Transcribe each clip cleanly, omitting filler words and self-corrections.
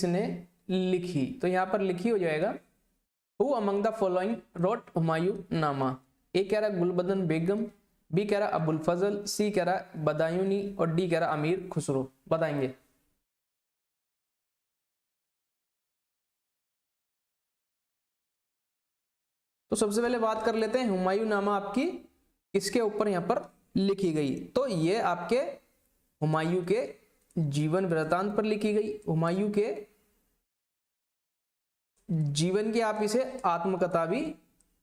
किसने लिखी, तो यहाँ पर लिखी हो जाएगा who among the following wrote Humayun Nama. A कह रहा गुलबदन बेगम, बी कह रहा अबुल फजल, सी कह रहा बदायूनी और डी कह रहा अमीर खुसरो। बताएंगे। तो सबसे पहले बात कर लेते हैं हुमायूं नामा आपकी किसके ऊपर यहाँ पर लिखी गई। तो ये आपके हुमायूं के जीवन वृत्तांत पर लिखी गई। हुमायूं के जीवन की आप इसे आत्मकथा भी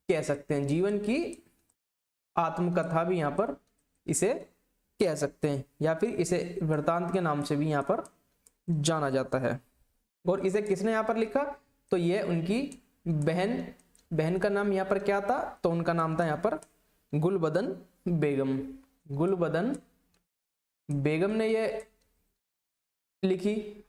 कह सकते हैं, जीवन की आत्मकथा भी यहाँ पर इसे कह सकते हैं, या फिर इसे वृत्तांत के नाम से भी यहाँ पर जाना जाता है। और इसे किसने यहाँ पर लिखा, तो ये उनकी बहन का नाम यहाँ पर क्या था, तो उनका नाम था यहाँ पर गुलबदन बेगम। गुलबदन बेगम ने ये लिखी।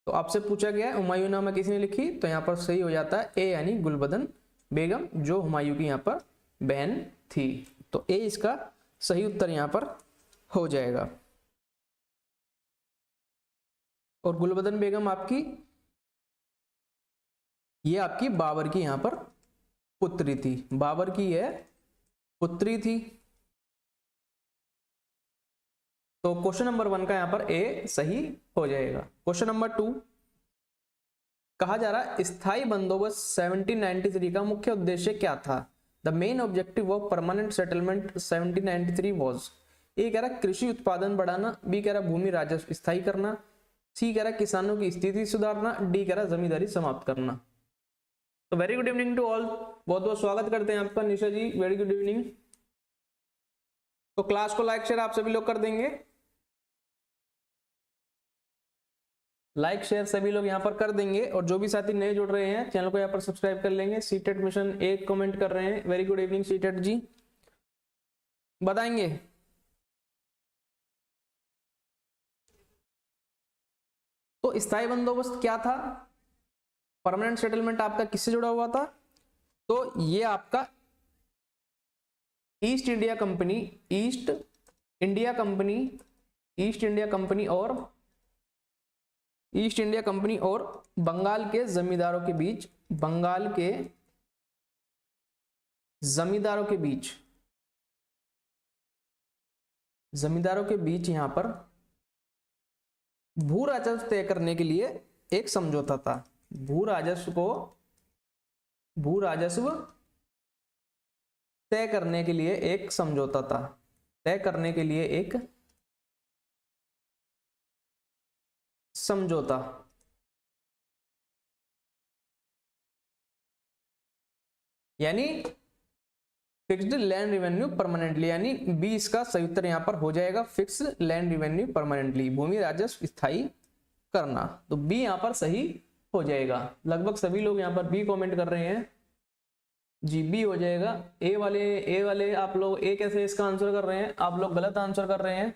तो आपसे पूछा गया है हुमायूं नामा किसने लिखी, तो यहाँ पर सही हो जाता है ए यानी गुलबदन बेगम, जो हुमायूं की यहाँ पर बहन थी। तो ए इसका सही उत्तर यहाँ पर हो जाएगा। और गुलबदन बेगम आपकी ये आपकी बाबर की यहाँ पर पुत्री थी, बाबर की यह पुत्री थी। तो क्वेश्चन नंबर 1 का यहां पर ए सही हो जाएगा। क्वेश्चन नंबर 2 कहा जा रहा है स्थायी बंदोबस्त 1793 का मुख्य उद्देश्य क्या था। The main objective of permanent settlement 1793 was. A कह रहा कृषि उत्पादन बढ़ाना, बी कह रहा भूमि राजस्व स्थायी करना, सी कह रहा किसानों की स्थिति सुधारना, डी कह रहा जमींदारी समाप्त करना। तो very good evening to all, बहुत बहुत स्वागत करते हैं आपका Nisha ji, very good evening. तो क्लास को लाइक शेयर आप सभी लोग कर देंगे, लाइक शेयर सभी लोग यहाँ पर कर देंगे। और जो भी साथी नए जुड़ रहे हैं चैनल को यहाँ पर सब्सक्राइब कर लेंगे। सीटेट मिशन एक कमेंट कर रहे हैं, वेरी गुड इवनिंग सीटेट जी। बताएंगे तो स्थायी बंदोबस्त क्या था, परमानेंट सेटलमेंट आपका किससे जुड़ा हुआ था, तो ये आपका ईस्ट इंडिया कंपनी और बंगाल के जमींदारों के बीच यहां पर भू राजस्व तय करने के लिए एक समझौता था। भू राजस्व तय करने के लिए एक समझौता था, यानी फिक्स्ड लैंड रिवेन्यू परमानेंटली, यानी बी इसका सही उत्तर यहां पर हो जाएगा, फिक्स्ड लैंड रिवेन्यू परमानेंटली, भूमि राजस्व स्थायी करना। तो बी यहां पर सही हो जाएगा। लगभग सभी लोग यहां पर बी कमेंट कर रहे हैं जी, बी हो जाएगा। ए वाले आप लोग ए कैसे इसका आंसर कर रहे हैं, आप लोग गलत आंसर कर रहे हैं,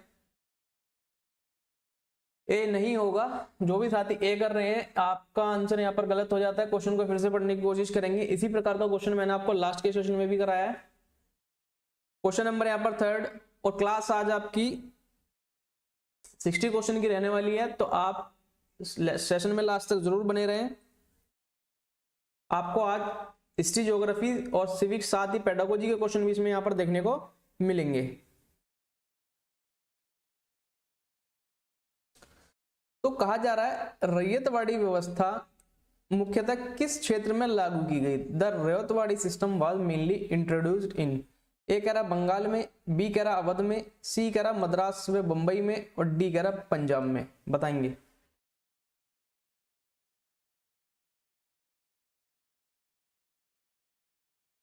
ए नहीं होगा। जो भी साथी ए कर रहे हैं आपका आंसर यहाँ पर गलत हो जाता है। क्वेश्चन को फिर से पढ़ने की कोशिश करेंगे। इसी प्रकार का क्वेश्चन मैंने आपको लास्ट के सेशन में भी कराया है। क्वेश्चन नंबर यहाँ पर 3 और क्लास आज आपकी 60 क्वेश्चन की रहने वाली है, तो आप सेशन में लास्ट तक जरूर बने रहें। आपको आज हिस्ट्री, ज्योग्राफी और सिविक्स साथ ही पेडागोजी के क्वेश्चन भी इसमें यहाँ पर देखने को मिलेंगे। तो कहा जा रहा है रैयतवाड़ी व्यवस्था मुख्यतः किस क्षेत्र में लागू की गई। The Ryotwari system was mainly introduced in. A कह रहा बंगाल में, बी कह रहा अवध में, सी कह रहा मद्रास में बंबई में और डी कह रहा पंजाब में। बताएंगे।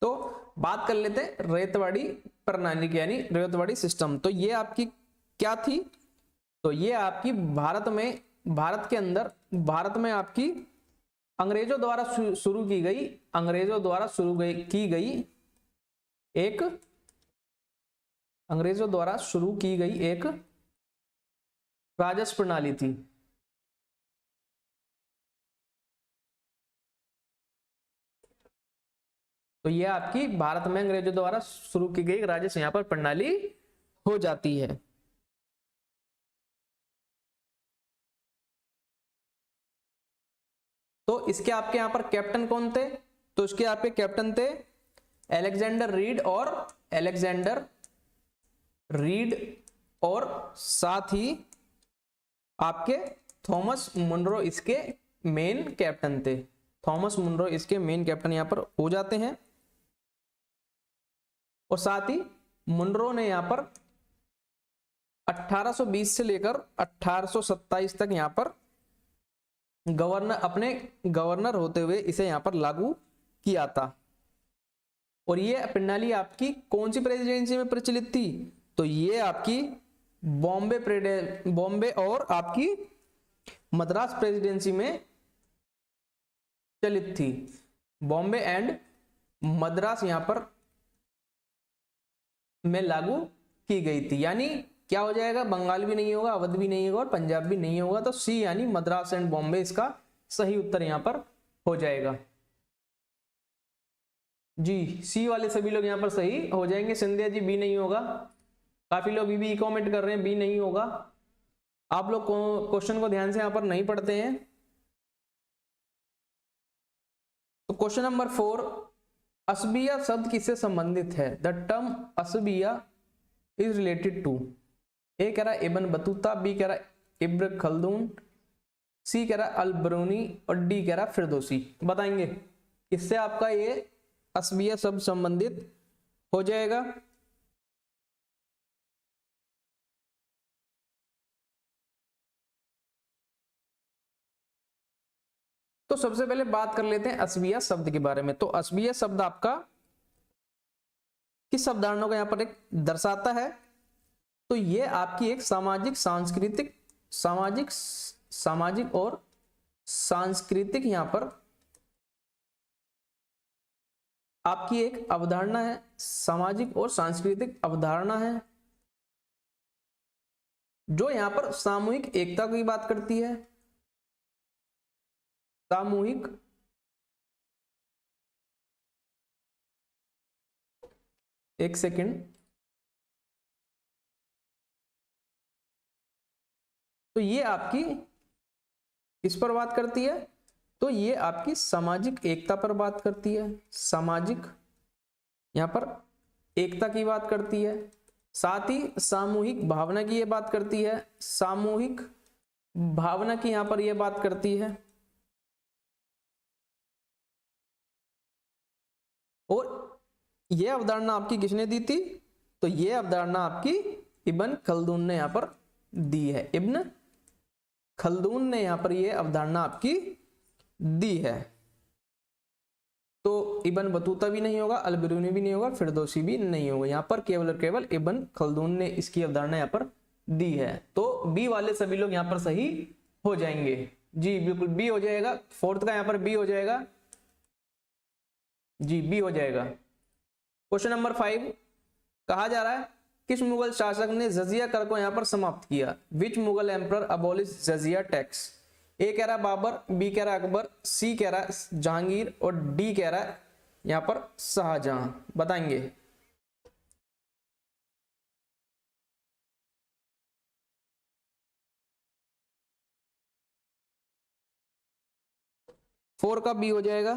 तो बात कर लेते हैं रैयतवाड़ी प्रणाली की, यानी रैयतवाड़ी सिस्टम। तो ये आपकी क्या थी, तो ये आपकी भारत में आपकी अंग्रेजों द्वारा शुरू की गई एक राजस्व प्रणाली थी। तो यह आपकी भारत में अंग्रेजों द्वारा शुरू की गई राजस्व यहाँ पर प्रणाली हो जाती है। तो इसके आपके यहाँ पर कैप्टन कौन थे? तो इसके आपके कैप्टन थे अलेक्जेंडर रीड और साथ ही आपके थॉमस मुनरो इसके मेन कैप्टन थे। थॉमस मुनरो इसके मेन कैप्टन यहां पर हो जाते हैं। और साथ ही मुनरो ने यहां पर 1820 से लेकर 1827 तक यहां पर अपने गवर्नर होते हुए इसे यहां पर लागू किया था। और ये प्रणाली आपकी कौन सी प्रेसिडेंसी में प्रचलित थी? तो ये आपकी बॉम्बे और आपकी मद्रास प्रेसिडेंसी में चलित थी। बॉम्बे एंड मद्रास यहां पर में लागू की गई थी। यानी क्या हो जाएगा? बंगाल भी नहीं होगा, अवध भी नहीं होगा और पंजाब भी नहीं होगा। तो सी यानी मद्रास एंड बॉम्बे इसका सही उत्तर यहां पर हो जाएगा। जी, सी वाले सभी लोग यहां पर सही हो जाएंगे। सिंधिया जी बी नहीं होगा। काफी लोग भी कमेंट कर रहे हैं बी नहीं होगा। आप लोग क्वेश्चन को ध्यान से यहां पर नहीं पढ़ते हैं। तो क्वेश्चन नंबर 4, असबिया शब्द किससे संबंधित है? द टर्म असबिया इज रिलेटेड टू। ए कह रहा है इब्न बतूता, बी कह रहा है इब्न खल्दून, सी कह रहा है अल बरूनी और डी कह रहा है फिरदौसी। बताएंगे इससे आपका ये असबिया शब्द संबंधित हो जाएगा। तो सबसे पहले बात कर लेते हैं असबिया शब्द के बारे में। तो असबिया शब्द आपका किस अवधारणा को यहां पर एक दर्शाता है? तो ये आपकी एक सामाजिक और सांस्कृतिक यहां पर आपकी एक अवधारणा है। सामाजिक और सांस्कृतिक अवधारणा है जो यहां पर सामूहिक एकता की बात करती है। सामूहिक एक सेकंड। तो ये आपकी किस पर बात करती है? तो ये आपकी सामाजिक एकता पर बात करती है। सामाजिक यहां पर एकता की बात करती है। साथ ही सामूहिक भावना की ये बात करती है। सामूहिक भावना की यहां पर ये बात करती है। और यह अवधारणा आपकी किसने दी थी? तो यह अवधारणा आपकी इब्न खल्दून ने यहां पर दी है। इब्न खल्दून ने यहां पर यह अवधारणा आपकी दी है। तो इब्न बतूता भी नहीं होगा, अल बिरूनी भी नहीं होगा, फिरदौसी भी नहीं होगा। यहां पर केवल और केवल इब्न खल्दून ने इसकी अवधारणा यहां पर दी है। तो बी वाले सभी लोग यहां पर सही हो जाएंगे। जी बिल्कुल बी हो जाएगा। फोर्थ का यहां पर बी हो जाएगा। जी बी हो जाएगा। क्वेश्चन नंबर 5 कहा जा रहा है किस मुगल शासक ने जजिया कर को यहां पर समाप्त किया? विच मुगल एम्परर अबॉलिश जजिया टैक्स? ए कह रहा है बाबर, बी कह रहा है अकबर, सी कह रहा है जहांगीर और डी कह रहा है यहां पर शाहजहां। बताएंगे। फोर का बी हो जाएगा।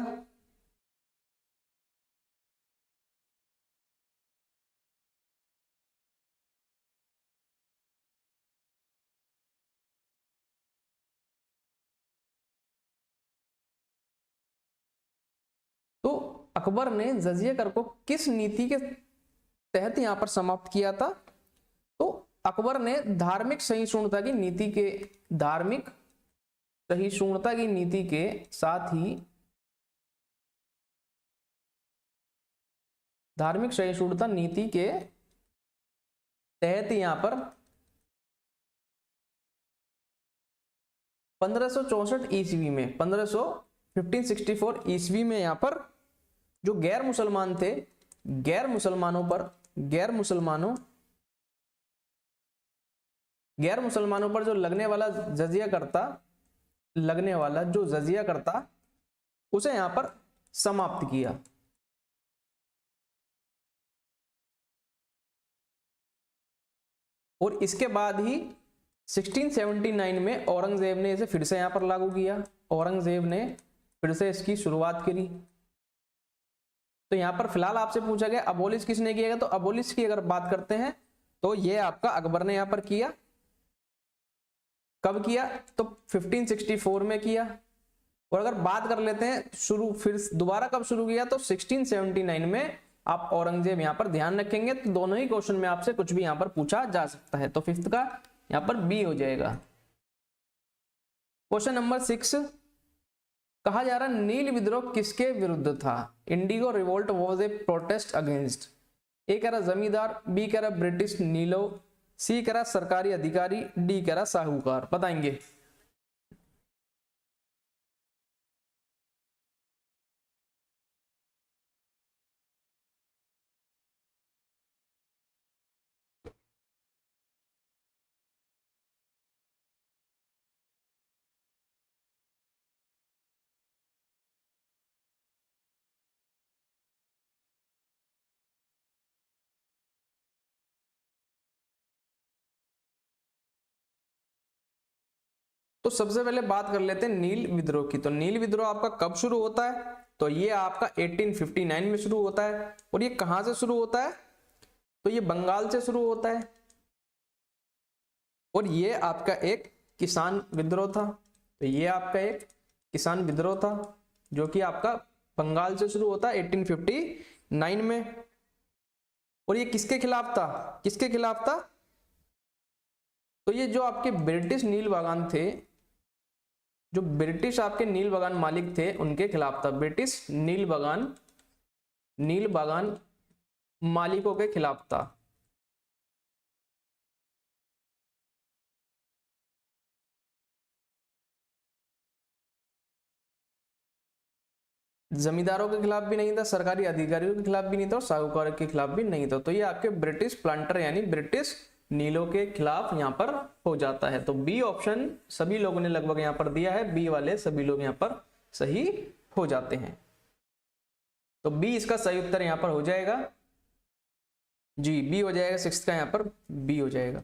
तो अकबर ने जजिया कर को किस नीति के तहत यहां पर समाप्त किया था? तो अकबर ने धार्मिक सहिष्णुता की नीति के साथ ही धार्मिक सहिष्णुता नीति के तहत यहां पर 1564 ईस्वी में 1564 ईस्वी में यहां पर जो गैर मुसलमान थे, गैर मुसलमानों पर जो लगने वाला जजिया करता उसे यहां पर समाप्त किया। और इसके बाद ही 1679 में औरंगजेब ने इसे फिर से यहां पर लागू किया। औरंगजेब ने फिर से इसकी शुरुआत करी। तो यहां पर फिलहाल आपसे पूछा गया अबोलिश किसने किया, तो अबोलिश की अगर बात करते हैं तो ये आपका अकबर ने यहां पर किया। कब किया, तो 1564 में किया। और अगर बात कर लेते हैं शुरू फिर दोबारा कब शुरू किया, तो 1679 में। आप औरंगजेब यहां पर ध्यान रखेंगे तो दोनों ही क्वेश्चन में आपसे कुछ भी यहां पर पूछा जा सकता है। तो फिफ्थ का यहां पर बी हो जाएगा। क्वेश्चन नंबर 6 कहा जा रहा नील विद्रोह किसके विरुद्ध था। Indigo revolt was a protest against. A कह रहा जमींदार, बी कह रहा ब्रिटिश नीलो, सी कह रहा सरकारी अधिकारी, डी कह रहा साहूकार। बताएंगे। तो सबसे पहले बात कर लेते हैं नील विद्रोह की। तो नील विद्रोह आपका कब शुरू होता है, तो ये आपका 1859 में शुरू होता है। और ये कहां से शुरू होता है, तो ये बंगाल से शुरू होता है। और ये आपका एक किसान विद्रोह था। तो ये आपका एक किसान विद्रोह था जो कि आपका बंगाल से शुरू होता है 1859 में। और ये किसके खिलाफ था, किसके खिलाफ था, तो ये जो आपके ब्रिटिश नील बागान थे, जो ब्रिटिश आपके नील बागान मालिक थे उनके खिलाफ था। ब्रिटिश नील बागान मालिकों के खिलाफ था। जमींदारों के खिलाफ भी नहीं था, सरकारी अधिकारियों के खिलाफ भी नहीं था, और साहूकारों के खिलाफ भी नहीं था। तो ये आपके ब्रिटिश प्लांटर यानी ब्रिटिश नीलों के खिलाफ यहां पर हो जाता है। तो बी ऑप्शन सभी लोगों ने लगभग यहां पर दिया है, बी वाले सभी लोग यहां पर सही हो जाते हैं। तो बी इसका सही उत्तर यहां पर हो जाएगा। जी बी हो जाएगा, सिक्स का यहां पर बी हो जाएगा।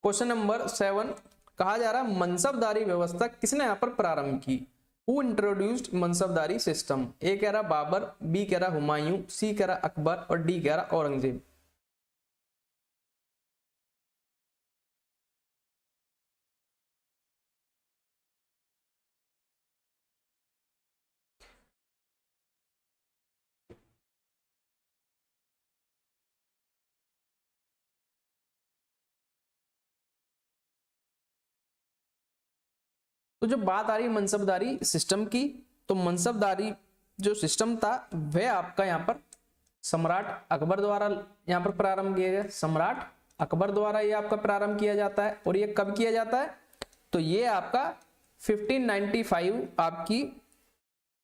क्वेश्चन नंबर 7 कहा जा रहा मनसबदारी व्यवस्था किसने यहां पर प्रारंभ की। Who introduced mansabdari system. A कह रहा बाबर, बी कह रहा हुमायूं, सी कह रहा अकबर और डी कह रहा औरंगजेब। तो जो बात आ रही है मनसबदारी सिस्टम की, तो मनसबदारी जो सिस्टम था वह आपका यहाँ पर सम्राट अकबर द्वारा यहाँ पर प्रारंभ किया गया। सम्राट अकबर द्वारा ये आपका प्रारंभ किया जाता है। और ये कब किया जाता है, तो ये आपका 1595 आपकी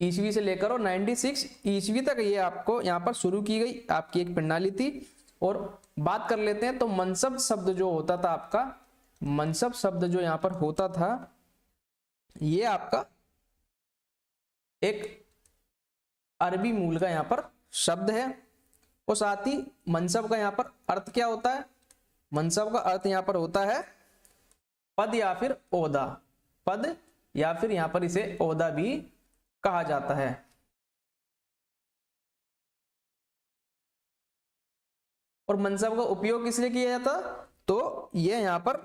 ईस्वी से लेकर और 96 ईस्वी तक ये आपको यहाँ पर शुरू की गई आपकी एक प्रणाली थी। और बात कर लेते हैं तो मनसब शब्द जो होता था आपका, मनसब शब्द जो यहाँ पर होता था ये आपका एक अरबी मूल का यहाँ पर शब्द है। और साथ ही मनसब का यहाँ पर अर्थ क्या होता है, मनसब का अर्थ यहाँ पर होता है पद या फिर ओहदा। पद या फिर यहाँ पर इसे ओहदा भी कहा जाता है। और मनसब का उपयोग किस लिए किया जाता, तो यह यहाँ पर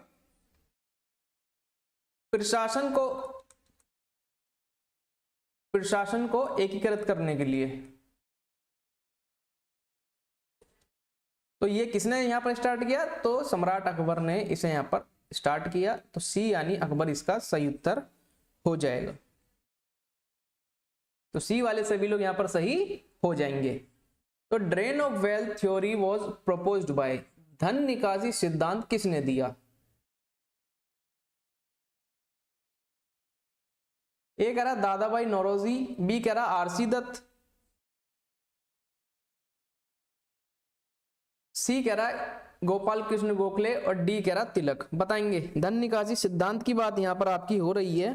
प्रशासन को एकीकृत करने के लिए। तो ये किसने यहां पर स्टार्ट किया, तो सम्राट अकबर ने इसे यहां पर स्टार्ट किया। तो सी यानी अकबर इसका सही उत्तर हो जाएगा। तो सी वाले सभी लोग यहां पर सही हो जाएंगे। तो drain of wealth theory was proposed by. धन निकासी सिद्धांत किसने दिया। ए कह रहा दादा भाई नौरोजी, बी कह रहा आरसी दत्त, सी कह रहा गोपाल कृष्ण गोखले और डी कह रहा तिलक। बताएंगे। धन निकासी सिद्धांत की बात यहां पर आपकी हो रही है।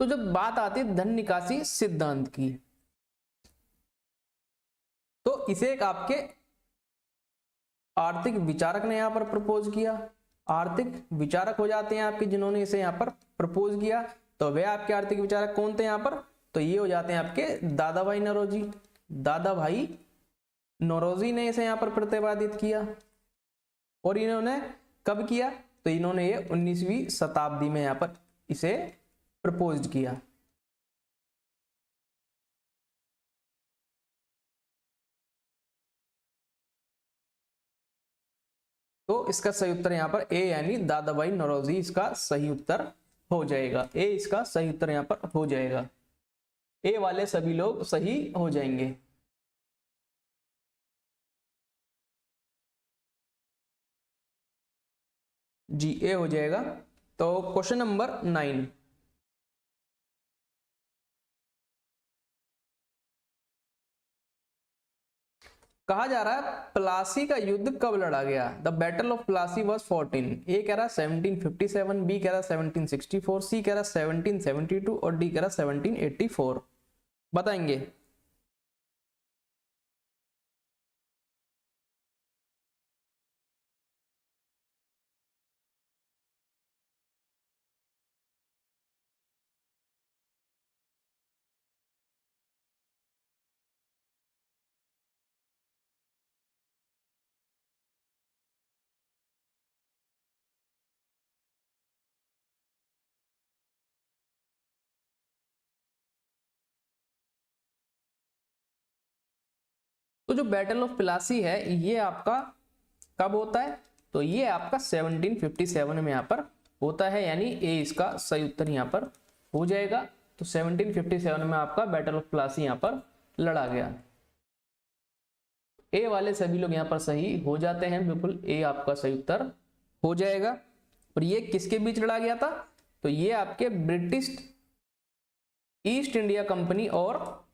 तो जब बात आती है धन निकासी सिद्धांत की, तो इसे एक आपके आर्थिक विचारक ने यहां पर प्रपोज किया। आर्थिक विचारक हो जाते हैं आपके जिन्होंने इसे यहां पर प्रपोज किया। तो वे आपके आर्थिक विचारक कौन थे यहां पर? तो ये हो जाते हैं आपके दादा भाई नौरोजी। दादा भाई नौरोजी ने इसे यहां पर प्रतिपादित किया। और इन्होंने कब किया? तो इन्होंने ये 19वीं शताब्दी में यहां पर इसे प्रपोज किया। तो इसका सही उत्तर यहां पर ए यानी दादा भाई नौरोजी इसका सही उत्तर हो जाएगा। ए इसका सही उत्तर यहां पर हो जाएगा। ए वाले सभी लोग सही हो जाएंगे। जी ए हो जाएगा। तो क्वेश्चन नंबर 9, कहा जा रहा है प्लासी का युद्ध कब लड़ा गया? The battle of Plassey was 14। ए कह रहा 1757, बी कह रहा 1764, सी कह रहा 1772 और डी कह रहा 1784। बताएंगे। तो जो बैटल ऑफ प्लासी है ये आपका कब होता है? तो ये आपका 1757 में यहाँ पर होता है, यानी ए इसका सही उत्तर यहाँ पर हो जाएगा। तो 1757 में आपका बैटल ऑफ प्लासी यहाँ पर लड़ा गया। ए वाले सभी लोग यहाँ पर सही हो जाते हैं, बिल्कुल ए आपका सही उत्तर हो जाएगा। और ये किसके बीच लड़ा गया था? तो ये आपके ब्रिटिश ईस्ट इंडिया कंपनी और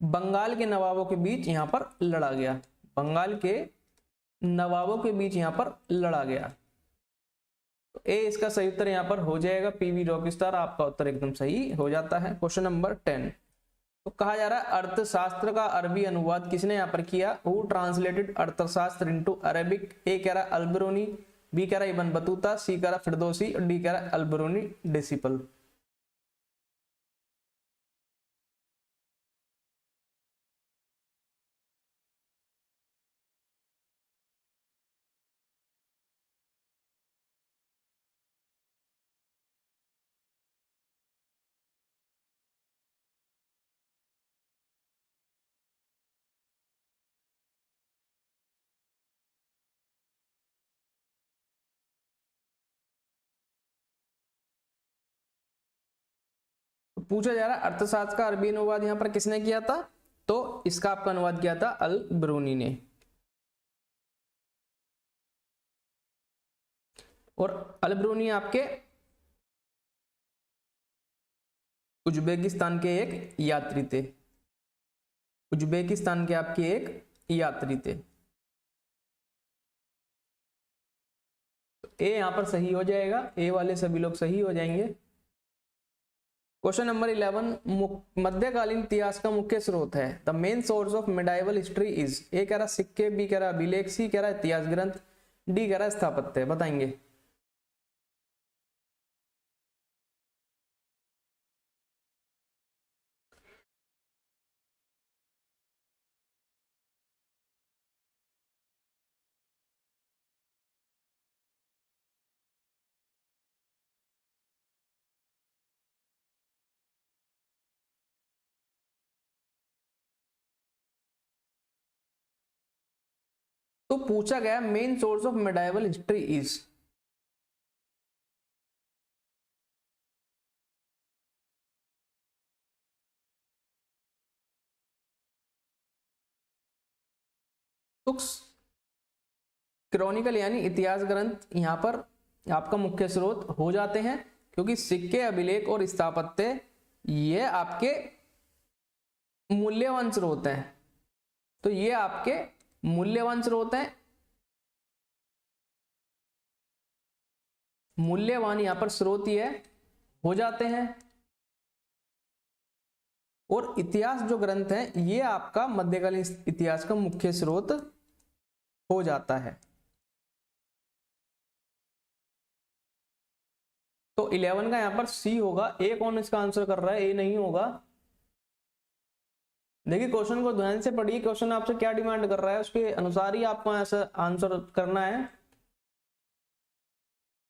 बंगाल के नवाबों के बीच यहां पर लड़ा गया। बंगाल के नवाबों के बीच यहां पर लड़ा गया। तो ए इसका सही उत्तर यहां पर हो जाएगा। पीवी रॉकस्टार आपका उत्तर एकदम सही हो जाता है। क्वेश्चन नंबर 10, तो कहा जा रहा है अर्थशास्त्र का अरबी अनुवाद किसने यहां पर किया? हु ट्रांसलेटेड अर्थशास्त्र इनटू अरेबिक? ए कह रहा अल्बरूनी, बी कह रहा इब्न बतूता, सी कह रहा फिरदौसी और डी कह रहा अल्बरूनी डिसिपल। पूछा जा रहा है अर्थशास्त्र का अरबी अनुवाद यहां पर किसने किया था? तो इसका आपका अनुवाद किया था अल ब्रूनी ने। और अल ब्रूनी आपके उज्बेकिस्तान के एक यात्री थे। उज्बेकिस्तान के आपके एक यात्री थे। ए यहां पर सही हो जाएगा। ए वाले सभी लोग सही हो जाएंगे। क्वेश्चन नंबर 11, मध्यकालीन इतिहास का मुख्य स्रोत है। The main source of medieval history is? A कह रहा सिक्के, बी कह रहा अभिलेख, सी कह रहा इतिहास ग्रंथ, डी कह रहा स्थापत्य। बताएंगे। तो पूछा गया main source of medieval history is? तो क्रॉनिकल यानी इतिहास ग्रंथ यहां पर आपका मुख्य स्रोत हो जाते हैं, क्योंकि सिक्के, अभिलेख और स्थापत्य ये आपके मूल्यवान स्रोत हैं। तो ये आपके मूल्यवान स्रोत हैं। मूल्यवान यहाँ पर स्रोत ये हो जाते हैं। और इतिहास जो ग्रंथ है ये आपका मध्यकालीन इतिहास का मुख्य स्रोत हो जाता है। तो 11 का यहाँ पर सी होगा। ए कौन इसका आंसर कर रहा है? ए नहीं होगा। देखिए क्वेश्चन को ध्यान से पढ़िए, क्वेश्चन आपसे क्या डिमांड कर रहा है उसके अनुसार ही आपको ऐसा आंसर करना है।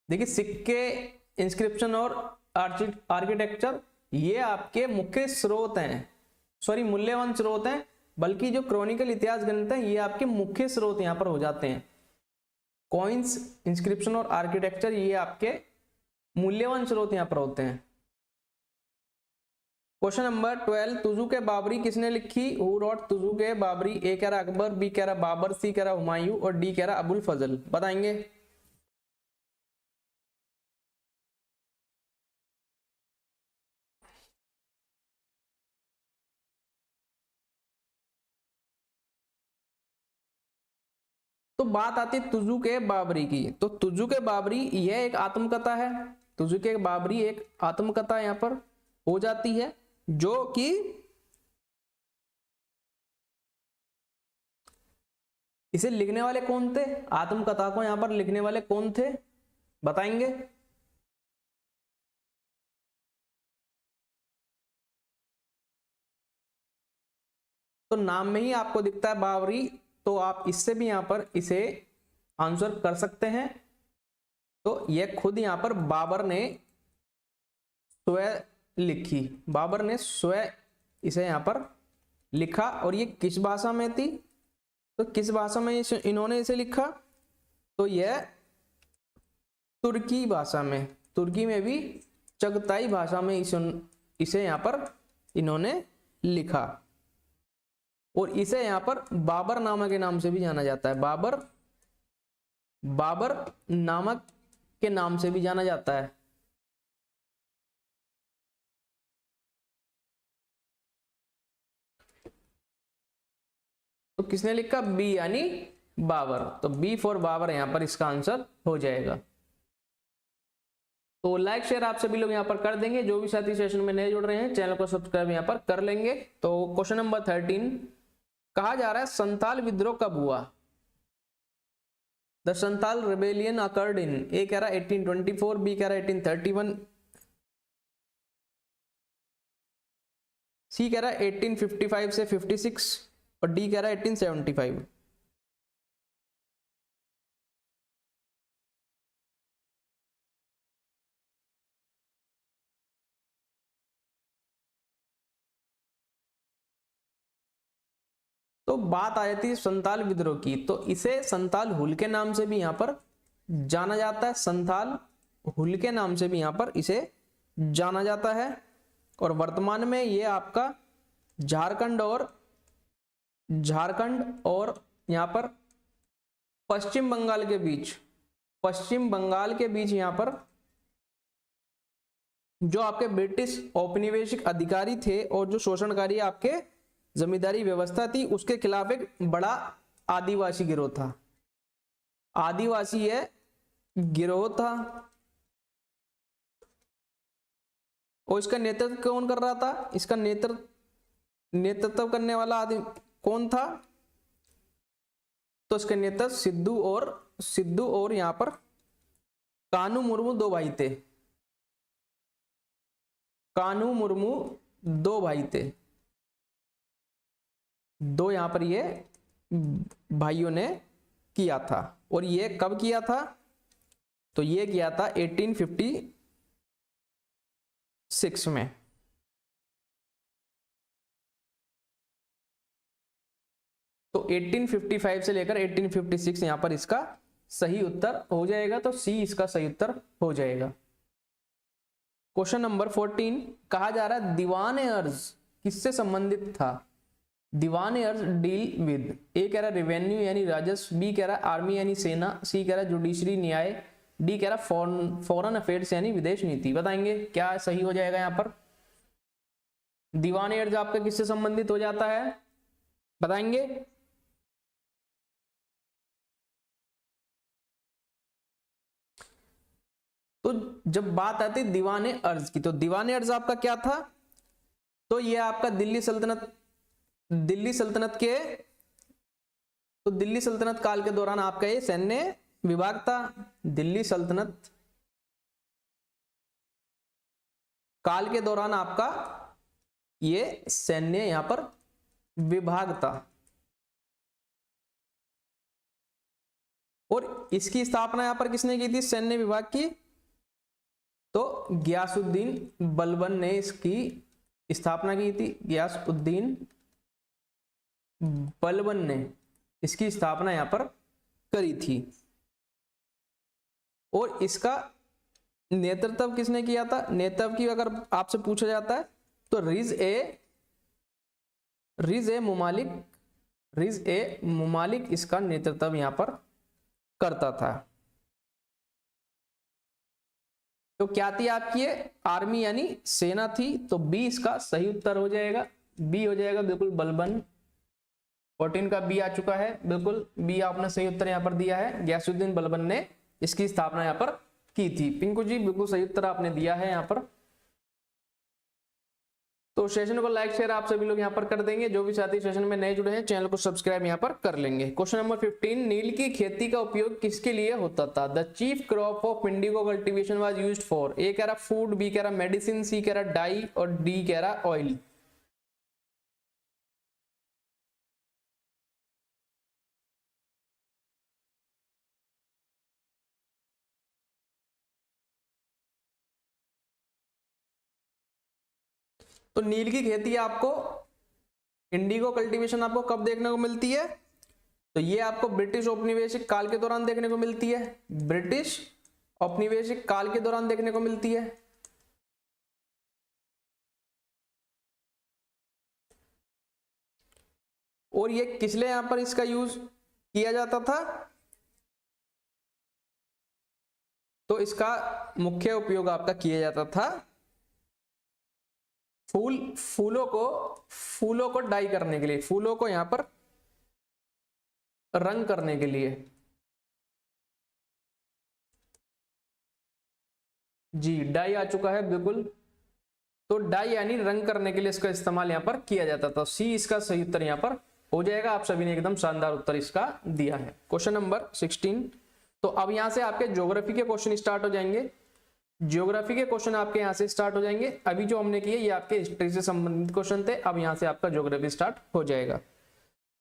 देखिए सिक्के, इंस्क्रिप्शन और आर्किटेक्चर ये आपके मुख्य स्रोत हैं, सॉरी मूल्यवान स्रोत हैं, बल्कि जो क्रॉनिकल इतिहास ग्रंथ है ये आपके मुख्य स्रोत यहाँ पर हो जाते हैं। कॉइन्स, इंस्क्रिप्शन और आर्किटेक्चर ये आपके मूल्यवान स्रोत यहाँ पर होते हैं। क्वेश्चन नंबर 12, तुजुक बाबरी किसने लिखी? Who wrote Tuzuk Babri? A कह रहा अकबर, बी कह रहा बाबर, सी कह रहा हुमायूं और डी कह रहा अबुल फजल। बताएंगे। तो बात आती है तुजुक बाबरी की। तो तुजुक बाबरी यह एक आत्मकथा है। तुजुक बाबरी एक आत्मकथा यहां पर हो जाती है, जो कि इसे लिखने वाले कौन थे? आत्मकथा को यहां पर लिखने वाले कौन थे? बताएंगे। तो नाम में ही आपको दिखता है बाबरी, तो आप इससे भी यहां पर इसे आंसर कर सकते हैं। तो यह खुद यहां पर बाबर ने स्वयं लिखी, बाबर ने स्वयं इसे यहां पर लिखा। और ये किस भाषा में थी? तो किस भाषा में इन्होंने इसे लिखा? तो यह तुर्की भाषा में, तुर्की में भी चगताई भाषा में इसे यहां पर इन्होंने लिखा। और इसे यहां पर बाबर नामा के नाम से भी जाना जाता है। बाबर, बाबर नामक के नाम से भी जाना जाता है। तो किसने लिखा? बी यानी बाबर। तो बी फॉर बाबर यहां पर इसका आंसर हो जाएगा। तो लाइक शेयर आप सभी लोग यहां पर कर देंगे। जो भी साथी सेशन में नए जुड़ रहे हैं चैनल को सब्सक्राइब यहां पर कर लेंगे। तो क्वेश्चन नंबर 13 कहा जा रहा है संताल विद्रोह कब हुआ? The Santhal rebellion occurred in, A कह रहा 1824, बी कह रहा 1831, सी कह रहा 1855 से 56 और डी कह रहा है 1875। तो बात आ जाती है संताल विद्रोह की, तो इसे संताल हुल के नाम से भी यहां पर जाना जाता है। संताल हुल के नाम से भी यहां पर इसे जाना जाता है। और वर्तमान में ये आपका झारखंड और यहां पर पश्चिम बंगाल के बीच, पश्चिम बंगाल के बीच यहां पर जो आपके ब्रिटिश औपनिवेशिक अधिकारी थे और जो शोषणकारी आपके जमींदारी व्यवस्था थी, उसके खिलाफ एक बड़ा आदिवासी गिरोह था। आदिवासी ये गिरोह था। और इसका नेतृत्व कौन कर रहा था? इसका नेतृत्व करने वाला आदमी कौन था? तो इसके नेतृत्व सिद्धू और यहां पर कानू मुर्मू दो भाई थे। कानू मुर्मू दो भाई थे। दो यहां पर ये भाइयों ने किया था। और ये कब किया था? तो ये किया था 1856 में। तो 1855 से लेकर 1856 यहां पर इसका सही उत्तर हो जाएगा। तो सी इसका सही उत्तर हो जाएगा। क्वेश्चन नंबर 14 कहा जा रहा है दीवान अर्ज किससे संबंधित था? दीवान अर्ज डील विद, ए कह रहा रेवेन्यू यानी राजस्व, बी कह रहा आर्मी यानी सेना, सी कह रहा जुडिशरी न्याय, डी कह रहा फॉरेन अफेयर्स यानी विदेश नीति। बताएंगे क्या सही हो जाएगा यहां पर? दीवान अर्ज आपका किससे संबंधित हो जाता है? बताएंगे। जब बात आती दीवाने अर्ज की, तो दीवाने अर्ज आपका क्या था, तो ये आपका दिल्ली सल्तनत के, तो दिल्ली सल्तनत काल के दौरान आपका ये सैन्य विभाग था। दिल्ली सल्तनत काल के दौरान आपका ये सैन्य यहां पर विभाग था। और इसकी स्थापना यहां पर किसने की थी, सैन्य विभाग की, तो गियासुद्दीन बलबन ने इसकी स्थापना की थी। गियासुद्दीन बलबन ने इसकी स्थापना यहां पर करी थी। और इसका नेतृत्व किसने किया था, नेतृत्व की अगर आपसे पूछा जाता है तो रिज ए मुमालिक इसका नेतृत्व यहां पर करता था। तो क्या थी आपकी ये आर्मी यानी सेना थी, तो बी इसका सही उत्तर हो जाएगा, बी हो जाएगा बिल्कुल बलबन। 14 का बी आ चुका है, बिल्कुल बी आपने सही उत्तर यहां पर दिया है, गियासुद्दीन बलबन ने इसकी स्थापना यहां पर की थी। पिंकू जी बिल्कुल सही उत्तर आपने दिया है यहां पर। तो सेशन को लाइक शेयर आप सभी लोग यहां पर कर देंगे, जो भी साथी सेशन में नए जुड़े हैं चैनल को सब्सक्राइब यहां पर कर लेंगे। क्वेश्चन नंबर 15, नील की खेती का उपयोग किसके लिए होता था। The chief crop of indigo cultivation was used for, A कह रहा फूड, बी कह रहा मेडिसिन, सी कह रहा डाई और डी कह रहा ऑयल। तो नील की खेती आपको, इंडिगो कल्टीवेशन आपको कब देखने को मिलती है, तो ये आपको ब्रिटिश औपनिवेशिक काल के दौरान देखने को मिलती है, ब्रिटिश औपनिवेशिक काल के दौरान देखने को मिलती है। और ये किस लिए यहां पर इसका यूज किया जाता था, तो इसका मुख्य उपयोग आपका किया जाता था फूलों को डाई करने के लिए, फूलों को यहां पर रंग करने के लिए। जी डाई आ चुका है बिल्कुल, तो डाई यानी रंग करने के लिए इसका इस्तेमाल यहां पर किया जाता था। सी इसका सही उत्तर यहां पर हो जाएगा। आप सभी ने एकदम शानदार उत्तर इसका दिया है। क्वेश्चन नंबर 16, तो अब यहां से आपके ज्योग्राफी के क्वेश्चन स्टार्ट हो जाएंगे। ज्योग्राफी के क्वेश्चन आपके यहां से स्टार्ट हो जाएंगे। अभी जो हमने किए ये आपके हिस्ट्री से संबंधित क्वेश्चन थे, अब यहां से आपका ज्योग्राफी स्टार्ट हो जाएगा।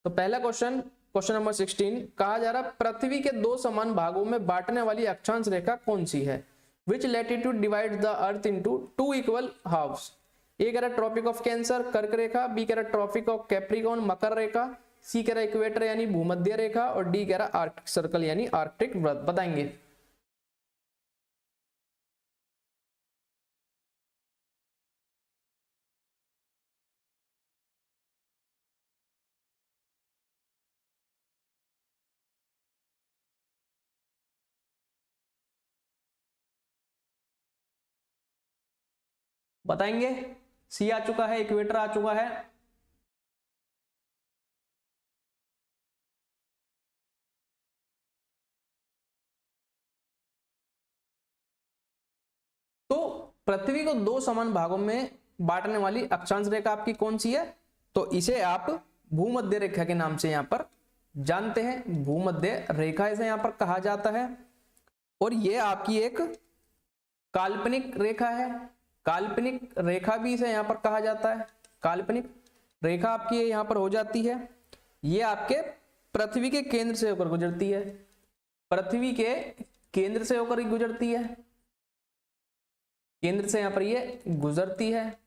तो पहला क्वेश्चन, क्वेश्चन नंबर 16, कहा जा रहा पृथ्वी के दो समान भागों में बांटने वाली अक्षांश रेखा कौन सी है। Which latitude divide the earth into two equal halfs. A कह रहा ट्रॉपिक ऑफ कैंसर कर्क रेखा, बी कह रहा ट्रॉपिक ऑफ कैप्रिकॉन मकर रेखा, सी कह रहा इक्वेटर यानी भूमध्य रेखा और डी कह रहा आर्कटिक सर्कल यानी आर्कटिक वृत्त। बताएंगे। बताएंगे। सी आ चुका है, इक्वेटर आ चुका है। तो पृथ्वी को दो समान भागों में बांटने वाली अक्षांश रेखा आपकी कौन सी है, तो इसे आप भूमध्य रेखा के नाम से यहां पर जानते हैं। भूमध्य रेखा इसे यहां पर कहा जाता है। और ये आपकी एक काल्पनिक रेखा है, काल्पनिक रेखा भी इसे यहां पर कहा जाता है। काल्पनिक रेखा आपकी यहां पर हो जाती है। ये आपके पृथ्वी के केंद्र से होकर गुजरती है, पृथ्वी के केंद्र से होकर गुजरती है, केंद्र से यहां पर ये गुजरती है।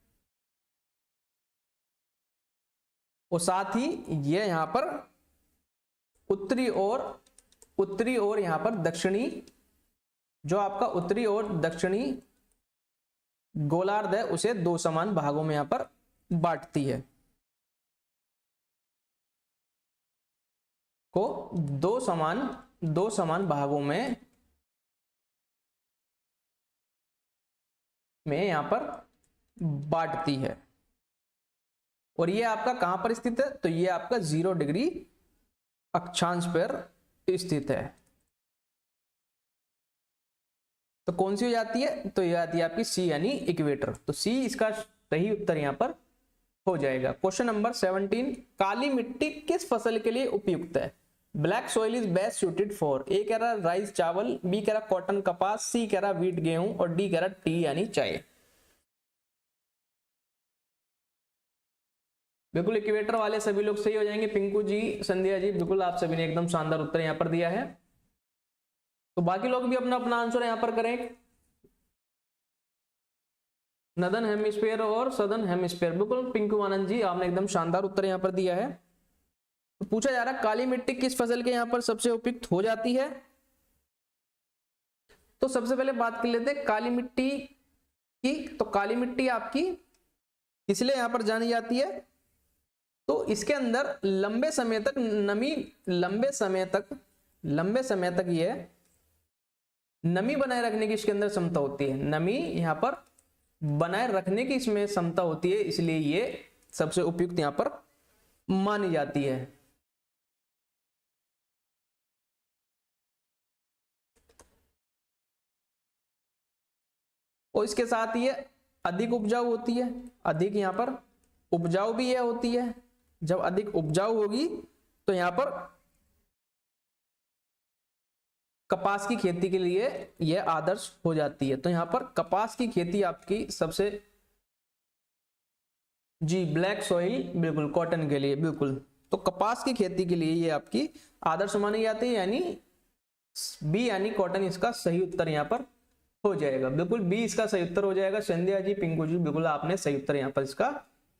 और साथ ही ये यहां पर उत्तरी और यहां पर दक्षिणी, जो आपका उत्तरी और दक्षिणी गोलार्ध है उसे दो समान भागों में यहां पर बांटती है, को दो समान भागों में यहां पर बांटती है। और ये आपका कहां पर स्थित है, तो ये आपका 0 डिग्री अक्षांश पर स्थित है। तो कौन सी हो जाती है? तो ये आती है आपकी सी यानी इक्वेटर। तो सी इसका सही उत्तर यहां पर हो जाएगा। क्वेश्चन नंबर 17, काली मिट्टी किस फसल के लिए उपयुक्त है? Black soil is best suited for, A कह रहा राइस चावल, बी कह रहा कॉटन कपास, सी कह रहा व्हीट गेहूं और डी कह रहा टी यानी चाय। बिल्कुल इक्वेटर वाले सभी लोग सही हो जाएंगे। पिंकू जी, संध्या जी, बिल्कुल आप सभी ने एकदम शानदार उत्तर यहां पर दिया है। तो बाकी लोग भी अपना अपना आंसर यहां पर करें। नदन हेमिस्फीयर और सदर्न हेमिस्फीयर, बिल्कुल पिंकू आनंद जी आपने एकदम शानदार उत्तर यहां पर दिया है। तो पूछा जा रहा है काली मिट्टी किस फसल के यहां पर सबसे उपयुक्त हो जाती है? तो सबसे पहले बात कर लेते हैं काली मिट्टी की। तो काली मिट्टी आपकी इसलिए यहां पर जानी जाती है, तो इसके अंदर लंबे समय तक नमी, लंबे समय तक ये नमी बनाए रखने की इसके अंदर क्षमता होती है। नमी यहां पर बनाए रखने की इसमें क्षमता होती है, इसलिए ये सबसे उपयुक्त यहां पर मानी जाती है। और इसके साथ ये अधिक उपजाऊ होती है। अधिक यहां पर उपजाऊ भी यह होती है। जब अधिक उपजाऊ होगी तो यहां पर कपास की खेती के लिए यह आदर्श हो जाती है। तो यहां पर कपास की खेती आपकी सबसे, जी ब्लैक सॉइल, बिल्कुल कॉटन के लिए, बिल्कुल। तो कपास की खेती के लिए ये आपकी आदर्श मानी जाती है, यानी बी यानी कॉटन इसका सही उत्तर यहां पर हो जाएगा। बिल्कुल बी इसका सही उत्तर हो जाएगा। संध्या जी, पिंकू जी, बिल्कुल आपने सही उत्तर यहां पर इसका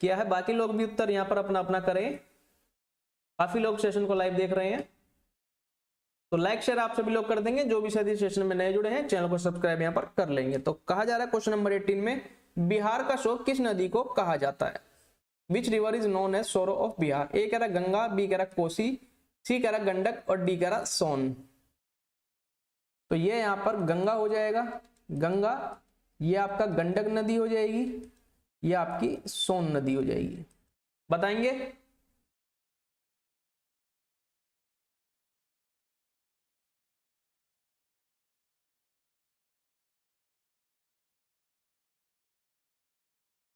किया है। बाकी लोग भी उत्तर यहां पर अपना अपना करें। काफी लोग सेशन को लाइव देख रहे हैं, तो लाइक शेयर आप सभी लोग कर देंगे। जो भी शायद सेशन में नए जुड़े हैं चैनल को सब्सक्राइब यहां पर कर लेंगे। तो कहा जा रहा है क्वेश्चन नंबर 18 में, बिहार का शोक किस नदी को कहा जाता है? Which river is known as sorrow of Bihar? A कह रहा गंगा, बी कह रहा कोसी, सी कह रहा गंडक और डी कह रहा सोन। तो ये यहां पर गंगा हो जाएगा, गंगा। ये आपका गंडक नदी हो जाएगी, ये आपकी सोन नदी हो जाएगी। बताएंगे?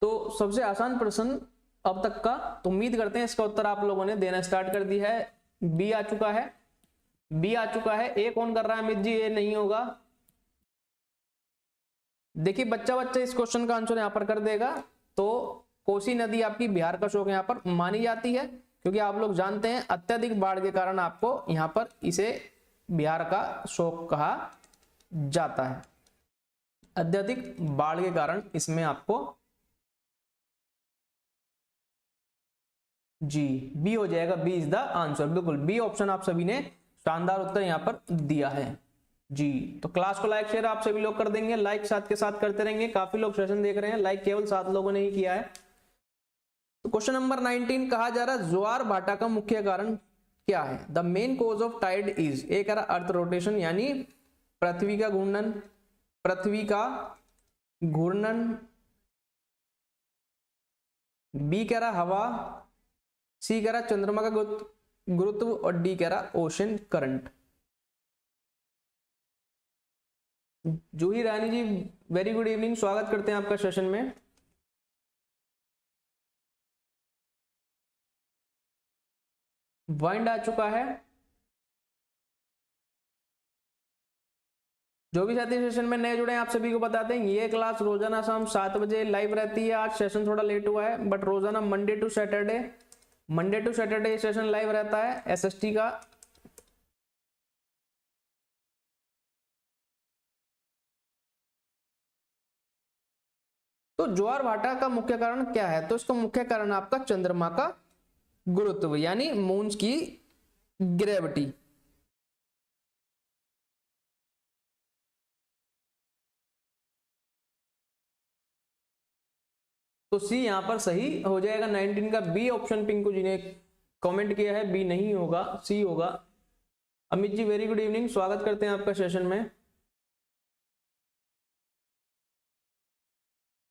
तो सबसे आसान प्रश्न अब तक का, तो उम्मीद करते हैं इसका उत्तर आप लोगों ने देना स्टार्ट कर दिया है। बी आ चुका है, बी आ चुका है। ए कौन कर रहा है? अमित जी, ए नहीं होगा। देखिए बच्चा बच्चा इस क्वेश्चन का आंसर यहां पर कर देगा। तो कोसी नदी आपकी बिहार का शोक यहां पर मानी जाती है, क्योंकि आप लोग जानते हैं अत्यधिक बाढ़ के कारण आपको यहां पर इसे बिहार का शोक कहा जाता है। अत्यधिक बाढ़ के कारण इसमें आपको, जी बी हो जाएगा। बी इज द आंसर, बिल्कुल बी ऑप्शन आप सभी ने शानदार उत्तर यहां पर दिया है। जी तो क्लास को लाइक शेयर आप सभी लोग कर देंगे, लाइक साथ के साथ करते रहेंगे। काफी लोग सेशन देख रहे हैं, लाइक केवल 7 लोगों ने ही किया है। तो क्वेश्चन नंबर 19 कहा जा रहा है ज्वार भाटा का मुख्य कारण क्या है? The main cause of tide is, A कह रहा अर्थ रोटेशन यानी पृथ्वी का घूर्णन, पृथ्वी का घूर्णन, बी कह रहा हवा, सी कह रहा चंद्रमा का गुरुत्व और डी कह रहा ओशन करंट। जूही रानी जी, वेरी गुड इवनिंग, स्वागत करते हैं आपका सेशन में। वाइंड आ चुका है। जो भी साथी सेशन में नए जुड़े हैं आप सभी को बताते हैं ये क्लास रोजाना शाम 7 बजे लाइव रहती है। आज सेशन थोड़ा लेट हुआ है, बट रोजाना Monday to Saturday session live रहता है एसएसटी का। तो ज्वार भाटा का मुख्य कारण क्या है? तो इसका मुख्य कारण आपका चंद्रमा का गुरुत्व यानी मून्स की ग्रेविटी। तो सी यहां पर सही हो जाएगा 19 का। बी ऑप्शन पिंकू जी ने कमेंट किया है, बी नहीं होगा, सी होगा। Amit ji very good evening, स्वागत करते हैं आपका सेशन में।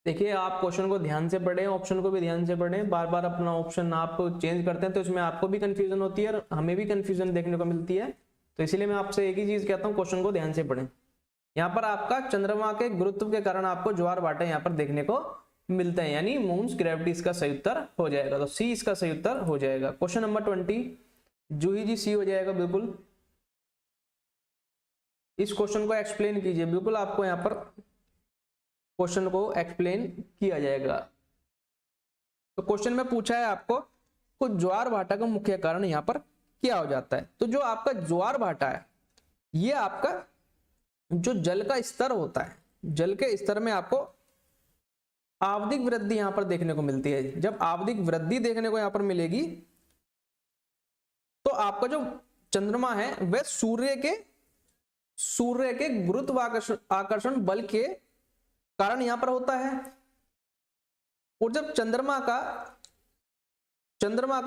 देखिए आप क्वेश्चन को ध्यान से पढ़ें, ऑप्शन को भी ध्यान से पढ़ें। बार बार अपना ऑप्शन आप चेंज करते हैं तो इसमें आपको भी कंफ्यूजन होती है और हमें भी कंफ्यूजन देखने को मिलती है। तो इसीलिए मैं आपसे एक ही चीज कहता हूं, क्वेश्चन को ध्यान से पढ़ें। यहाँ पर आपका चंद्रमा के गुरुत्व के कारण आपको ज्वार भाटा यहाँ पर देखने को मिलते हैं, यानी मून्स ग्रेविटी इसका सही उत्तर हो जाएगा। तो सी इसका सही उत्तर हो जाएगा। क्वेश्चन नंबर 20, जूही जी सी हो जाएगा बिल्कुल। इस क्वेश्चन को एक्सप्लेन कीजिए। बिल्कुल आपको यहाँ पर क्वेश्चन को एक्सप्लेन किया जाएगा। तो क्वेश्चन में पूछा है आपको को ज्वार भाटा का मुख्य कारण यहाँ पर क्या हो जाता है। तो जो आपका ज्वार भाटा है ये आपका जो जल का स्तर होता है, जल के स्तर में आपको आवधिक वृद्धि यहां पर देखने को मिलती है। जब आवधिक वृद्धि देखने को यहां पर मिलेगी तो आपका जो चंद्रमा है वह सूर्य के गुरुत्वाकर्षण बल के कारण यहां पर होता है। और जब चंद्रमा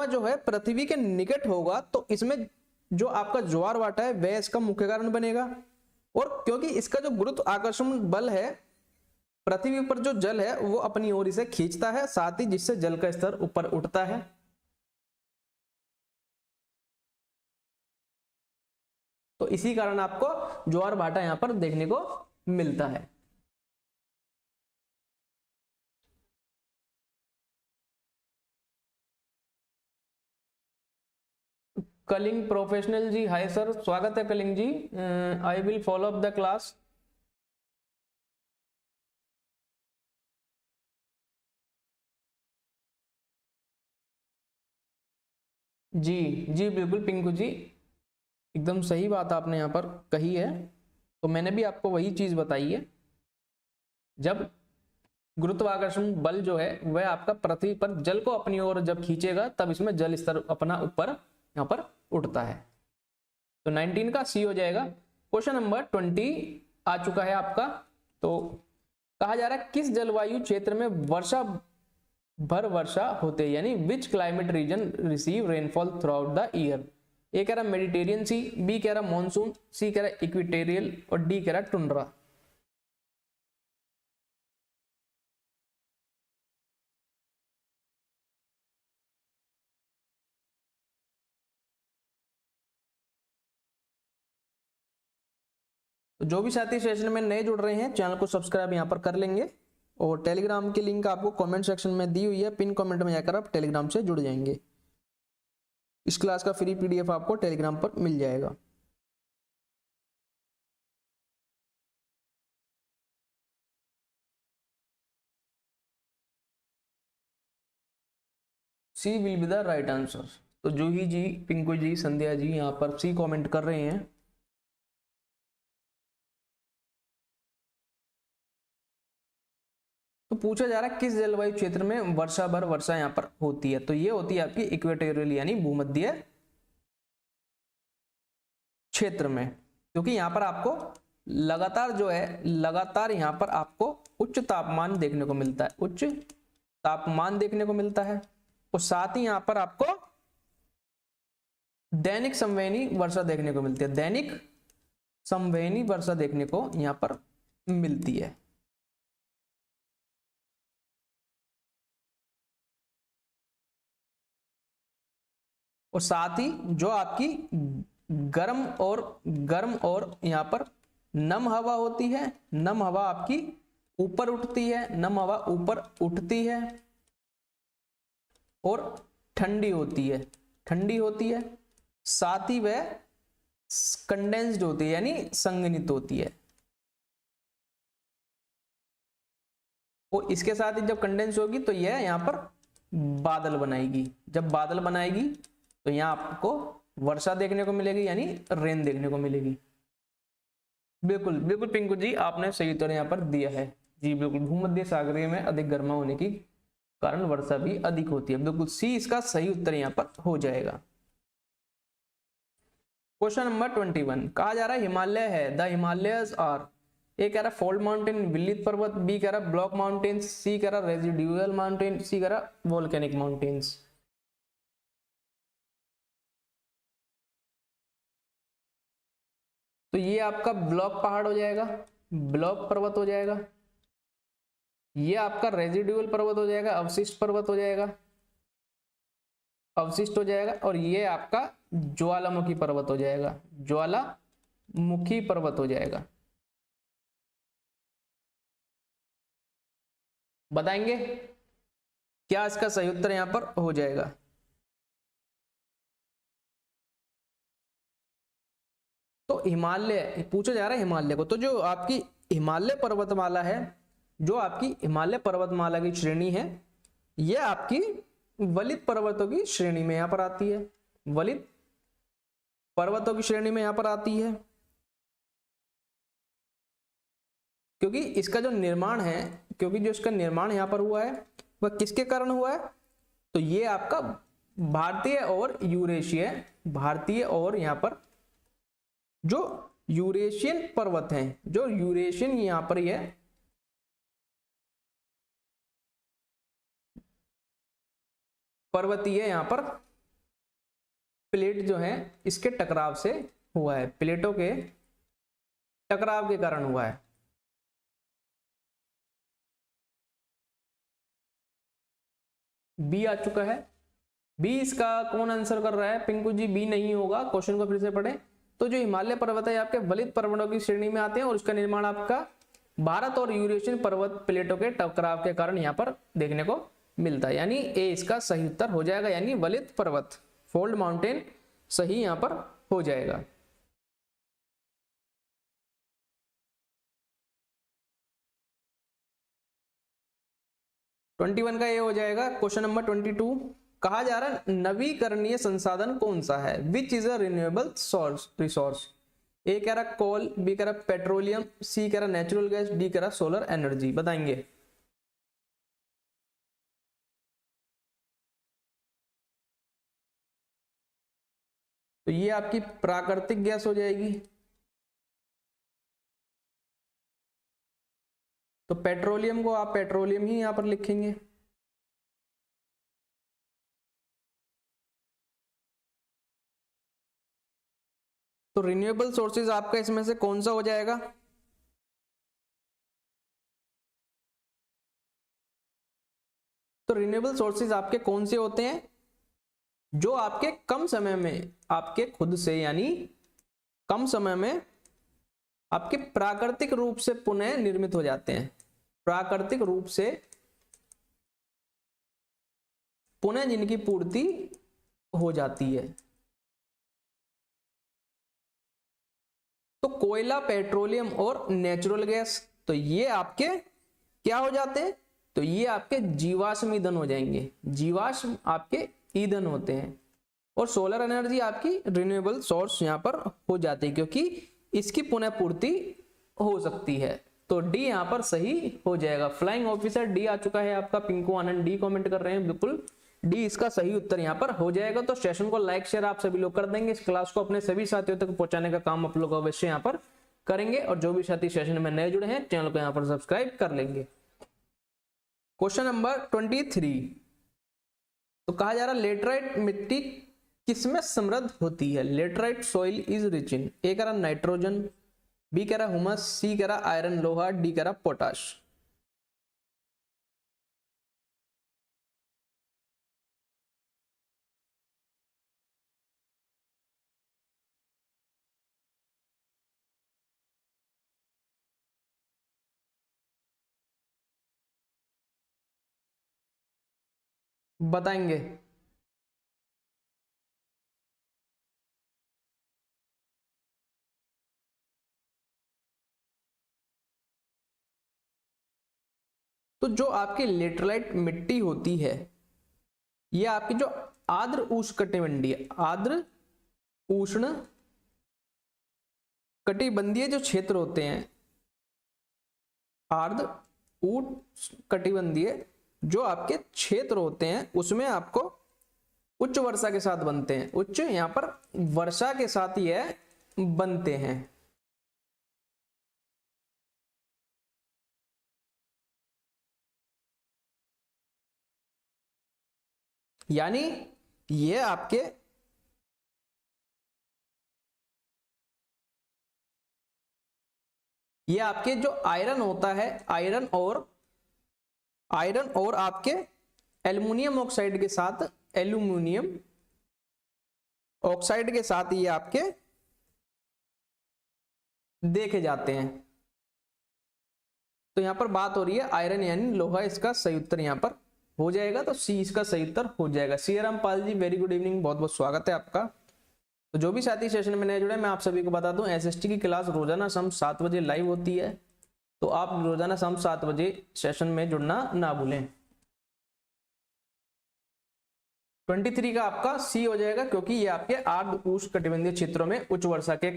जो है पृथ्वी के निकट होगा तो इसमें जो आपका ज्वार भाटा है वह इसका मुख्य कारण बनेगा। और क्योंकि इसका जो गुरुत्वाकर्षण बल है, पृथ्वी पर जो जल है वो अपनी ओर इसे खींचता है, साथ ही जिससे जल का स्तर ऊपर उठता है। तो इसी कारण आपको ज्वार भाटा यहां पर देखने को मिलता है। Kalinga professional ji, hi sir, स्वागत है Kalinga ji. I will follow up the class. जी जी बिल्कुल पिंकू जी, एकदम सही बात आपने यहाँ पर कही है। तो मैंने भी आपको वही चीज बताई है, जब गुरुत्वाकर्षण बल जो है वह आपका पृथ्वी पर जल को अपनी ओर जब खींचेगा तब इसमें जल स्तर अपना ऊपर यहाँ पर उठता है। तो 19 का सी हो जाएगा। क्वेश्चन नंबर 20 आ चुका है आपका। तो कहा जा रहा है किस जलवायु क्षेत्र में वर्षा होते, यानी which climate region receive rainfall throughout the year. A कह रहा मेडिटेरियन सी, बी कह रहा मॉनसून, सी कह रहा इक्वेटोरियल और डी कह रहा टुंड्रा। तो जो भी साथी सेशन में नए जुड़ रहे हैं चैनल को सब्सक्राइब यहाँ पर कर लेंगे, और टेलीग्राम की लिंक आपको कमेंट सेक्शन में दी हुई है, पिन कमेंट में जाकर आप टेलीग्राम से जुड़ जाएंगे। इस क्लास का फ्री पीडीएफ आपको टेलीग्राम पर मिल जाएगा। C will be the right answer. तो जूही जी, पिंकू जी, संध्या जी यहाँ पर सी कमेंट कर रहे हैं। तो पूछा जा रहा है किस जलवायु क्षेत्र में वर्षा यहाँ पर होती है। तो ये होती है आपकी इक्वेटोरियल यानी भूमध्य क्षेत्र में, क्योंकि यहाँ पर आपको लगातार यहाँ पर आपको उच्च तापमान देखने को मिलता है, उच्च तापमान देखने को मिलता है। और साथ ही यहाँ पर आपको दैनिक संवहनी वर्षा देखने को मिलती है, दैनिक संवहनी वर्षा देखने को यहाँ पर मिलती है। और साथ ही जो आपकी गर्म और यहाँ पर नम हवा होती है, नम हवा आपकी ऊपर उठती है, नम हवा ऊपर उठती है और ठंडी होती है, साथ ही वह कंडेंस्ड होती है यानी संघनित होती है। और इसके साथ ही जब कंडेंस होगी तो यह यहाँ पर बादल बनाएगी, जब बादल बनाएगी तो यहाँ आपको वर्षा देखने को मिलेगी यानी रेन देखने को मिलेगी। बिल्कुल बिल्कुल पिंकू जी, आपने सही उत्तर यहाँ पर दिया है। जी बिल्कुल, भूमध्य सागरीय में अधिक गर्मा होने की कारण वर्षा भी अधिक होती है। बिल्कुल सी इसका सही उत्तर यहाँ पर हो जाएगा। क्वेश्चन नंबर 21, कहा जा रहा है हिमालय है, द हिमालयस आर। ए कह रहा फोल्ड माउंटेन, विल्लित पर्वत, बी कह रहा ब्लॉक माउंटेन्स, सी कह रहा रेजिडुअल माउंटेन, सी कह रहा वोल्केनिक माउंटेन्स। तो ये आपका ब्लॉक पहाड़ हो जाएगा, ब्लॉक पर्वत हो जाएगा, ये आपका रेजिडुअल पर्वत हो जाएगा, अवशिष्ट पर्वत हो जाएगा, अवशिष्ट हो जाएगा, और ये आपका ज्वालामुखी पर्वत हो जाएगा, ज्वालामुखी मुखी पर्वत हो जाएगा। बताएंगे क्या इसका सही उत्तर यहां पर हो जाएगा? तो हिमालय पूछा जा रहा है हिमालय को, तो जो आपकी हिमालय पर्वतमाला है, जो आपकी हिमालय पर्वतमाला की श्रेणी है, यह आपकी वलित पर्वतों की श्रेणी में यहां पर आती है, वलित पर्वतों की श्रेणी में यहां पर आती है। क्योंकि इसका जो निर्माण है, क्योंकि जो इसका निर्माण यहां पर हुआ है वह किसके कारण हुआ है? तो ये आपका भारतीय और यूरेशिया, भारतीय और यहां पर जो यूरेशियन पर्वत हैं, जो यूरेशियन यहां पर यह पर्वतीय यहां पर प्लेट जो है इसके टकराव से हुआ है, प्लेटों के टकराव के कारण हुआ है। बी आ चुका है। बी इसका कौन आंसर कर रहा है? पिंकू जी बी नहीं होगा, क्वेश्चन को फिर से पढ़ें। तो जो हिमालय पर्वत है आपके वलित पर्वतों की श्रेणी में आते हैं और उसका निर्माण आपका भारत और यूरेशियन पर्वत प्लेटों के टकराव के कारण यहां पर देखने को मिलता है, यानी ए इसका सही उत्तर हो जाएगा, यानी वलित पर्वत, फोल्ड माउंटेन सही यहां पर हो जाएगा। ट्वेंटी वन का ये हो जाएगा। क्वेश्चन नंबर 22 कहा जा रहा है नवीकरणीय संसाधन कौन सा है? Which is a renewable source resource? A कह रहा कोल, बी कह रहा पेट्रोलियम, सी कह रहा नेचुरल गैस, डी कह रहा सोलर एनर्जी। बताएंगे। तो ये आपकी प्राकृतिक गैस हो जाएगी। तो पेट्रोलियम को आप पेट्रोलियम ही यहां पर लिखेंगे। तो रिन्यूएबल सोर्सेज आपका इसमें से कौन सा हो जाएगा? तो रिन्यूएबल सोर्सेज आपके कौन से होते हैं? जो आपके कम समय में आपके खुद से, यानी कम समय में आपके प्राकृतिक रूप से पुनः निर्मित हो जाते हैं, प्राकृतिक रूप से पुनः जिनकी पूर्ति हो जाती है। तो कोयला, पेट्रोलियम और नेचुरल गैस, तो ये आपके क्या हो जाते हैं? तो ये आपके जीवाश्म ईंधन हो जाएंगे, जीवाश्म आपके ईंधन होते हैं। और सोलर एनर्जी आपकी रिन्यूएबल सोर्स यहां पर हो जाती है, क्योंकि इसकी पुनः पूर्ति हो सकती है। तो डी यहां पर सही हो जाएगा। फ्लाइंग ऑफिसर डी आ चुका है आपका। पिंकू आनंद डी कमेंट कर रहे हैं, बिल्कुल डी इसका सही उत्तर यहां पर हो जाएगा। तो सेशन को लाइक शेयर आप सभी लोग कर देंगे। इस क्लास को अपने सभी साथियों तक पहुंचाने का काम आप लोग अवश्य यहां पर करेंगे। और जो भी साथी सेशन में नए जुड़े हैं चैनल को यहां पर सब्सक्राइब कर लेंगे। क्वेश्चन नंबर 23 तो कहा जा रहा लेटराइट मिट्टी किसमें समृद्ध होती है? Laterite soil is rich in, A कह रहा नाइट्रोजन, बी कह रहा हुमस, सी कह रहा आयरन लोहा, डी कह रहा पोटाश। बताएंगे। तो जो आपकी लेटराइट मिट्टी होती है ये आपकी जो आर्द्र उष्णकटिबंधीय, आर्द्र उष्ण कटिबंधीय जो क्षेत्र होते हैं, आर्द्र उष्णकटिबंधीय जो आपके क्षेत्र होते हैं उसमें आपको उच्च वर्षा के साथ बनते हैं। उच्च यहां पर वर्षा के साथ यह बनते हैं। यानी ये आपके जो आयरन होता है, आयरन और आपके एल्युमिनियम ऑक्साइड के साथ, एल्युमिनियम ऑक्साइड के साथ ये आपके देखे जाते हैं। तो यहाँ पर बात हो रही है आयरन यानी लोहा, इसका सही उत्तर यहाँ पर हो जाएगा, तो सी इसका सही उत्तर हो जाएगा। सी Rampal ji very good evening, बहुत बहुत स्वागत है आपका। तो जो भी साथी सेशन में नए जुड़े, मैं आप सभी को बता दूं एसएसटी की क्लास रोजाना शाम 7 बजे लाइव होती है, तो आप रोजाना शाम 7 बजे सेशन में जुड़ना ना भूलें। 23 का आपका सी हो जाएगा, क्योंकि ये आपके आर्द्र उष्णकटिबंधीय क्षेत्रों में उच्च वर्षा के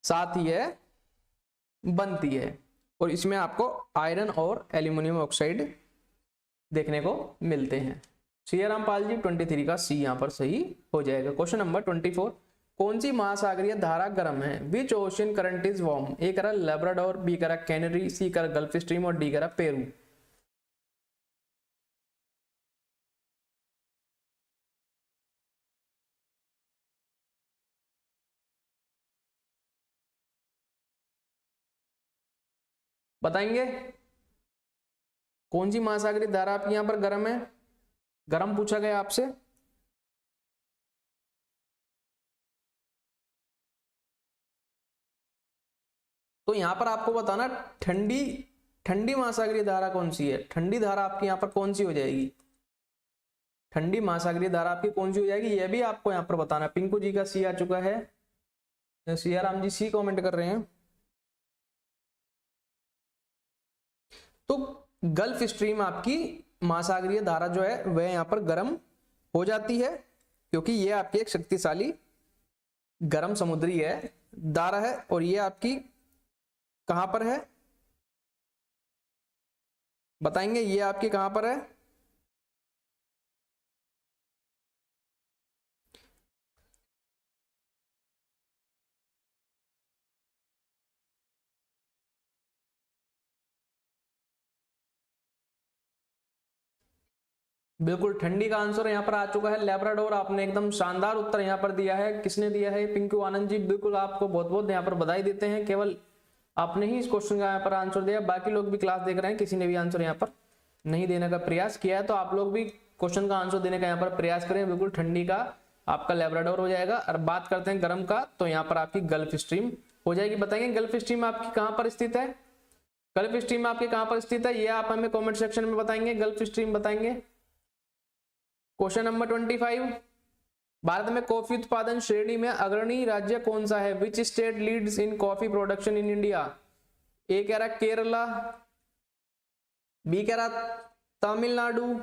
साथ ही है बनती है, और इसमें आपको आयरन और एल्यूमिनियम ऑक्साइड देखने को मिलते हैं। श्री रामपाल जी 23 का सी यहाँ पर सही हो जाएगा। क्वेश्चन नंबर 24, कौन सी महासागरीय धारा गर्म है? विच ओशियन करंट इज वार्म? ए करा लेब्राडोर, बी करा कैनरी, सी करा गल्फ स्ट्रीम और डी करा पेरू। बताएंगे कौन सी महासागरीय धारा आपकी यहां पर गर्म है? गर्म पूछा गया आपसे। तो यहां पर आपको बताना ठंडी ठंडी महासागरीय धारा कौन सी है। ठंडी धारा आपकी यहां पर कौन सी हो जाएगी? ठंडी महासागरीय धारा आपकी कौन सी हो जाएगी, यह भी आपको यहां पर बताना। पिंकू जी का सी आ चुका है, सियाराम जी सी कमेंट कर रहे हैं। तो गल्फ स्ट्रीम आपकी महासागरीय धारा जो है वह यहां पर गर्म हो जाती है, क्योंकि ये आपकी एक शक्तिशाली गर्म समुद्री है धारा है। और ये आपकी कहां पर है बताएंगे, ये आपकी कहां पर है? बिल्कुल ठंडी का आंसर यहाँ पर आ चुका है लेब्राडोर। आपने एकदम शानदार उत्तर यहाँ पर दिया है। किसने दिया है? पिंकू आनंद जी। बिल्कुल आपको बहुत बहुत यहाँ पर बधाई देते हैं, केवल आपने ही इस क्वेश्चन का यहाँ पर आंसर दिया। बाकी लोग भी क्लास देख रहे हैं, किसी ने भी आंसर यहाँ पर नहीं देने का प्रयास किया है, तो आप लोग भी क्वेश्चन का आंसर देने का यहाँ पर प्रयास करें। बिल्कुल ठंडी का आपका लेब्राडोर हो जाएगा। और बात करते हैं गर्म का, तो यहाँ पर आपकी गल्फ स्ट्रीम हो जाएगी। बताएंगे गल्फ स्ट्रीम आपकी कहाँ पर स्थित है? गल्फ स्ट्रीम आपकी कहाँ पर स्थित है, ये आप हमें कॉमेंट सेक्शन में बताएंगे। गल्फ स्ट्रीम बताएंगे। क्वेश्चन नंबर 25, भारत में कॉफी उत्पादन श्रेणी में अग्रणी राज्य कौन सा है? Which state leads in coffee production in India? A कह रहा केरला, बी कह रहा तमिलनाडु,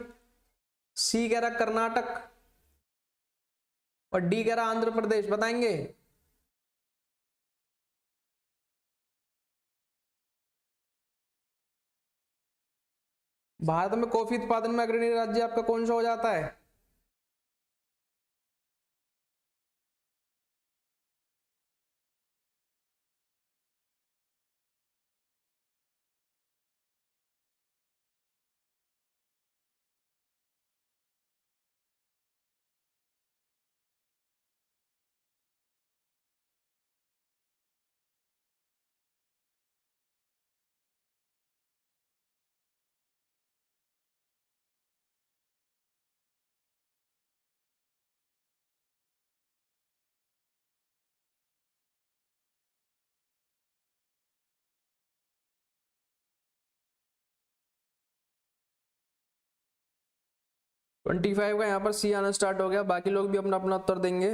सी कह रहा कर्नाटक और डी कह रहा आंध्र प्रदेश। बताएंगे। भारत में कॉफी उत्पादन में अग्रणी राज्य आपका कौन सा हो जाता है? ट्वेंटी फाइव का यहाँ पर सी आना स्टार्ट हो गया। बाकी लोग भी अपना अपना उत्तर देंगे।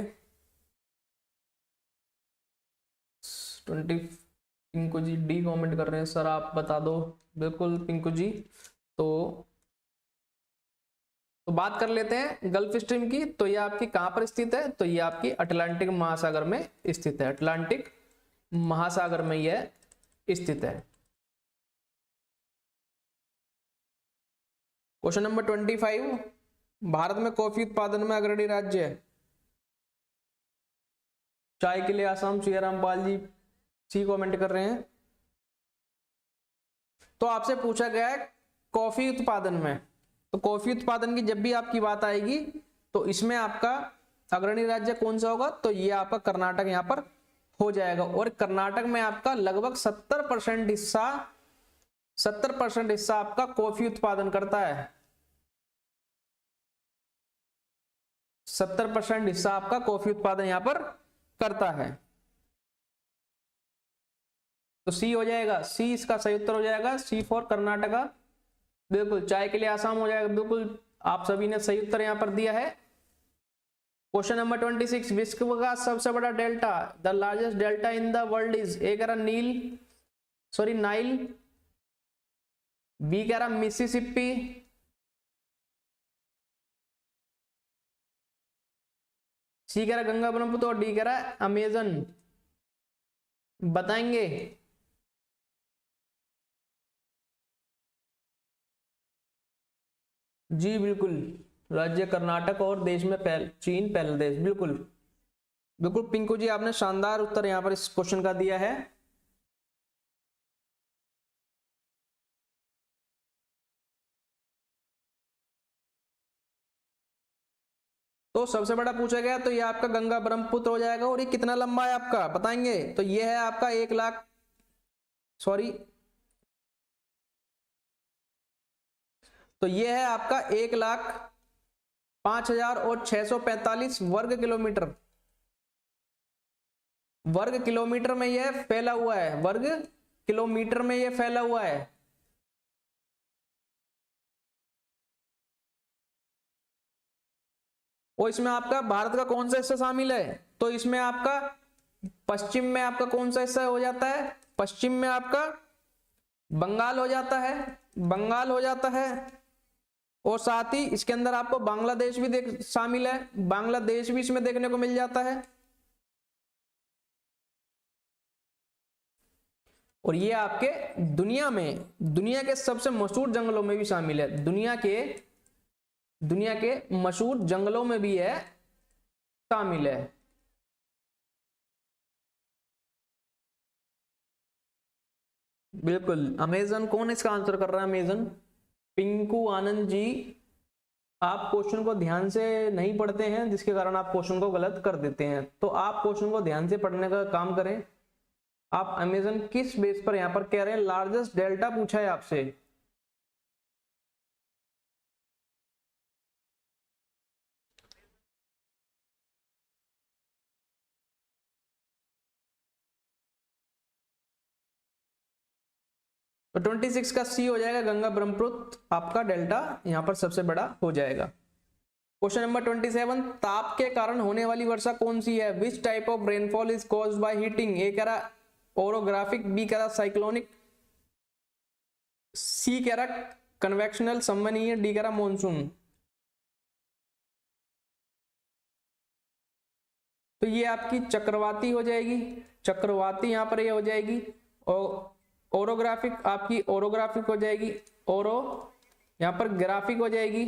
20 पिंकू जी डी कमेंट कर रहे हैं, सर आप बता दो। बिल्कुल पिंकू जी। तो बात कर लेते हैं गल्फ स्ट्रीम की। तो ये आपकी कहां पर स्थित है? तो ये आपकी अटलांटिक महासागर में स्थित है। अटलांटिक महासागर में यह स्थित है। क्वेश्चन नंबर 25, भारत में कॉफी उत्पादन में अग्रणी राज्य है। चाय के लिए आसाम, श्री रामपाल जी सी कमेंट कर रहे हैं। तो आपसे पूछा गया है कॉफी उत्पादन में, तो कॉफी उत्पादन की जब भी आपकी बात आएगी तो इसमें आपका अग्रणी राज्य कौन सा होगा? तो ये आपका कर्नाटक यहां पर हो जाएगा। और कर्नाटक में आपका लगभग 70% हिस्सा आपका कॉफी उत्पादन करता है। 70% हिस्सा आपका कॉफी उत्पादन यहां पर करता है। तो सी हो जाएगा, सी इसका सही उत्तर हो जाएगा, सी फॉर कर्नाटका। बिल्कुल, चाय के लिए आसाम हो जाएगा, बिल्कुल आप सभी ने सही उत्तर यहां पर दिया है। क्वेश्चन नंबर 26, विश्व का सबसे बड़ा delta, the largest delta in the world is, A कह रहा नाइल, बी कह रहा मिसिसिपी, सी कह रहा गंगा ब्रह्मपुत्र और डी कह रहा अमेजन। बताएंगे? जी बिल्कुल, राज्य कर्नाटक और देश में चीन पहला देश। बिल्कुल बिल्कुल पिंकू जी, आपने शानदार उत्तर यहां पर इस क्वेश्चन का दिया है। तो सबसे बड़ा पूछा गया तो ये आपका गंगा ब्रह्मपुत्र हो जाएगा। और ये कितना लंबा है आपका बताएंगे? तो ये है आपका 1 लाख, सॉरी, तो ये है आपका 1,05,645 वर्ग किलोमीटर। वर्ग किलोमीटर में यह फैला हुआ है, वर्ग किलोमीटर में यह फैला हुआ है। और इसमें आपका भारत का कौन सा हिस्सा शामिल है? तो इसमें आपका पश्चिम में आपका कौन सा हिस्सा हो जाता है? पश्चिम में आपका बंगाल हो जाता है, बंगाल हो जाता है। और साथ ही इसके अंदर आपको बांग्लादेश भी शामिल है, बांग्लादेश भी इसमें देखने को मिल जाता है। और ये आपके दुनिया के सबसे मशहूर जंगलों में भी शामिल है, दुनिया के मशहूर जंगलों में भी है, शामिल है। बिल्कुल, अमेजन कौन इसका आंसर कर रहा है? अमेजन, पिंकू आनंद जी, आप क्वेश्चन को ध्यान से नहीं पढ़ते हैं, जिसके कारण आप क्वेश्चन को गलत कर देते हैं। तो आप क्वेश्चन को ध्यान से पढ़ने का काम करें। आप अमेजन किस बेस पर यहां पर कह रहे हैं लार्जेस्ट डेल्टा पूछा है आपसे? तो 26 का सी हो जाएगा, गंगा ब्रह्मपुत्र आपका डेल्टा यहां पर सबसे बड़ा हो जाएगा। क्वेश्चन नंबर 27, ताप के कारण होने वाली वर्षा कौन सी है? Which type of rainfall is caused by heating? A कह रहा ओरोग्राफिक, बी कह रहा साइक्लोनिक, सी कह रहा कन्वेक्शनल संवहनीय, डी कह रहा मॉनसून। तो ये आपकी चक्रवाती हो जाएगी, चक्रवाती यहां पर ये हो जाएगी। और ओरोग्राफिक आपकी ओरोग्राफिक हो जाएगी, ओरो यहां पर ग्राफिक हो जाएगी।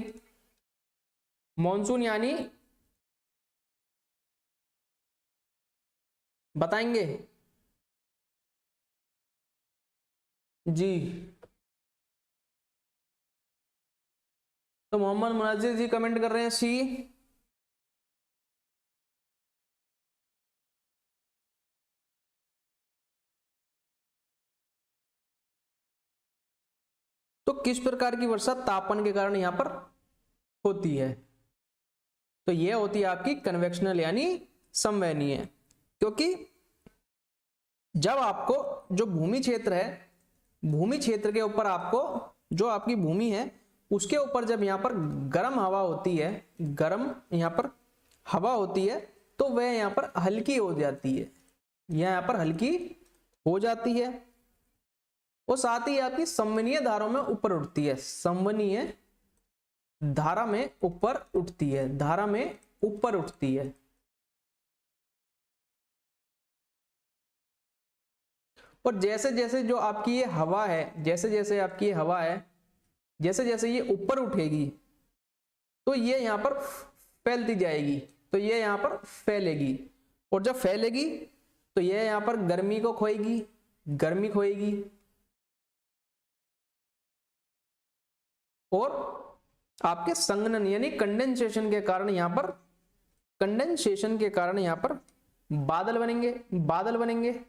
मॉनसून यानी बताएंगे? जी, तो मोहम्मद मुनाजिर जी कमेंट कर रहे हैं सी। तो किस प्रकार की वर्षा तापमान के कारण यहां पर होती है? तो यह होती है आपकी कन्वेक्शनल यानी संवहनीय। क्योंकि जब आपको जो भूमि क्षेत्र है, भूमि क्षेत्र के ऊपर आपको जो आपकी भूमि है उसके ऊपर जब यहां पर गर्म हवा होती है, गर्म यहां पर हवा होती है, तो वह यहां पर हल्की हो जाती है, यहां पर हल्की हो जाती है। और साथ ही आपकी संवहनीय धाराओं में ऊपर उठती है, संवहनीय धारा में ऊपर उठती है, धारा में ऊपर उठती है। और जैसे जैसे जो आपकी ये हवा है, जैसे जैसे आपकी ये हवा है, जैसे जैसे ये ऊपर उठेगी तो ये यहां पर फैलती जाएगी, तो ये यहां पर फैलेगी। और जब फैलेगी तो ये यहां पर गर्मी को खोएगी, गर्मी खोएगी। और आपके संघनन यानी कंडेंसेशन के कारण यहां पर, कंडेंसेशन के कारण यहां पर बादल बनेंगे, बादल बनेंगे,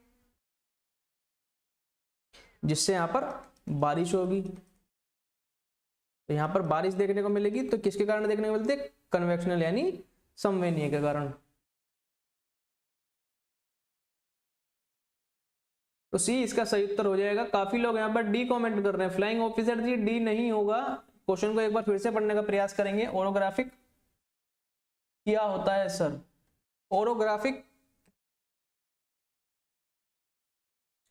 जिससे यहां पर बारिश होगी। तो यहां पर बारिश देखने को मिलेगी, तो किसके कारण देखने को मिलती है? कन्वेक्शनल यानी संवहनीय के कारण। तो सी इसका सही उत्तर हो जाएगा। काफी लोग यहाँ पर डी कमेंट कर रहे हैं। फ्लाइंग ऑफिसर जी डी नहीं होगा। क्वेश्चन को एक बार फिर से पढ़ने का प्रयास करेंगे। ओरोग्राफिक क्या होता है सर? ओरोग्राफिक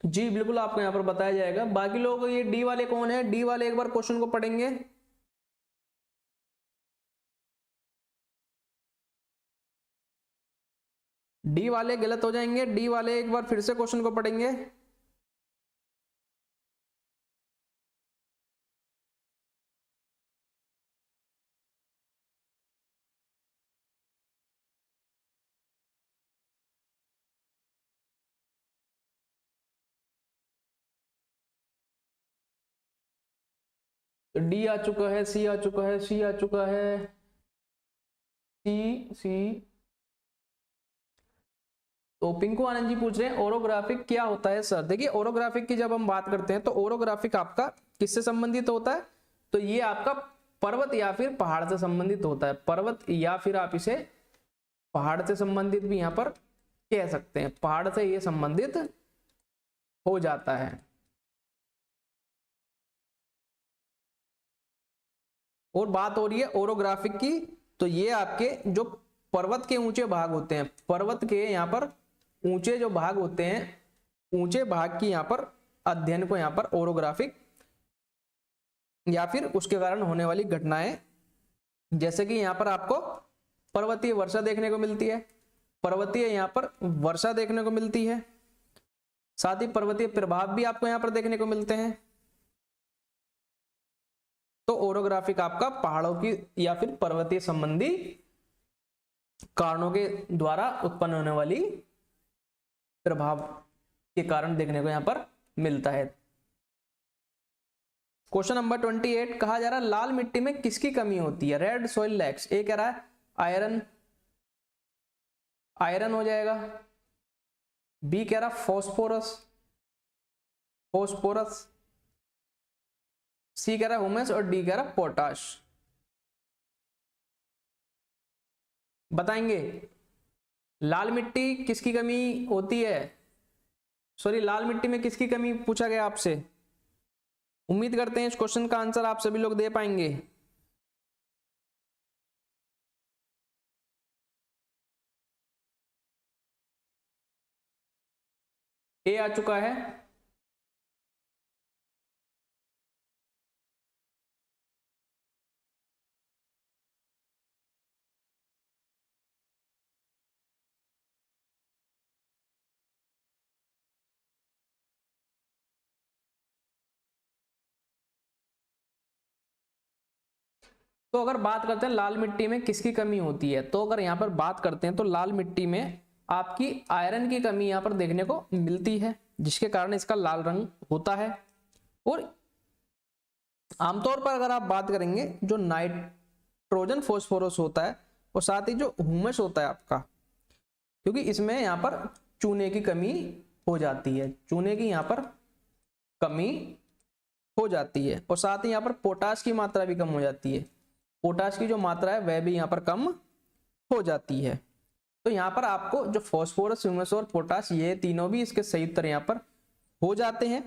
जी बिल्कुल आपको यहाँ पर बताया जाएगा। बाकी लोग ये डी वाले कौन है? डी वाले एक बार क्वेश्चन को पढ़ेंगे। डी वाले गलत हो जाएंगे। डी वाले एक बार फिर से क्वेश्चन को पढ़ेंगे। तो डी आ चुका है, सी आ चुका है, सी आ चुका है, सी सी। तो पिंकू आनंद जी पूछ रहे हैं ओरोग्राफिक क्या होता है सर? देखिए ओरोग्राफिक की जब हम बात करते हैं तो ओरोग्राफिक आपका किससे संबंधित होता है? तो ये आपका पर्वत या फिर पहाड़ से संबंधित होता है। पर्वत या फिर आप इसे पहाड़ से संबंधित भी यहां पर कह सकते हैं। पहाड़ से ये संबंधित हो जाता है। और बात हो रही है ओरोग्राफिक की, तो ये आपके जो पर्वत के ऊंचे भाग होते हैं, पर्वत के यहाँ पर ऊंचे जो भाग होते हैं, ऊंचे भाग की यहाँ पर अध्ययन को यहाँ पर ओरोग्राफिक या फिर उसके कारण होने वाली घटनाएं, जैसे कि यहाँ पर आपको पर्वतीय वर्षा देखने को मिलती है, पर्वतीय यहाँ पर वर्षा देखने को मिलती है, साथ ही पर्वतीय प्रभाव भी आपको यहाँ पर देखने को मिलते हैं। तो ओरोग्राफिक आपका पहाड़ों की या फिर पर्वतीय संबंधी कारणों के द्वारा उत्पन्न होने वाली प्रभाव के कारण देखने को यहां पर मिलता है। क्वेश्चन नंबर 28 कहा जा रहा है लाल मिट्टी में किसकी कमी होती है? Red soil lakhs. ए कह रहा है आयरन, आयरन हो जाएगा। बी कह रहा फॉस्फोरस, फॉस्फोरस। सी कह रहा है ह्यूमस और डी कह रहा पोटाश। बताएंगे लाल मिट्टी किसकी कमी होती है? सॉरी, लाल मिट्टी में किसकी कमी पूछा गया आपसे। उम्मीद करते हैं इस क्वेश्चन का आंसर आप सभी लोग दे पाएंगे। ए आ चुका है। तो अगर बात करते हैं लाल मिट्टी में किसकी कमी होती है, तो अगर यहां पर बात करते हैं तो लाल मिट्टी में आपकी आयरन की कमी यहां पर देखने को मिलती है, जिसके कारण इसका लाल रंग होता है। और आमतौर पर अगर आप बात करेंगे जो नाइट्रोजन फॉस्फोरस होता है और साथ ही जो ह्यूमस होता है आपका, क्योंकि इसमें यहां पर चूने की कमी हो जाती है, चूने की यहां पर कमी हो जाती है, और साथ ही यहां पर पोटाश की मात्रा भी कम हो जाती है। पोटाश की जो मात्रा है वह भी यहाँ पर कम हो जाती है। तो यहाँ पर आपको जो फॉस्फोरस, ह्यूमस और पोटाश, ये तीनों भी इसके सही उत्तर यहाँ पर हो जाते हैं।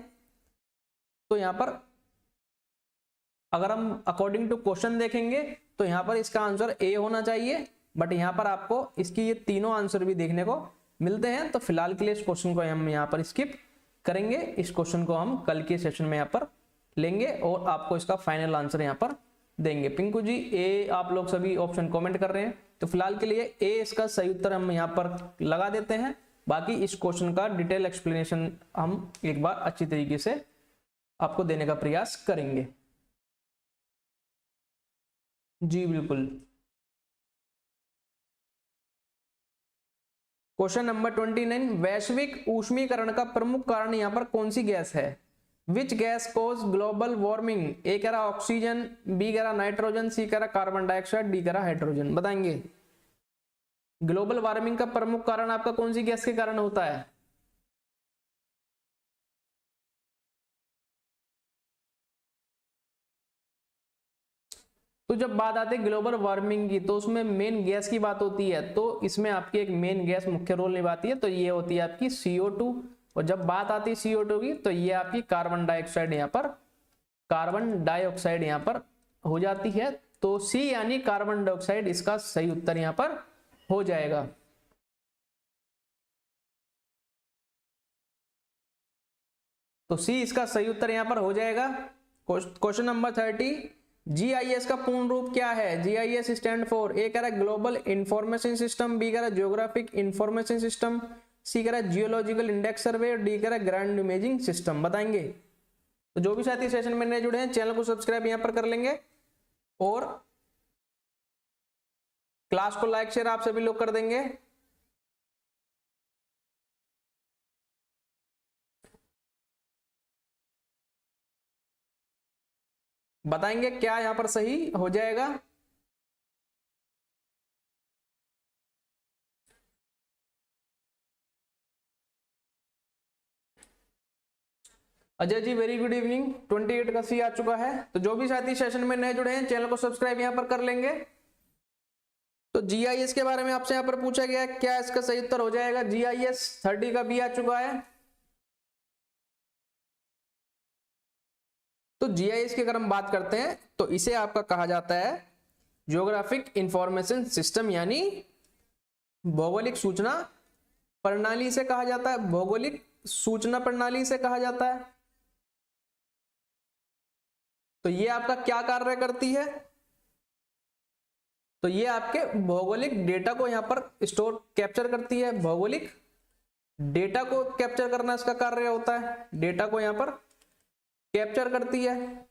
तो यहाँ पर अगर हम अकॉर्डिंग टू क्वेश्चन देखेंगे तो यहाँ पर इसका आंसर ए होना चाहिए, बट यहाँ पर आपको इसकी ये तीनों आंसर भी देखने को मिलते हैं। तो फिलहाल के लिए इस क्वेश्चन को हम यहाँ पर स्किप करेंगे। इस क्वेश्चन को हम कल के सेशन में यहाँ पर लेंगे और आपको इसका फाइनल आंसर यहाँ पर देंगे। पिंकू जी ए आप लोग सभी ऑप्शन कमेंट कर रहे हैं, तो फिलहाल के लिए ए इसका सही उत्तर हम यहाँ पर लगा देते हैं। बाकी इस क्वेश्चन का डिटेल एक्सप्लेनेशन हम एक बार अच्छी तरीके से आपको देने का प्रयास करेंगे। जी बिल्कुल। क्वेश्चन नंबर 29 वैश्विक ऊष्मीकरण का प्रमुख कारण यहाँ पर कौन सी गैस है? Which gas cause global warming? A कह रहा ऑक्सीजन, बी कह रहा नाइट्रोजन, सी कह रहा कार्बन डाइऑक्साइड, डी कह रहा हाइड्रोजन। बताएंगे ग्लोबल वार्मिंग का प्रमुख कारण आपका कौन सी गैस के कारण होता है? तो जब बात आती है ग्लोबल वार्मिंग की तो उसमें मेन गैस की बात होती है, तो इसमें आपकी एक मेन गैस मुख्य रोल निभाती है, तो ये होती है आपकी CO2। और जब बात आती है CO2 की तो ये आपकी कार्बन डाइऑक्साइड यहाँ पर हो जाती है। तो सी यानी कार्बन डाइऑक्साइड इसका सही उत्तर यहाँ पर हो जाएगा। तो सी इसका सही उत्तर यहां पर हो जाएगा। क्वेश्चन नंबर 30, GIS का पूर्ण रूप क्या है? GIS स्टैंड फॉर, ए कह रहा है ग्लोबल इंफॉर्मेशन सिस्टम, बी कह रहा है जियोग्राफिक इंफॉर्मेशन सिस्टम, सी कह रहा है जियोलॉजिकल इंडेक्स सर्वे और डी कह रहा है ग्राउंड इमेजिंग सिस्टम। बताएंगे। तो जो भी साथी सेशन में नए जुड़े हैं चैनल को सब्सक्राइब यहां पर कर लेंगे और क्लास को लाइक शेयर आप सभी लोग कर देंगे। बताएंगे क्या यहां पर सही हो जाएगा। Ajay ji very good evening. 28 का सी आ चुका है। तो जो भी साथी सेशन में नए जुड़े हैं चैनल को सब्सक्राइब यहां पर कर लेंगे। तो GIS के बारे में आपसे यहां पर पूछा गया क्या इसका सही उत्तर हो जाएगा। GIS 30 का बी आ चुका है। तो GIS की अगर हम बात करते हैं तो इसे आपका कहा जाता है जियोग्राफिक इंफॉर्मेशन सिस्टम, यानी भौगोलिक सूचना प्रणाली से कहा जाता है। भौगोलिक सूचना प्रणाली से कहा जाता है। तो ये आपका क्या कार्य करती है? तो ये आपके भौगोलिक डेटा को यहां पर स्टोर कैप्चर करती है। भौगोलिक डेटा को कैप्चर करना इसका कार्य होता है। डेटा को यहां पर कैप्चर करती है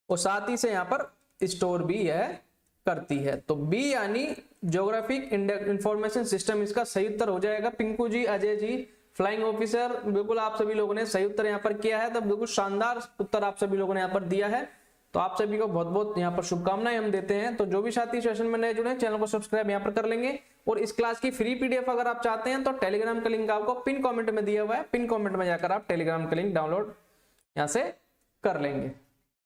और साथ ही से यहां पर स्टोर भी यह करती है। तो बी यानी ज्योग्राफिक इंफॉर्मेशन सिस्टम इसका सही उत्तर हो जाएगा। पिंकू जी, अजय जी, फ्लाइंग ऑफिसर, बिल्कुल आप सभी लोगों ने सही उत्तर यहां पर किया है। तो बिल्कुल शानदार उत्तर आप सभी लोगों ने यहां पर दिया है। तो आप सभी को बहुत बहुत यहां पर शुभकामनाएं हम देते हैं। तो जो भी साथी सेशन में नए जुड़े चैनल को सब्सक्राइब यहां पर कर लेंगे। और इस क्लास की फ्री PDF अगर आप चाहते हैं तो टेलीग्राम का लिंक आपको पिन कमेंट में दिया हुआ है। पिन कमेंट में जाकर आप टेलीग्राम का लिंक डाउनलोड यहां से कर लेंगे।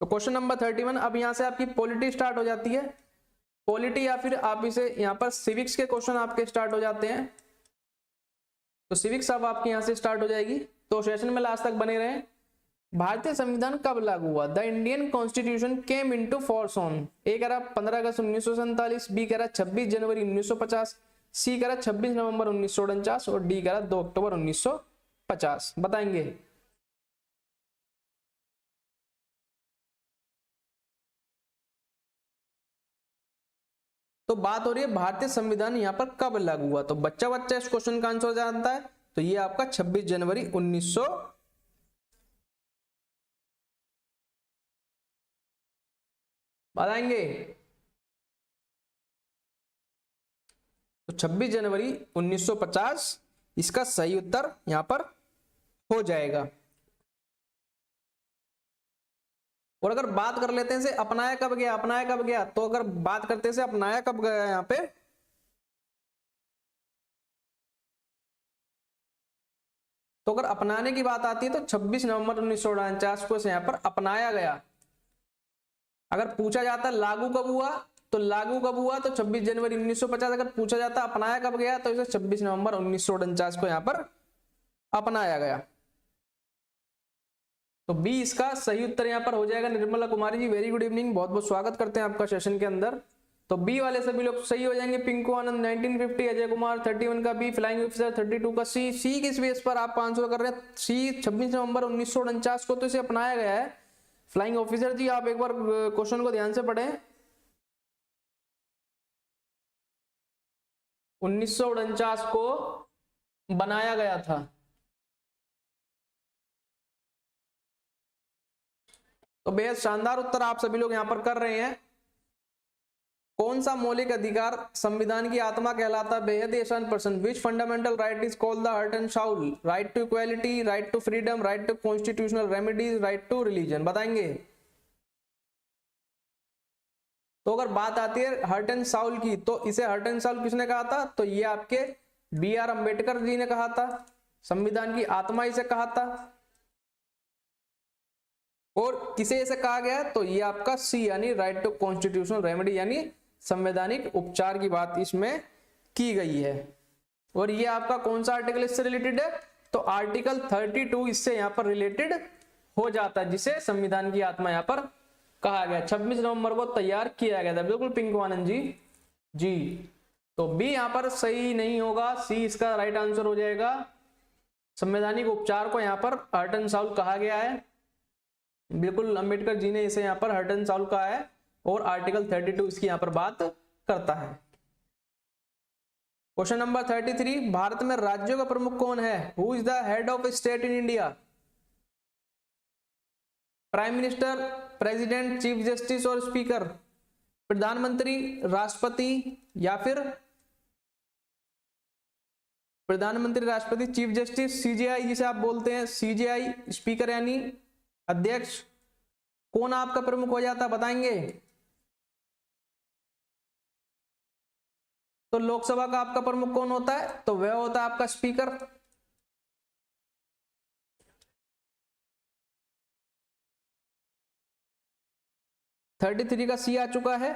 तो क्वेश्चन नंबर 31, अब यहां से आपकी पॉलिटी स्टार्ट हो जाती है। पॉलिटी या फिर आप इसे यहां पर सिविक्स के क्वेश्चन आपके स्टार्ट हो जाते हैं। तो सिविक्स अब आपके यहां से स्टार्ट हो जाएगी। तो सेशन में लास्ट तक बने रहें। भारतीय संविधान कब लागू हुआ? The Indian constitution came into force on, A कह रहा 15 अगस्त 1947, बी कह रहा 26 जनवरी 1950, सी कह रहा 26 नवंबर 1949 और डी कह रहा 2 अक्टूबर 1950। बताएंगे। तो बात हो रही है भारतीय संविधान यहां पर कब लागू हुआ। तो बच्चा बच्चा इस क्वेश्चन का आंसर जानता है। तो ये आपका 26 जनवरी 1900 बताएंगे। तो 26 जनवरी 1950 इसका सही उत्तर यहां पर हो जाएगा। और अगर बात कर लेते हैं से अपनाया कब गया, अपनाया कब गया, तो अगर बात करते हैं से अपनाया कब गया यहां पे, तो अगर अपनाने की बात आती है तो 26 नवंबर 1949 को यहां पर अपनाया गया। अगर पूछा जाता लागू कब हुआ, तो लागू कब हुआ तो 26 जनवरी 1950। अगर पूछा जाता अपनाया कब गया तो इसे 26 नवंबर 1949 को यहां पर अपनाया गया। तो बी इसका सही उत्तर यहां पर हो जाएगा। Nirmala Kumari ji very good evening, बहुत बहुत स्वागत करते हैं आपका सेशन के अंदर। तो बी वाले सभी लोग सही हो जाएंगे। पिंकू आनंद 1950, अजय कुमार 31 का बी, फ्लाइंग ऑफिसर 32 का सी। सी किस बेस पर आप आंसर कर रहे हैं? सी 26 नवंबर 1949 को तो इसे अपनाया गया है। फ्लाइंग ऑफिसर जी आप एक बार क्वेश्चन को ध्यान से पढ़ें। 1949 को बनाया गया था। तो बेहद शानदार उत्तर आप सभी लोग यहां पर कर रहे हैं। कौन सा मौलिक अधिकार संविधान की आत्मा कहलाता है? बेहद आसान प्रश्न। Which fundamental right is called the heart and soul? Right to equality, right to freedom, right to constitutional remedies, right to religion. बताएंगे। तो अगर बात आती है हार्ट एंड साउल की, तो इसे हार्ट एंड साउल किसने कहा था? तो ये आपके BR अम्बेडकर जी ने कहा था। संविधान की आत्मा इसे कहा था। और किसे इसे कहा गया? तो ये आपका सी यानी राइट टू कॉन्स्टिट्यूशनल रेमेडी यानी संवैधानिक उपचार की बात इसमें की गई है। और ये आपका कौन सा आर्टिकल इससे रिलेटेड है? तो आर्टिकल 32 इससे यहाँ पर रिलेटेड हो जाता है, जिसे संविधान की आत्मा यहाँ पर कहा गया। 26 नवंबर को तैयार किया गया था, बिल्कुल पिंकवानंद जी। तो बी यहाँ पर सही नहीं होगा, सी इसका राइट आंसर हो जाएगा। संवैधानिक उपचार को यहाँ पर हर्ट एंड साउल कहा गया है, बिल्कुल अंबेडकर जी ने इसे यहाँ पर हर्ट एंड साउल कहा है, और आर्टिकल 32 इसकी यहाँ पर बात करता है। क्वेश्चन नंबर 33, भारत में राज्यों का प्रमुख कौन है? Who is the head of state in India? Prime minister, president, chief justice और स्पीकर? प्रधानमंत्री, राष्ट्रपति, या फिर प्रधानमंत्री, राष्ट्रपति, चीफ जस्टिस, सीजेआई जिसे आप बोलते हैं, सीजेआई, स्पीकर यानी अध्यक्ष? कौन आपका प्रमुख हो जाता बताएंगे? तो लोकसभा का आपका प्रमुख कौन होता है? तो वह होता है आपका स्पीकर। थर्टी थ्री का सी आ चुका है।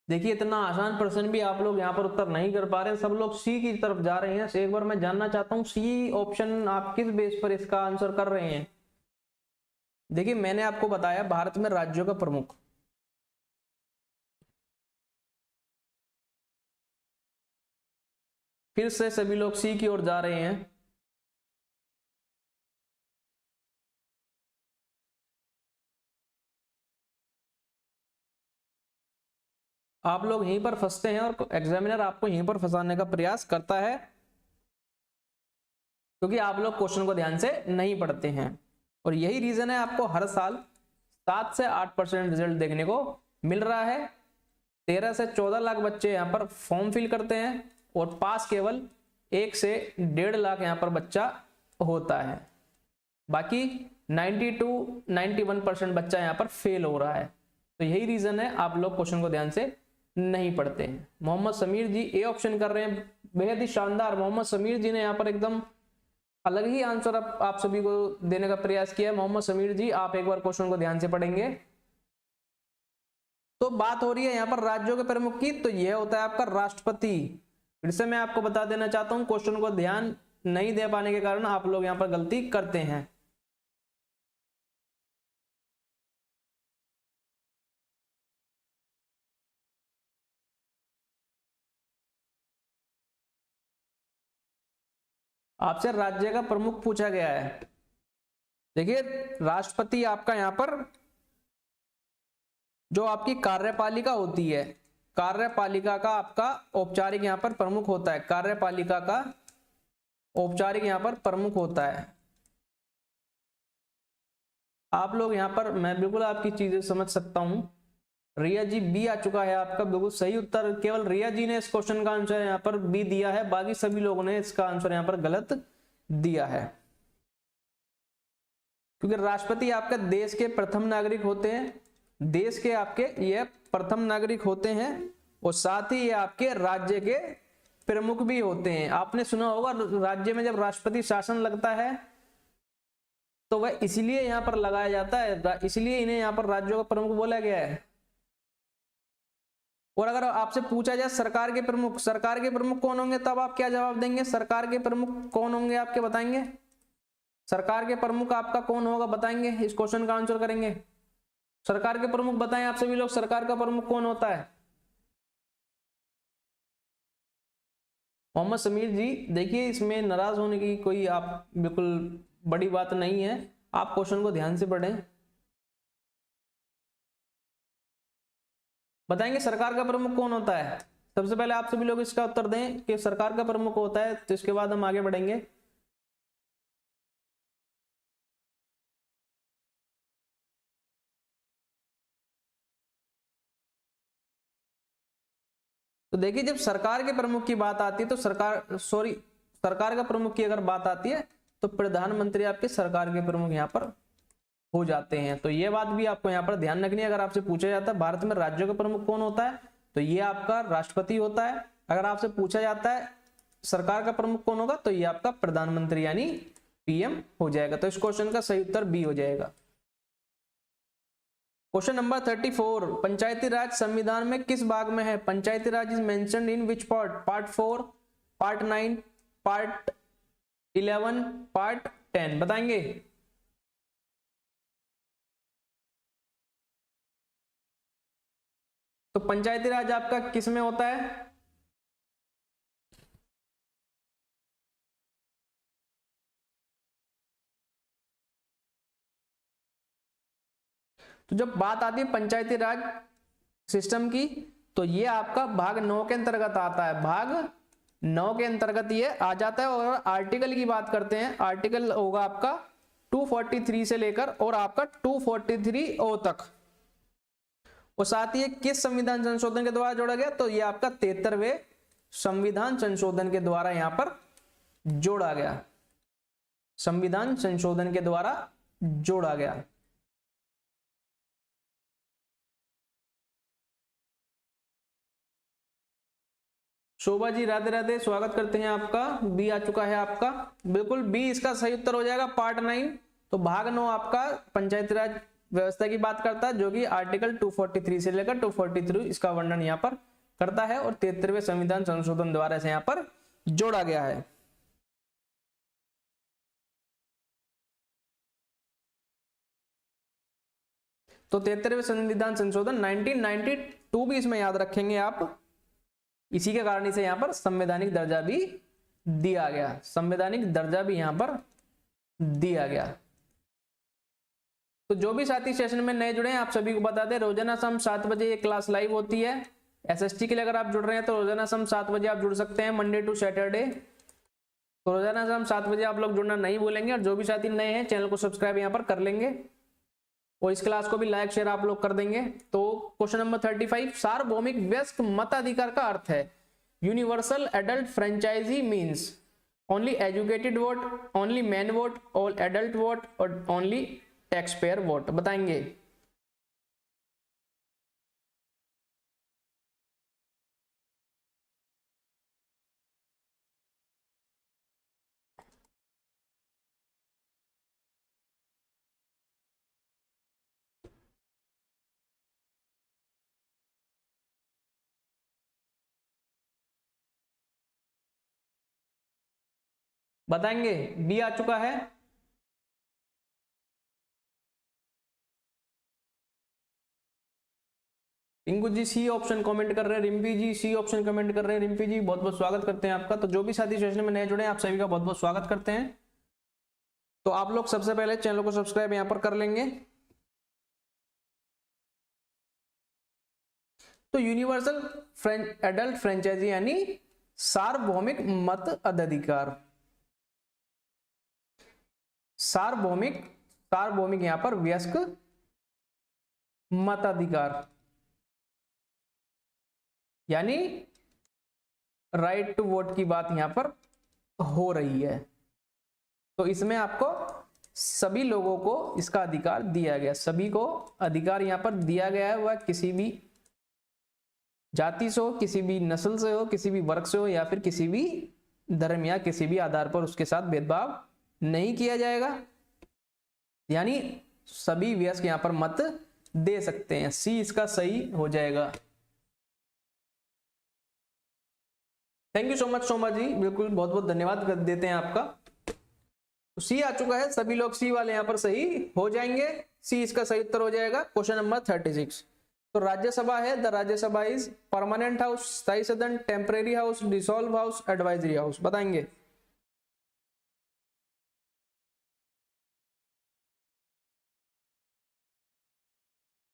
देखिए इतना आसान प्रश्न भी आप लोग यहाँ पर उत्तर नहीं कर पा रहे, सब लोग सी की तरफ जा रहे हैं। एक बार मैं जानना चाहता हूँ सी ऑप्शन आप किस बेस पर इसका आंसर कर रहे हैं। देखिए मैंने आपको बताया भारत में राज्यों का प्रमुख, फिर से सभी लोग सी की ओर जा रहे हैं। आप लोग यहीं पर फंसते हैं और एग्जामिनर आपको यहीं पर फंसाने का प्रयास करता है, क्योंकि आप लोग क्वेश्चन को ध्यान से नहीं पढ़ते हैं। और यही रीजन है आपको हर साल 7 से 8% रिजल्ट देखने को मिल रहा है। 13 से 14 लाख बच्चे यहाँ पर फॉर्म फिल करते हैं और पास केवल 1 से 1.5 लाख यहाँ पर बच्चा होता है। बाकी 90-91% बच्चा यहाँ पर फेल हो रहा है। तो यही रीजन है आप लोग क्वेश्चन को ध्यान से नहीं पढ़ते हैं। मोहम्मद समीर जी ए ऑप्शन कर रहे हैं, बेहद ही शानदार। मोहम्मद समीर जी ने यहाँ पर एकदम अलग ही आंसर आप सभी को देने का प्रयास किया है। मोहम्मद समीर जी आप एक बार क्वेश्चन को ध्यान से पढ़ेंगे। तो बात हो रही है यहाँ पर राज्यों के प्रमुख की, तो यह होता है आपका राष्ट्रपति। फिर से मैं आपको बता देना चाहता हूं, क्वेश्चन को ध्यान नहीं दे पाने के कारण आप लोग यहाँ पर गलती करते हैं। आपसे राज्य का प्रमुख पूछा गया है। देखिए राष्ट्रपति आपका यहाँ पर जो आपकी कार्यपालिका होती है, कार्यपालिका का आपका औपचारिक यहाँ पर प्रमुख होता है। कार्यपालिका का औपचारिक यहाँ पर प्रमुख होता है। आप लोग यहाँ पर मैं बिल्कुल आपकी चीजें समझ सकता हूं। रिया जी बी आ चुका है आपका बिल्कुल सही उत्तर। केवल रिया जी ने इस क्वेश्चन का आंसर यहाँ पर बी दिया है, बाकी सभी लोगों ने इसका आंसर यहाँ पर गलत दिया है। क्योंकि राष्ट्रपति आपका देश के प्रथम नागरिक होते हैं, देश के आपके ये प्रथम नागरिक होते हैं, और साथ ही ये आपके राज्य के प्रमुख भी होते हैं। आपने सुना होगा राज्य में जब राष्ट्रपति शासन लगता है तो वह इसलिए यहाँ पर लगाया जाता है, इसलिए इन्हें यहाँ पर राज्यों का प्रमुख बोला गया है। और अगर आपसे पूछा जाए सरकार के प्रमुख कौन होंगे, तब आप क्या जवाब देंगे? सरकार के प्रमुख कौन होंगे आपके बताएंगे? सरकार के प्रमुख आपका कौन होगा बताएंगे? इस क्वेश्चन का आंसर करेंगे। सरकार के प्रमुख बताएं आप सभी लोग, सरकार का प्रमुख कौन होता है? मोहम्मद समीर जी देखिए इसमें नाराज होने की कोई आप बिल्कुल बड़ी बात नहीं है, आप क्वेश्चन को ध्यान से पढ़ें। बताएंगे सरकार का प्रमुख कौन होता है? सबसे पहले आप सभी लोग इसका उत्तर दें कि सरकार का प्रमुख होता है, तो इसके बाद हम आगे बढ़ेंगे। तो देखिए जब सरकार के प्रमुख की बात आती है तो सरकार का प्रमुख की अगर बात आती है तो प्रधानमंत्री आपके सरकार के प्रमुख यहाँ पर हो जाते हैं। तो ये बात भी आपको यहाँ पर ध्यान रखनी है। अगर आपसे पूछा जाता है भारत में राज्यों का प्रमुख कौन होता है, तो ये आपका राष्ट्रपति होता है। अगर आपसे पूछा जाता है सरकार का प्रमुख कौन होगा? तो ये आपका प्रधानमंत्री यानी पीएम हो जाएगा। तो इस क्वेश्चन का सही उत्तर बी हो जाएगा। क्वेश्चन नंबर 34, पंचायती राज संविधान में किस भाग में है? Panchayati Raj is mentioned in which part? Part 4, part 9, part 11, part 10? बताएंगे। तो पंचायती राज आपका किस में होता है? तो जब बात आती है पंचायती राज सिस्टम की, तो ये आपका भाग 9 के अंतर्गत आता है। भाग 9 के अंतर्गत ये आ जाता है। और आर्टिकल की बात करते हैं, आर्टिकल होगा आपका 243 से लेकर और आपका 243 ओ तक। और साथ ही किस संविधान संशोधन के द्वारा जोड़ा गया? तो ये आपका 73वें संविधान संशोधन के द्वारा यहां पर जोड़ा गया। संविधान संशोधन के द्वारा जोड़ा गया। शोभा जी राधे राधे, स्वागत करते हैं आपका। बी आ चुका है आपका, बिल्कुल बी इसका सही उत्तर हो जाएगा, पार्ट 9। तो भाग 9 आपका पंचायती राज व्यवस्था की बात करता है, जो कि आर्टिकल 243 से लेकर 243 इसका वर्णन यहाँ पर करता है और 73वें संविधान संशोधन द्वारा से यहाँ पर जोड़ा गया है। तो 73वें संविधान संशोधन 1992 भी इसमें याद रखेंगे आप। इसी के कारण से यहां पर संवैधानिक दर्जा भी दिया गया। संवैधानिक दर्जा भी यहां पर दिया गया। तो जो भी साथी सेशन में नए जुड़े हैं, आप सभी को बता दें, रोजाना शाम 7 बजे ये क्लास लाइव होती है। एसएसटी के लिए अगर आप जुड़ रहे हैं तो रोजाना शाम 7 बजे आप जुड़ सकते हैं, मंडे टू सैटरडे। तो रोजाना शाम 7 बजे आप लोग जुड़ना नहीं भूलेंगे। और जो भी साथी नए हैं, चैनल को सब्सक्राइब यहाँ पर कर लेंगे और इस क्लास को भी लाइक शेयर आप लोग कर देंगे। तो क्वेश्चन नंबर 35, सार्वभौमिक वयस्क मताधिकार का अर्थ है? Universal adult franchise means only educated vote, only man vote, all adult vote और ओनली टैक्स पेयर वोट? बताएंगे। बताएंगे। बी आ चुका है। Pinku ji C option comment कर रहे हैं, Rimpi ji C option comment कर रहे हैं। रिम्पी जी बहुत बहुत स्वागत करते हैं आपका। तो जो भी साथी सेशन में नए जुड़े हैं, आप सभी का बहुत बहुत स्वागत करते हैं। तो आप लोग सबसे पहले चैनल को सब्सक्राइब यहां पर कर लेंगे। तो यूनिवर्सल एडल्ट फ्रेंचाइजी यानी सार्वभौमिक मत अधिकार। सार्वभौमिक सार्वभौमिक यहां पर वयस्क मताधिकार यानी राइट टू वोट की बात यहां पर हो रही है। तो इसमें आपको सभी लोगों को इसका अधिकार दिया गया। सभी को अधिकार यहां पर दिया गया है। वह किसी भी जाति से हो, किसी भी नस्ल से हो, किसी भी वर्ग से हो या फिर किसी भी धर्म या किसी भी आधार पर उसके साथ भेदभाव नहीं किया जाएगा। यानी सभी वयस्क यहां पर मत दे सकते हैं। सी इसका सही हो जाएगा। Thank you so much Soma ji, बिल्कुल बहुत बहुत धन्यवाद कर देते हैं आपका। तो सी आ चुका है, सभी लोग सी वाले यहां पर सही हो जाएंगे। सी इसका सही उत्तर हो जाएगा। क्वेश्चन नंबर 36, तो राज्यसभा है, the Rajya Sabha is permanent house, स्थायी सदन, temporary house, dissolve house, advisory house? बताएंगे।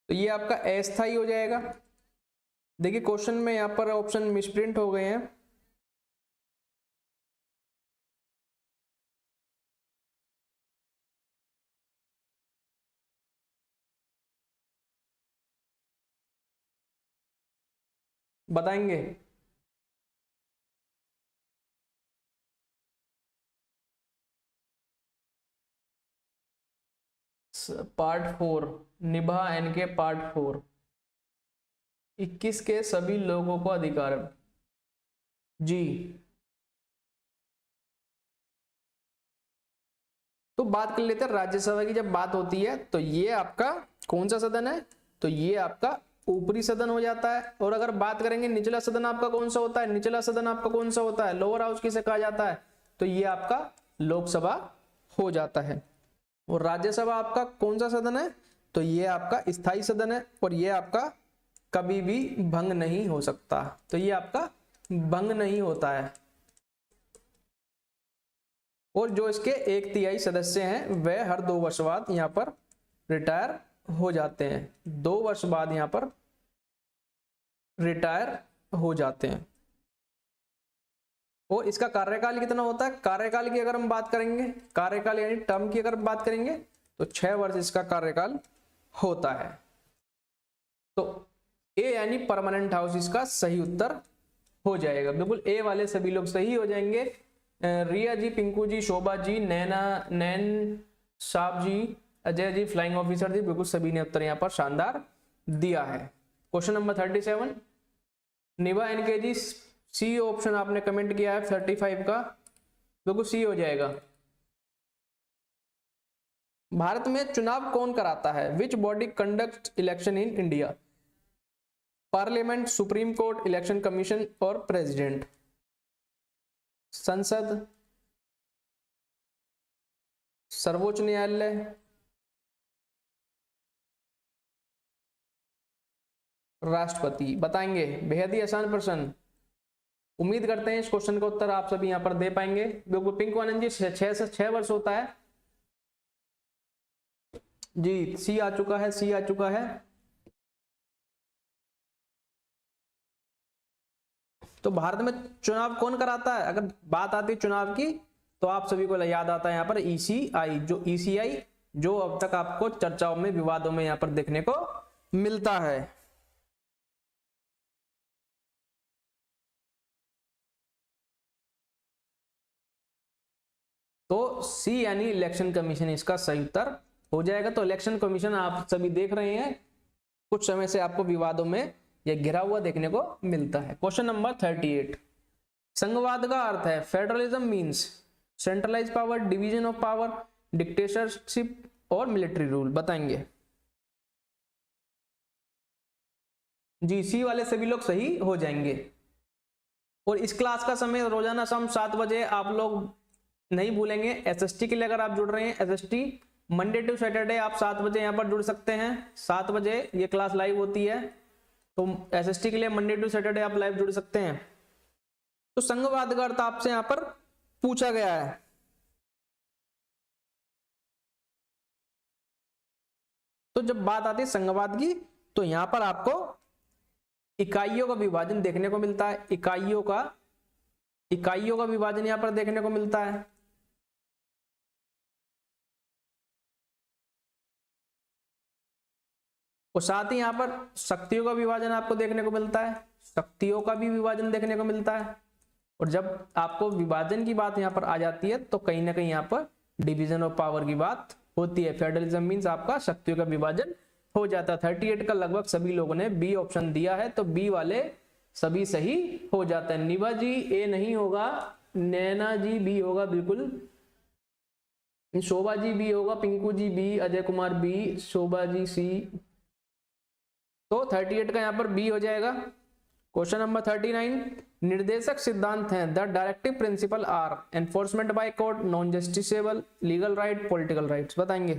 तो ये आपका अस्थायी हो जाएगा। देखिए क्वेश्चन में यहां पर ऑप्शन मिसप्रिंट हो गए हैं। बताएंगे। पार्ट 4 निभा एन के पार्ट 4, 21 के सभी लोगों को अधिकार जी। तो बात कर लेते हैं राज्यसभा की। जब बात होती है तो ये आपका कौन सा सदन है, तो ये आपका ऊपरी सदन हो जाता है। और अगर बात करेंगे निचला सदन आपका कौन सा होता है, निचला सदन आपका कौन सा होता है, लोअर हाउस किसे कहा जाता है, तो ये आपका लोकसभा हो जाता है। और राज्यसभा आपका कौन सा सदन है, तो ये आपका स्थायी सदन है, और ये आपका कभी भी भंग नहीं हो सकता, तो ये आपका भंग नहीं होता है। और जो इसके 1/3 सदस्य हैं वह हर 2 वर्ष बाद यहाँ पर रिटायर हो जाते हैं, 2 वर्ष बाद यहाँ पर रिटायर हो जाते हैं। और इसका कार्यकाल कितना होता है, कार्यकाल की अगर हम बात करेंगे, कार्यकाल यानी टर्म की अगर बात करेंगे तो 6 वर्ष इसका कार्यकाल होता है। तो ए यानी परमानेंट हाउस इसका सही उत्तर हो जाएगा। बिल्कुल ए वाले सभी लोग सही हो जाएंगे। रिया जी, पिंकू जी, शोभा जी, नैन साहब जी, अजय जी, फ्लाइंग ऑफिसर जी, बिल्कुल सभी ने उत्तर यहाँ पर शानदार दिया है। क्वेश्चन नंबर 37, निभा एनके जी, सी ऑप्शन आपने कमेंट किया है 35 का, बिल्कुल सी हो जाएगा। भारत में चुनाव कौन कराता है, which body conduct election in India, parliament, supreme court, election commission और प्रेसिडेंट, संसद, सर्वोच्च न्यायालय, राष्ट्रपति। बताएंगे, बेहद ही आसान प्रश्न। उम्मीद करते हैं इस क्वेश्चन का उत्तर आप सभी यहां पर दे पाएंगे। बिल्कुल पिंक आनंद जी, 6 से 6 वर्ष होता है जी। सी आ चुका है, सी आ चुका है। तो भारत में चुनाव कौन कराता है, अगर बात आती है चुनाव की तो आप सभी को याद आता है यहाँ पर ईसीआई, जो ईसीआई जो अब तक आपको चर्चाओं में, विवादों में यहाँ पर देखने को मिलता है। तो सी यानी इलेक्शन कमीशन इसका सही उत्तर हो जाएगा। तो इलेक्शन कमीशन आप सभी देख रहे हैं, कुछ समय से आपको विवादों में यह घिरा हुआ देखने को मिलता है। क्वेश्चन नंबर 38, संघवाद का अर्थ है, federalism means centralise power, division of power, dictatorship और मिलिट्री रूल। बताएंगे जी। सी वाले सभी लोग सही हो जाएंगे। और इस क्लास का समय रोजाना शाम 7 बजे आप लोग नहीं भूलेंगे। एसएसटी के लिए अगर आप जुड़ रहे हैं, एसएसटी मंडे टू सैटरडे आप 7 बजे यहाँ पर जुड़ सकते हैं। 7 बजे ये क्लास लाइव होती है, तो एसएसटी के लिए मंडे टू सैटरडे आप लाइव जुड़ सकते हैं। तो संघवाद का अर्थ आपसे यहाँ पर पूछा गया है। तो जब बात आती है संघवाद की, तो यहां पर आपको इकाइयों का विभाजन देखने को मिलता है। इकाइयों का विभाजन यहां पर देखने को मिलता है। और साथ ही यहां पर शक्तियों का विभाजन आपको देखने को मिलता है, शक्तियों का भी विभाजन देखने को मिलता है। और जब आपको विभाजन की बात यहां पर आ जाती है तो कहीं ना कहीं यहां पर डिवीजन ऑफ पावर की बात होती है। फेडरलिज्म मींस आपका शक्तियों का विभाजन हो जाता है। 38 का लगभग सभी लोगों ने बी ऑप्शन दिया है, तो बी वाले सभी सही हो जाता है। निभा जी ए नहीं होगा, नैना जी बी होगा बिल्कुल, शोभा जी बी होगा, Pinku ji B, Ajay Kumar B, Shobha ji C. तो 38 का यहां पर बी हो जाएगा। क्वेश्चन नंबर 39, निर्देशक सिद्धांत हैं, the directive principle are enforcement by court, non justiciable, legal right, political rights. बताएंगे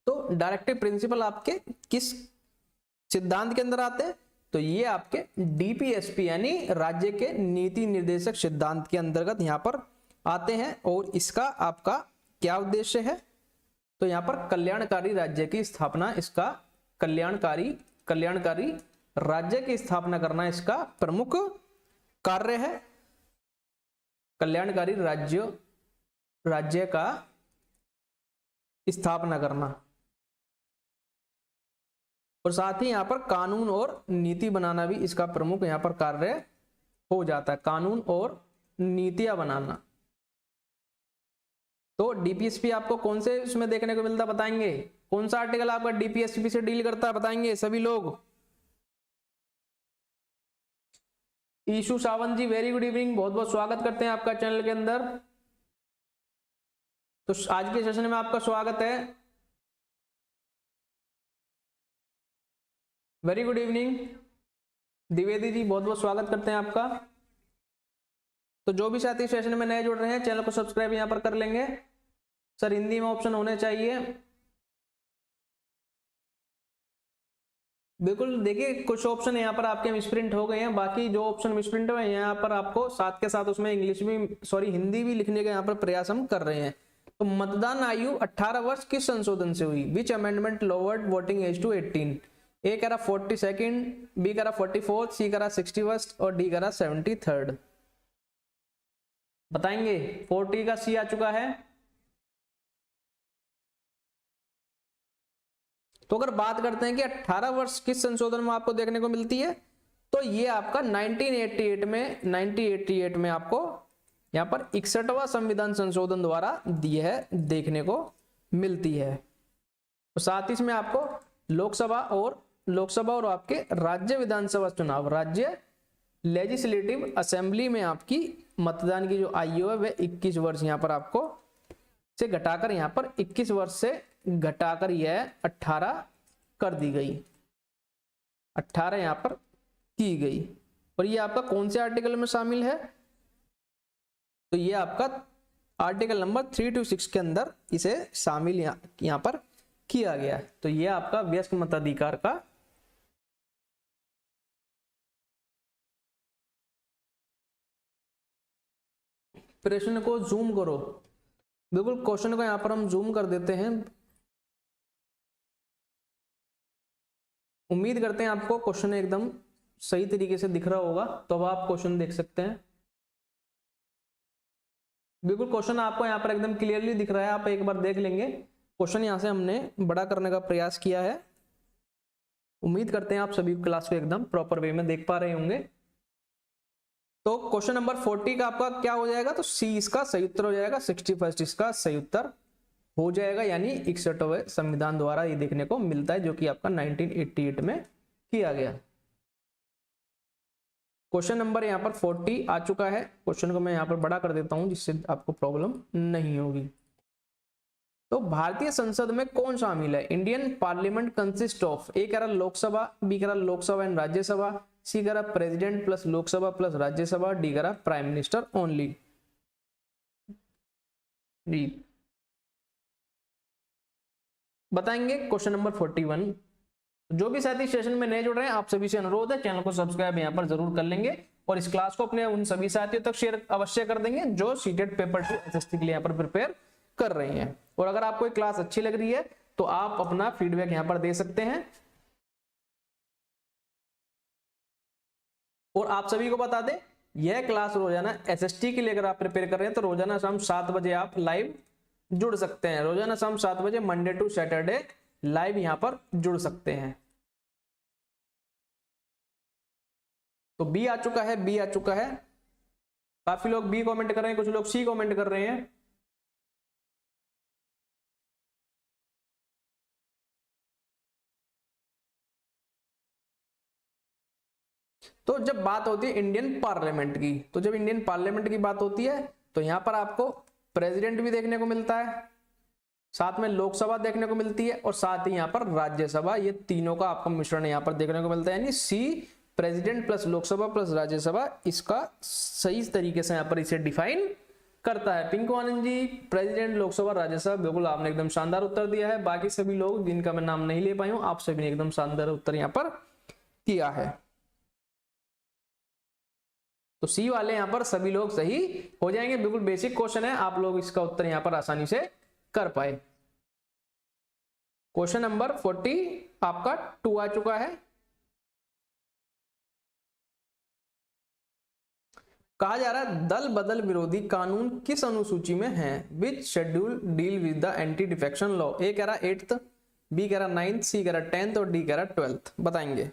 तो डायरेक्टिव प्रिंसिपल आपके किस सिद्धांत के अंदर आते हैं, तो ये आपके डीपीएसपी यानी राज्य के नीति निर्देशक सिद्धांत के अंतर्गत यहां पर आते हैं। और इसका आपका क्या उद्देश्य है, तो यहां पर कल्याणकारी राज्य की स्थापना, इसका कल्याणकारी राज्य की स्थापना करना इसका प्रमुख कार्य है। कल्याणकारी राज्य का स्थापना करना, और साथ ही यहां पर कानून और नीति बनाना भी इसका प्रमुख यहां पर कार्य हो जाता है। कानून और नीतियां बनाना, तो डीपीएसपी आपको कौन से उसमें देखने को मिलता बताएंगे? कौन सा आर्टिकल आपका डीपीएसपी से डील करता है बताएंगे सभी लोग? ईशु सावंत जी वेरी गुड इवनिंग, बहुत बहुत स्वागत करते हैं आपका चैनल के अंदर। तो आज के सेशन में आपका स्वागत है। Very good evening Dwivedi ji, बहुत बहुत स्वागत करते हैं आपका। तो जो भी साथी सेशन में नए जुड़ रहे हैं चैनल को सब्सक्राइब यहां पर कर लेंगे। सर हिंदी में ऑप्शन होने चाहिए। बिल्कुल, देखिए कुछ ऑप्शन यहाँ पर आपके मिसप्रिंट हो गए हैं, बाकी जो ऑप्शन मिसप्रिंट हुए हैं यहाँ पर आपको साथ के साथ उसमें इंग्लिश भी सॉरी हिंदी भी लिखने का यहाँ पर प्रयास हम कर रहे हैं। तो मतदान आयु 18 वर्ष किस संशोधन से हुई? Which amendment lowered voting age to 18? A कह रहा 42, बी कह रहा 44, सी कह रहा 61 और डी कह रहा 73। बताएंगे? 40 का सी आ चुका है। तो अगर बात करते हैं कि 18 वर्ष किस संशोधन में आपको देखने को मिलती है, तो ये आपका 1988 में आपको यहां पर 61वां संविधान संशोधन द्वारा दी है देखने को मिलती है। तो साथ ही इसमें आपको लोकसभा और आपके राज्य विधानसभा चुनाव, राज्य लेजिस्लेटिव असेंबली में आपकी मतदान की जो आयु है वह 21 वर्ष यहां पर आपको से घटाकर यहां पर 21 वर्ष से घटाकर यह 18 कर दी गई, 18 यहां पर की गई। और ये आपका कौन से आर्टिकल में शामिल है? तो ये आपका आर्टिकल नंबर 326 के अंदर इसे शामिल यहां पर किया गया है। तो ये आपका वयस्क मताधिकार का प्रश्न को जूम करो। बिल्कुल, क्वेश्चन को यहां पर हम जूम कर देते हैं। उम्मीद करते हैं आपको क्वेश्चन एकदम सही तरीके से दिख रहा होगा, तो अब आप क्वेश्चन देख सकते हैं। बिल्कुल, क्वेश्चन आपको यहाँ पर एकदम क्लियरली दिख रहा है, आप एक बार देख लेंगे। क्वेश्चन यहाँ से हमने बड़ा करने का प्रयास किया है। उम्मीद करते हैं आप सभी क्लास को एकदम प्रॉपर वे में देख पा रहे होंगे। तो क्वेश्चन नंबर 40 का आपका क्या हो जाएगा? तो सी इसका सही उत्तर हो जाएगा, 61 इसका सही उत्तर हो जाएगा, यानी 61वें संविधान द्वारा ये देखने को मिलता है, जो कि आपका 1988 में किया गया। क्वेश्चन नंबर यहाँ पर 40 आ चुका है। क्वेश्चन को मैं यहाँ पर बड़ा कर देता हूं जिससे आपको प्रॉब्लम नहीं होगी। तो भारतीय संसद में कौन शामिल है? इंडियन पार्लियामेंट कंसिस्ट ऑफ, ए कह रहा लोकसभा, बी कह रहा लोकसभा एंड राज्यसभा, सी कह रहा president plus Lok Sabha plus Rajya Sabha, D कह रहा प्राइम मिनिस्टर ओनली। डी बताएंगे क्वेश्चन नंबर 41। जो भी साथी सेशन में नए जुड़ रहे हैं आप सभी से अनुरोध है चैनल को सब्सक्राइब यहाँ पर जरूर कर लेंगे और इस क्लास को अपने उन सभी साथियों तक शेयर अवश्य कर देंगे जो सीटेट पेपर 2 एसएसटी के लिए यहाँ पर प्रिपेयर कर रहे हैं। और अगर आपको क्लास अच्छी लग रही है तो आप अपना फीडबैक यहाँ पर दे सकते हैं। और आप सभी को बता दें यह क्लास रोजाना एसएसटी के लिए अगर आप प्रिपेयर कर रहे हैं तो रोजाना शाम 7 बजे आप लाइव जुड़ सकते हैं। रोजाना शाम 7 बजे मंडे टू सैटरडे लाइव यहां पर जुड़ सकते हैं। तो बी आ चुका है, बी आ चुका है। काफी लोग बी कमेंट कर रहे हैं, कुछ लोग सी कमेंट कर रहे हैं। तो जब बात होती है इंडियन पार्लियामेंट की, तो जब इंडियन पार्लियामेंट की बात होती है तो यहां पर आपको प्रेसिडेंट भी देखने को मिलता है, साथ में लोकसभा देखने को मिलती है और साथ ही यहाँ पर राज्यसभा, ये तीनों का आपको मिश्रण यहाँ पर देखने को मिलता है। यानी C president plus Lok Sabha plus Rajya Sabha इसका सही तरीके से यहाँ पर इसे डिफाइन करता है। पिंकू आनंद जी, प्रेसिडेंट लोकसभा राज्यसभा, बिल्कुल आपने एकदम शानदार उत्तर दिया है। बाकी सभी लोग जिनका मैं नाम नहीं ले पाई हूं आप सभी ने एकदम शानदार उत्तर यहाँ पर किया है। तो सी वाले यहाँ पर सभी लोग सही हो जाएंगे। बिल्कुल बेसिक क्वेश्चन है, आप लोग इसका उत्तर यहाँ पर आसानी से कर पाए। क्वेश्चन नंबर 40 आपका 2 आ चुका है। कहा जा रहा है दल बदल विरोधी कानून किस अनुसूची में है? Which schedule deal with the anti defection law? A कह रहा 8th, बी कह रहा 9th, सी कह रहा 10th और डी कह रहा 12th। बताएंगे?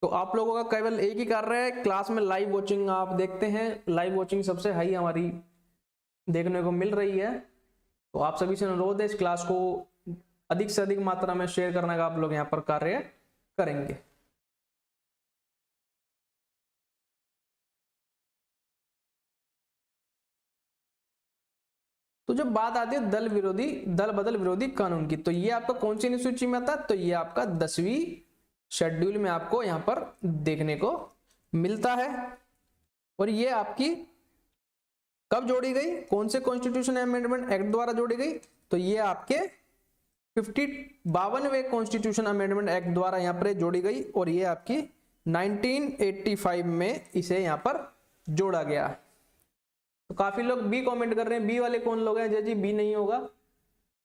तो आप लोगों का केवल एक ही कार्य है, क्लास में लाइव वॉचिंग आप देखते हैं, लाइव वॉचिंग सबसे हाई हमारी देखने को मिल रही है। तो आप सभी से अनुरोध है इस क्लास को अधिक से अधिक मात्रा में शेयर करने का आप लोग यहाँ पर कार्य करेंगे। तो जब बात आती है दल बदल विरोधी कानून की, तो ये आपका कौन सी अनुसूची में आता है? तो ये आपका 10वीं शेड्यूल में आपको यहां पर देखने को मिलता है। और ये आपकी कब जोड़ी गई, कौन से कॉन्स्टिट्यूशन अमेंडमेंट एक्ट द्वारा जोड़ी गई? तो ये आपके 52वें कॉन्स्टिट्यूशन अमेंडमेंट एक्ट द्वारा यहां पर जोड़ी गई और ये आपकी 1985 में इसे यहां पर जोड़ा गया। तो काफी लोग बी कमेंट कर रहे हैं, बी वाले कौन लोग हैं? जय जी बी नहीं होगा,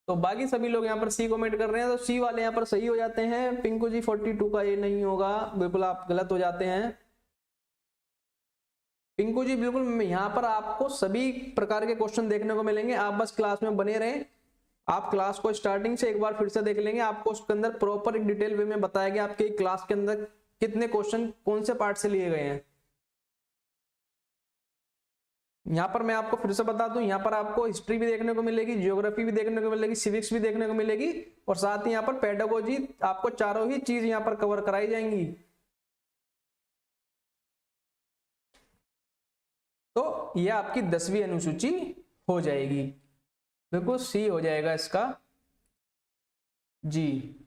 तो बाकी सभी लोग यहाँ पर सी कमेंट कर रहे हैं, तो सी वाले यहाँ पर सही हो जाते हैं। पिंकू जी 42 का ये नहीं होगा, बिल्कुल आप गलत हो जाते हैं पिंकू जी। बिल्कुल यहाँ पर आपको सभी प्रकार के क्वेश्चन देखने को मिलेंगे, आप बस क्लास में बने रहें। आप क्लास को स्टार्टिंग से एक बार फिर से देख लेंगे, आपको उसके अंदर प्रॉपर एक डिटेल वे में बताया गया आपके क्लास के अंदर कितने क्वेश्चन कौन से पार्ट से लिए गए हैं। यहाँ पर मैं आपको फिर से बता दूं, यहाँ पर आपको हिस्ट्री भी देखने को मिलेगी, ज्योग्राफी भी देखने को मिलेगी, सिविक्स भी देखने को मिलेगी और साथ ही यहाँ पर पेडागोजी, आपको चारों ही चीज यहाँ पर कवर कराई जाएंगी। तो यह आपकी 10वीं अनुसूची हो जाएगी, बिल्कुल सी हो जाएगा इसका जी।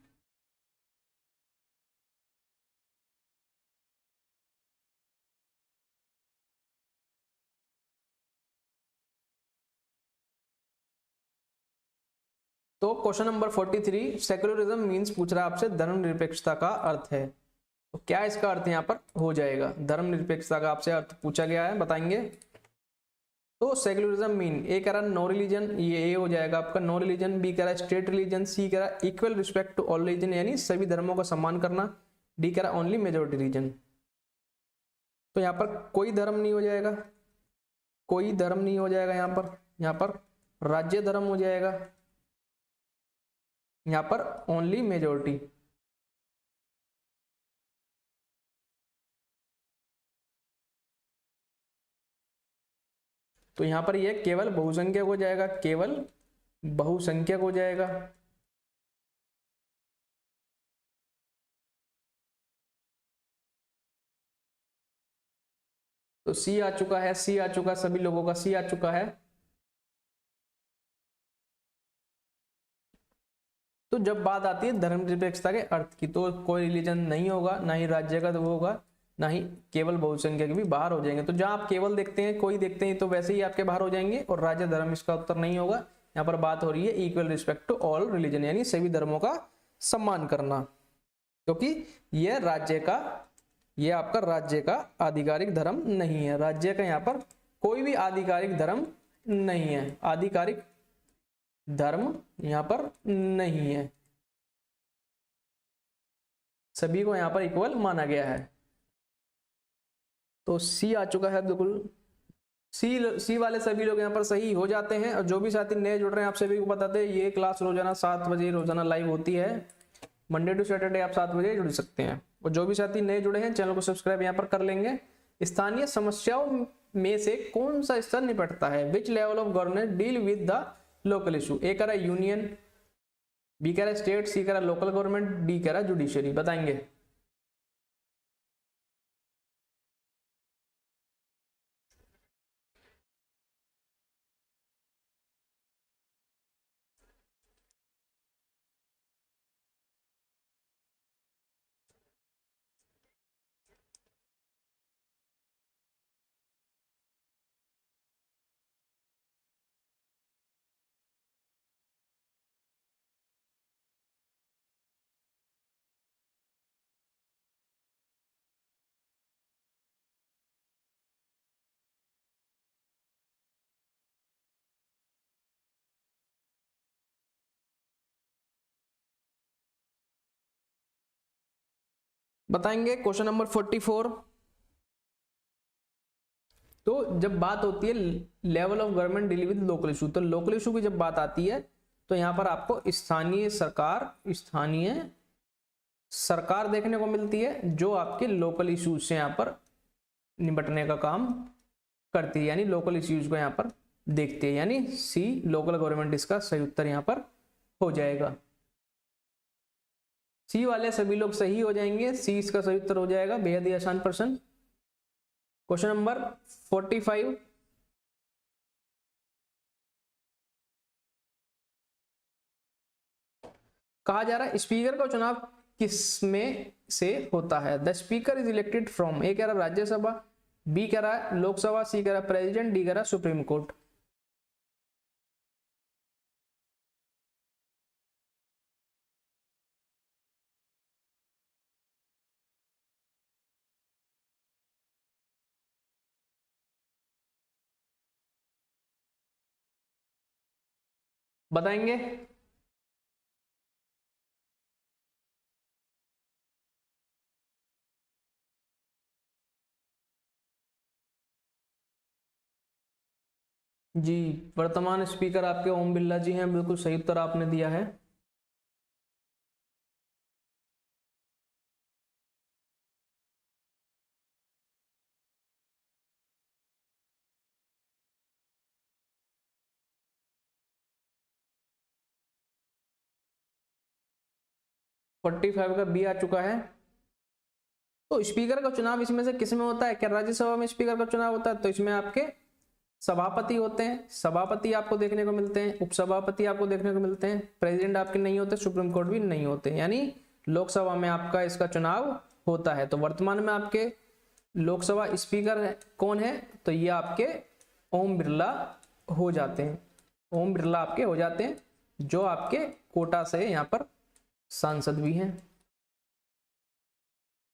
तो क्वेश्चन नंबर 43, सेक्युलरिज्म मींस पूछ रहा है आपसे धर्मनिरपेक्षता का अर्थ है। तो क्या इसका अर्थ यहाँ पर हो जाएगा? धर्मनिरपेक्षता का आपसे अर्थ पूछा गया है, बताएंगे। तो सेक्युलरिज्म मीन, ए कह रहा नो रिलीजन, ये ए हो जाएगा आपका नो रिलीजन। बी कह रहा स्टेट रिलीजन। सी कह रहा equal respect to all religion, यानी सभी धर्मों का सम्मान करना। डी कह रहा ओनली मेजोरिटी रिलीजन। तो यहाँ पर कोई धर्म नहीं हो जाएगा, कोई धर्म नहीं हो जाएगा यहाँ पर राज्य धर्म हो जाएगा, यहाँ पर ओनली मेजोरिटी। तो यहां पर यह केवल बहुसंख्यक हो जाएगा, केवल बहुसंख्यक हो जाएगा। तो सी आ चुका है, सी आ चुका, सभी लोगों का सी आ चुका है। तो जब बात आती है धर्मनिरपेक्षता के अर्थ की, तो कोई रिलीजन नहीं होगा, ना ही राज्य का वो होगा, ना ही केवल बहुसंख्यक भी बाहर हो जाएंगे। तो जहां आप केवल देखते हैं, कोई देखते हैं, तो वैसे ही आपके बाहर हो जाएंगे। और राज्य धर्म इसका उत्तर नहीं होगा। यहाँ पर बात हो रही है equal respect to all religion, यानी सभी धर्मों का सम्मान करना, क्योंकि यह राज्य का, यह आपका राज्य का आधिकारिक धर्म नहीं है। राज्य का यहाँ पर कोई भी आधिकारिक धर्म नहीं है, आधिकारिक धर्म यहाँ पर नहीं है, सभी को यहाँ पर इक्वल माना गया है। तो सी आ चुका है, बिल्कुल सी वाले सभी लोग यहाँ पर सही हो जाते हैं। और जो भी साथी नए जुड़ रहे हैं, आप सभी को बताते हैं ये क्लास रोजाना 7 बजे रोजाना लाइव होती है, मंडे टू सैटरडे आप 7 बजे जुड़ सकते हैं। और जो भी साथी नए जुड़े हैं, चैनल को सब्सक्राइब यहाँ पर कर लेंगे। स्थानीय समस्याओं में से कौन सा स्तर निपटता है? Which level of governance deal with the local issue? A कह रहा है यूनियन, बी कह रहा है स्टेट, सी कह रहा है लोकल गवर्नमेंट, डी कह रहा है जुडिशियरी। बताएंगे। बताएंगे क्वेश्चन नंबर 44। तो जब बात होती है level of government deal with local issue, तो लोकल इशू की जब बात आती है, तो यहां पर आपको स्थानीय सरकार, स्थानीय सरकार देखने को मिलती है जो आपके लोकल इश्यूज से यहाँ पर निपटने का काम करती है, यानी लोकल इश्यूज को यहाँ पर देखती है, यानी सी लोकल गवर्नमेंट इसका सही उत्तर यहाँ पर हो जाएगा। सी वाले सभी लोग सही हो जाएंगे, सी इसका सही उत्तर हो जाएगा। बेहद ही आसान प्रश्न। क्वेश्चन नंबर 45, कहा जा रहा है स्पीकर का चुनाव किस में से होता है? The speaker is elected from, A कह रहा राज्यसभा, बी कह रहा है लोकसभा, सी कह रहा प्रेसिडेंट, डी कह रहा सुप्रीम कोर्ट। बताएंगे? जी, वर्तमान स्पीकर आपके ओम बिरला जी हैं, बिल्कुल सही उत्तर आपने दिया है। फोर्टी 45 का बी आ चुका है। तो स्पीकर का चुनाव इसमें से किस में होता है? क्या राज्यसभा में स्पीकर का चुनाव होता है? तो इसमें आपके सभापति होते हैं, सभापति आपको देखने को मिलते हैं, उपसभापति आपको देखने को मिलते हैं, प्रेसिडेंट आपके नहीं होते, सुप्रीम कोर्ट भी नहीं होते, यानी लोकसभा में आपका इसका चुनाव होता है। तो वर्तमान में आपके लोकसभा स्पीकर कौन है? तो ये आपके ओम बिरला हो जाते हैं, ओम बिरला आपके हो जाते हैं, जो आपके कोटा से यहाँ पर सांसद भी हैं।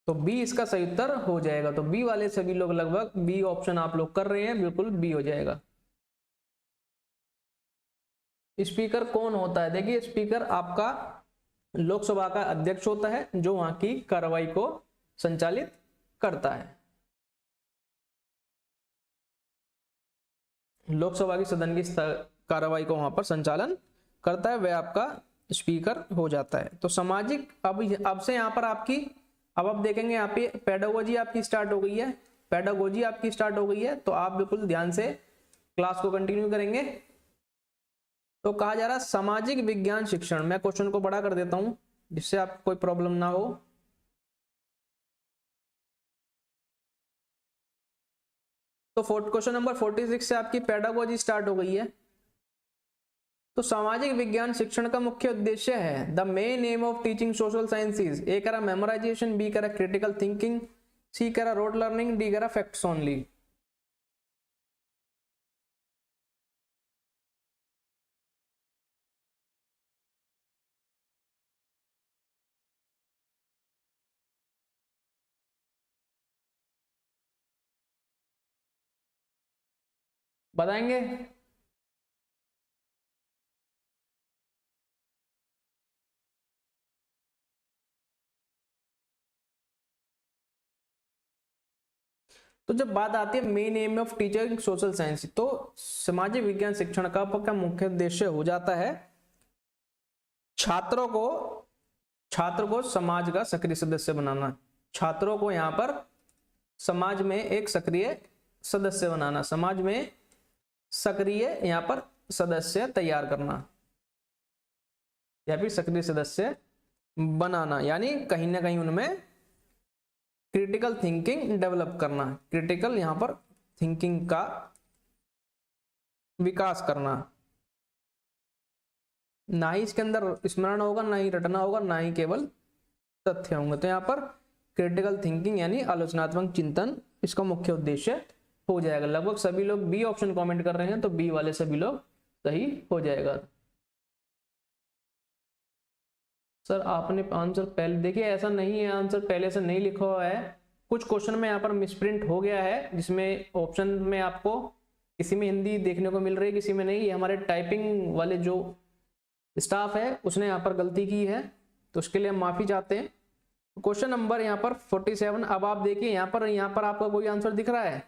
तो बी इसका सही उत्तर हो जाएगा। तो बी वाले सभी लोग लगभग बी ऑप्शन आप लोग कर रहे हैं, बिल्कुल बी हो जाएगा। स्पीकर कौन होता है? देखिए, स्पीकर आपका लोकसभा का अध्यक्ष होता है, जो वहां की कार्रवाई को संचालित करता है। लोकसभा की सदन की कार्रवाई को वहां पर संचालन करता है, वह आपका स्पीकर हो जाता है। तो सामाजिक, अब से यहाँ पर आपकी, अब आप देखेंगे यहाँ पे पेडागोजी आपकी स्टार्ट हो गई है, पेडागोजी आपकी स्टार्ट हो गई है। तो आप बिल्कुल ध्यान से क्लास को कंटिन्यू करेंगे। तो कहा जा रहा है सामाजिक विज्ञान शिक्षण, मैं क्वेश्चन को बड़ा कर देता हूं जिससे आपको कोई प्रॉब्लम ना हो। तो क्वेश्चन नंबर 46 से आपकी पेडागोजी स्टार्ट हो गई है। तो सामाजिक विज्ञान शिक्षण का मुख्य उद्देश्य है, the main aim of teaching social sciences, A कह रहा मेमोराइजेशन, बी कह रहा क्रिटिकल थिंकिंग, सी कह रहा रोड लर्निंग, डी कह रहा फैक्ट्स ओनली। बताएंगे? तो जब बात आती है main aim of teaching social science, तो सामाजिक विज्ञान शिक्षण का मुख्य उद्देश्य हो जाता है छात्र को समाज का सक्रिय सदस्य बनाना, छात्रों को यहाँ पर समाज में एक सक्रिय सदस्य बनाना, समाज में सक्रिय यहाँ पर सदस्य तैयार करना या फिर सक्रिय सदस्य बनाना, यानी कहीं ना कहीं उनमें क्रिटिकल थिंकिंग डेवलप करना, क्रिटिकल यहाँ पर थिंकिंग का विकास करना। ना ही इसके अंदर स्मरण होगा, ना ही रटना होगा, ना ही केवल तथ्य होंगे। तो यहाँ पर क्रिटिकल थिंकिंग यानी आलोचनात्मक चिंतन इसका मुख्य उद्देश्य हो जाएगा। लगभग सभी लोग बी ऑप्शन कमेंट कर रहे हैं, तो बी वाले सभी लोग सही हो जाएगा। सर आपने आंसर पहले, देखिए ऐसा नहीं है, आंसर पहले से नहीं लिखा हुआ है, कुछ क्वेश्चन में यहाँ पर मिसप्रिंट हो गया है, जिसमें ऑप्शन में आपको किसी में हिंदी देखने को मिल रही है, किसी में नहीं। ये हमारे टाइपिंग वाले जो स्टाफ है उसने यहाँ पर गलती की है, तो उसके लिए हम माफी चाहते हैं। क्वेश्चन नंबर यहाँ पर 47, अब आप देखिए यहाँ पर आपका कोई आंसर दिख रहा है?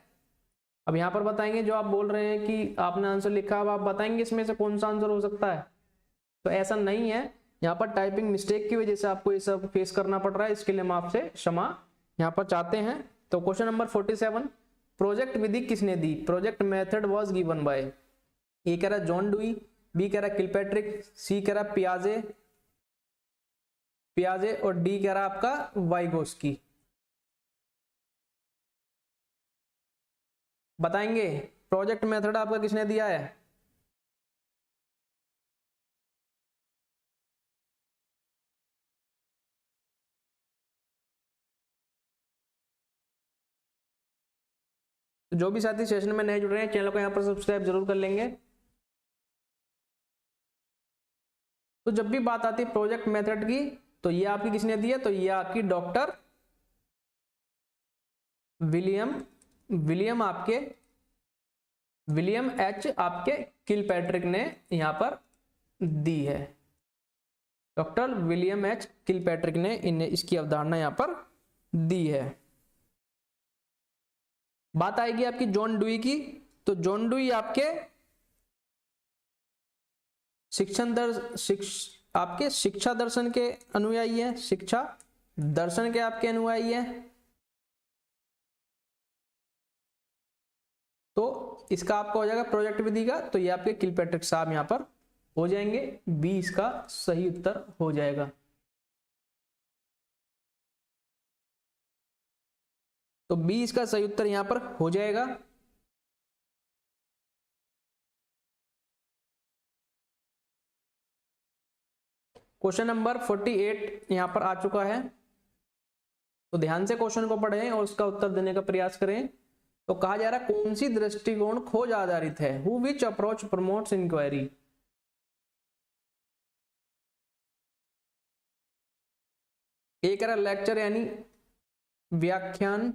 अब यहाँ पर बताएंगे, जो आप बोल रहे हैं कि आपने आंसर लिखा, अब आप बताएंगे इसमें से कौन सा आंसर हो सकता है। तो ऐसा नहीं है, यहाँ पर टाइपिंग मिस्टेक की वजह से आपको ये सब फेस करना पड़ रहा है, इसके लिए हम आपसे क्षमा यहाँ पर चाहते हैं। तो क्वेश्चन नंबर 47, प्रोजेक्ट विधि किसने दी? Project method was given by, A कह रहा जॉन डुई, बी कह रहा किलपैट्रिक, सी कह रहा पियाजे और डी कह रहा आपका वाइगोस्की। बताएंगे प्रोजेक्ट मेथड आपका किसने दिया है? तो जो भी साथी सेशन में नए जुड़ रहे हैं चैनल को यहाँ पर सब्सक्राइब जरूर कर लेंगे। तो जब भी बात आती है प्रोजेक्ट मेथड की, तो ये आपकी किसने दी है? तो ये आपकी डॉक्टर विलियम एच आपके किलपैट्रिक ने यहां पर दी है। डॉक्टर विलियम एच किलपैट्रिक ने इन्हें इसकी अवधारणा यहां पर दी है। बात आएगी आपकी जॉन डुई की, तो जॉन डुई आपके शिक्षा दर्शन के अनुयायी है, शिक्षा दर्शन के आपके अनुयायी है। तो इसका आपका हो जाएगा प्रोजेक्ट विधि का, तो ये आपके किलपैट्रिक साहब यहां पर हो जाएंगे। बी इसका सही उत्तर हो जाएगा। तो बी इसका सही उत्तर यहां पर हो जाएगा। क्वेश्चन नंबर 48 यहां पर आ चुका है, तो ध्यान से क्वेश्चन को पढ़ें और उसका उत्तर देने का प्रयास करें। तो कहा जा रहा है कौन सी दृष्टिकोण खोज आधारित है? Who which approach promotes inquiry? एक रहा लेक्चर यानी व्याख्यान,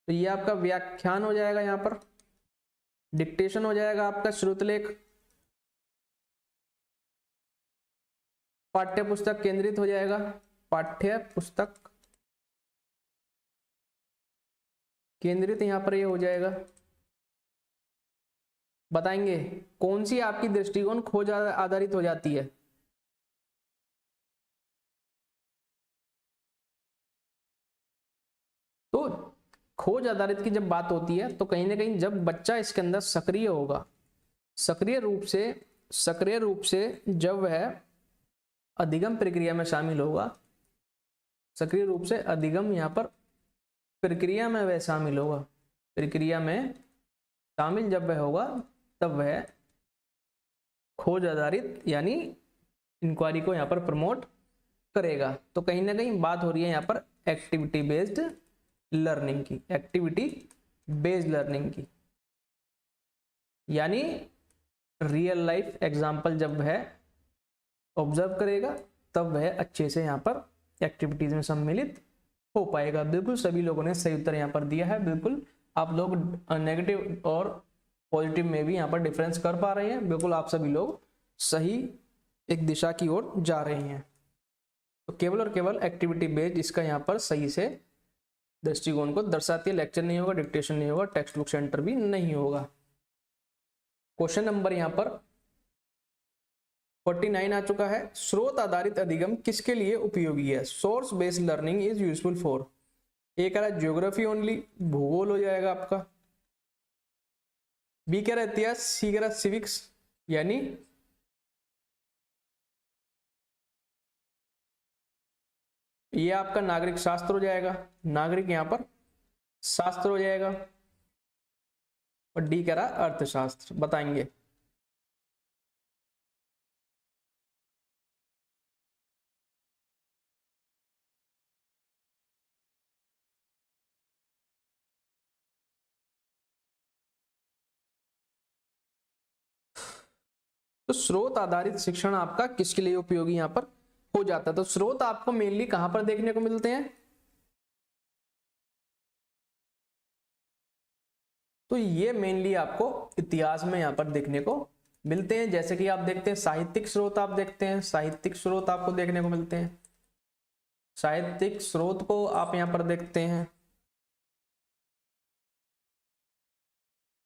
तो ये आपका व्याख्यान हो जाएगा, यहां पर डिक्टेशन हो जाएगा आपका श्रुतलेख, पाठ्य पुस्तक केंद्रित हो जाएगा, पाठ्य पुस्तक केंद्रित यहां पर ये हो जाएगा। बताएंगे कौन सी आपकी दृष्टिकोण खोज आधारित हो जाती है? तो खोज आधारित की जब बात होती है तो कहीं ना कहीं जब बच्चा इसके अंदर सक्रिय होगा, सक्रिय रूप से जब वह अधिगम प्रक्रिया में शामिल होगा, सक्रिय रूप से अधिगम यहां पर प्रक्रिया में वह शामिल होगा, प्रक्रिया में शामिल जब वह होगा तब वह खोज आधारित यानी इंक्वायरी को यहां पर प्रमोट करेगा। तो कहीं ना कहीं बात हो रही है यहां पर एक्टिविटी बेस्ड लर्निंग की, एक्टिविटी बेस्ड लर्निंग की, यानी रियल लाइफ एग्जाम्पल जब वह ऑब्जर्व करेगा तब वह अच्छे से यहाँ पर एक्टिविटीज में सम्मिलित हो पाएगा। बिल्कुल सभी लोगों ने सही उत्तर यहाँ पर दिया है। बिल्कुल आप लोग नेगेटिव और पॉजिटिव में भी यहाँ पर डिफरेंस कर पा रहे हैं। बिल्कुल आप सभी लोग सही एक दिशा की ओर जा रहे हैं। तो केवल और केवल एक्टिविटी बेस्ड इसका यहाँ पर सही से दृष्टिकोण को दर्शाती है। लेक्चर नहीं होगा, डिक्टेशन नहीं होगा, टेक्स्ट बुक सेंटर भी नहीं होगा। क्वेश्चन नंबर यहाँ पर 49 आ चुका है। स्रोत आधारित अधिगम किसके लिए उपयोगी है? Source based learning is useful for, A कह रहा है ज्योग्राफी ओनली, भूगोल हो जाएगा आपका, बी कह रहा है इतिहास, सी कह रहा है सिविक्स यानी ये आपका नागरिक शास्त्र हो जाएगा, नागरिक यहां पर शास्त्र हो जाएगा, और डी कह रहा अर्थशास्त्र। बताएंगे तो स्रोत आधारित शिक्षण आपका किसके लिए उपयोगी यहां पर हो जाता है? तो स्रोत आपको मेनली कहां पर देखने को मिलते हैं? तो ये मेनली आपको इतिहास में यहां पर देखने को मिलते हैं। जैसे कि आप देखते हैं साहित्यिक स्रोत, आप देखते हैं साहित्यिक स्रोत आपको देखने को मिलते हैं, साहित्यिक स्रोत को आप यहां पर देखते हैं।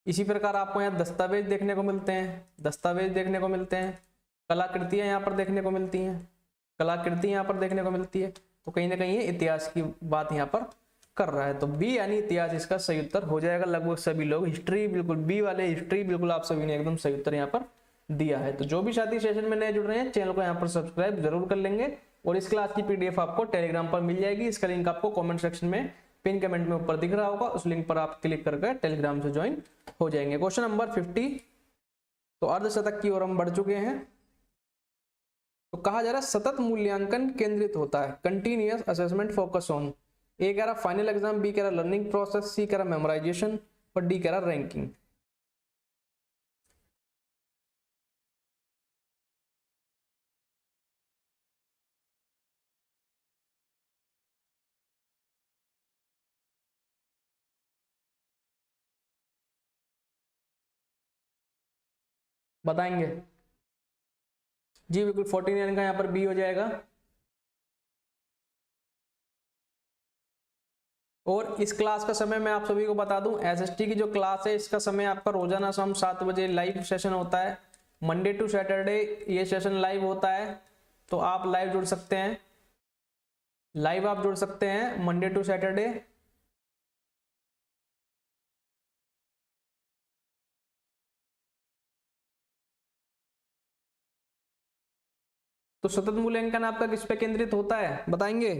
इसी प्रकार आपको यहाँ दस्तावेज देखने को मिलते हैं, दस्तावेज देखने को मिलते हैं, कलाकृतियां यहाँ पर देखने को मिलती हैं, कलाकृति यहाँ पर देखने को मिलती है। तो कहीं ना कहीं ये इतिहास की बात यहाँ पर कर रहा है। तो बी यानी इतिहास इसका सही उत्तर हो जाएगा। लगभग सभी लोग हिस्ट्री, बिल्कुल बी वाले हिस्ट्री, बिल्कुल आप सभी ने एकदम सही उत्तर यहाँ पर दिया है। तो जो भी साथी सेशन में नए जुड़ रहे हैं चैनल को यहाँ पर सब्सक्राइब जरूर कर लेंगे और इस क्लास की पीडीएफ आपको टेलीग्राम पर मिल जाएगी। इसका लिंक आपको कमेंट सेक्शन में पिन कमेंट में ऊपर दिख रहा होगा, उस लिंक पर आप क्लिक करके टेलीग्राम से ज्वाइन हो जाएंगे। क्वेश्चन नंबर 50, तो अर्धशतक की ओर हम बढ़ चुके हैं। तो कहा जा रहा है सतत मूल्यांकन केंद्रित होता है, continuous assessment focus on. A कह रहा फाइनल एग्जाम, बी कह रहा लर्निंग प्रोसेस, सी कह रहा मेमोराइजेशन और डी कह रहा रैंकिंग। बताएंगे जी, बिल्कुल 49 का यहाँ पर बी हो जाएगा। और इस क्लास का समय मैं आप सभी को बता दूं, एसएसटी की जो क्लास है इसका समय आपका रोजाना शाम 7 बजे लाइव सेशन होता है। मंडे टू सैटरडे ये सेशन लाइव होता है, तो आप लाइव जुड़ सकते हैं, लाइव आप जुड़ सकते हैं मंडे टू सैटरडे। तो सतत मूल्यांकन आपका किस पे केंद्रित होता है बताएंगे?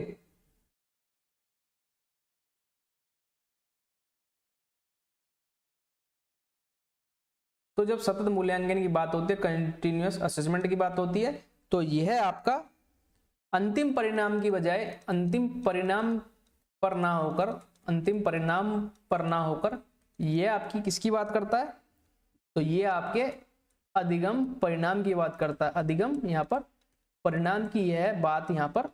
तो जब सतत मूल्यांकन की बात होती है, कंटिन्यूअस असेसमेंट की बात होती है, तो यह आपका अंतिम परिणाम की बजाय अंतिम परिणाम पर ना होकर, अंतिम परिणाम पर ना होकर यह आपकी किसकी बात करता है? तो ये आपके अधिगम परिणाम की बात करता है। अधिगम यहाँ पर परिणाम की यह बात यहाँ पर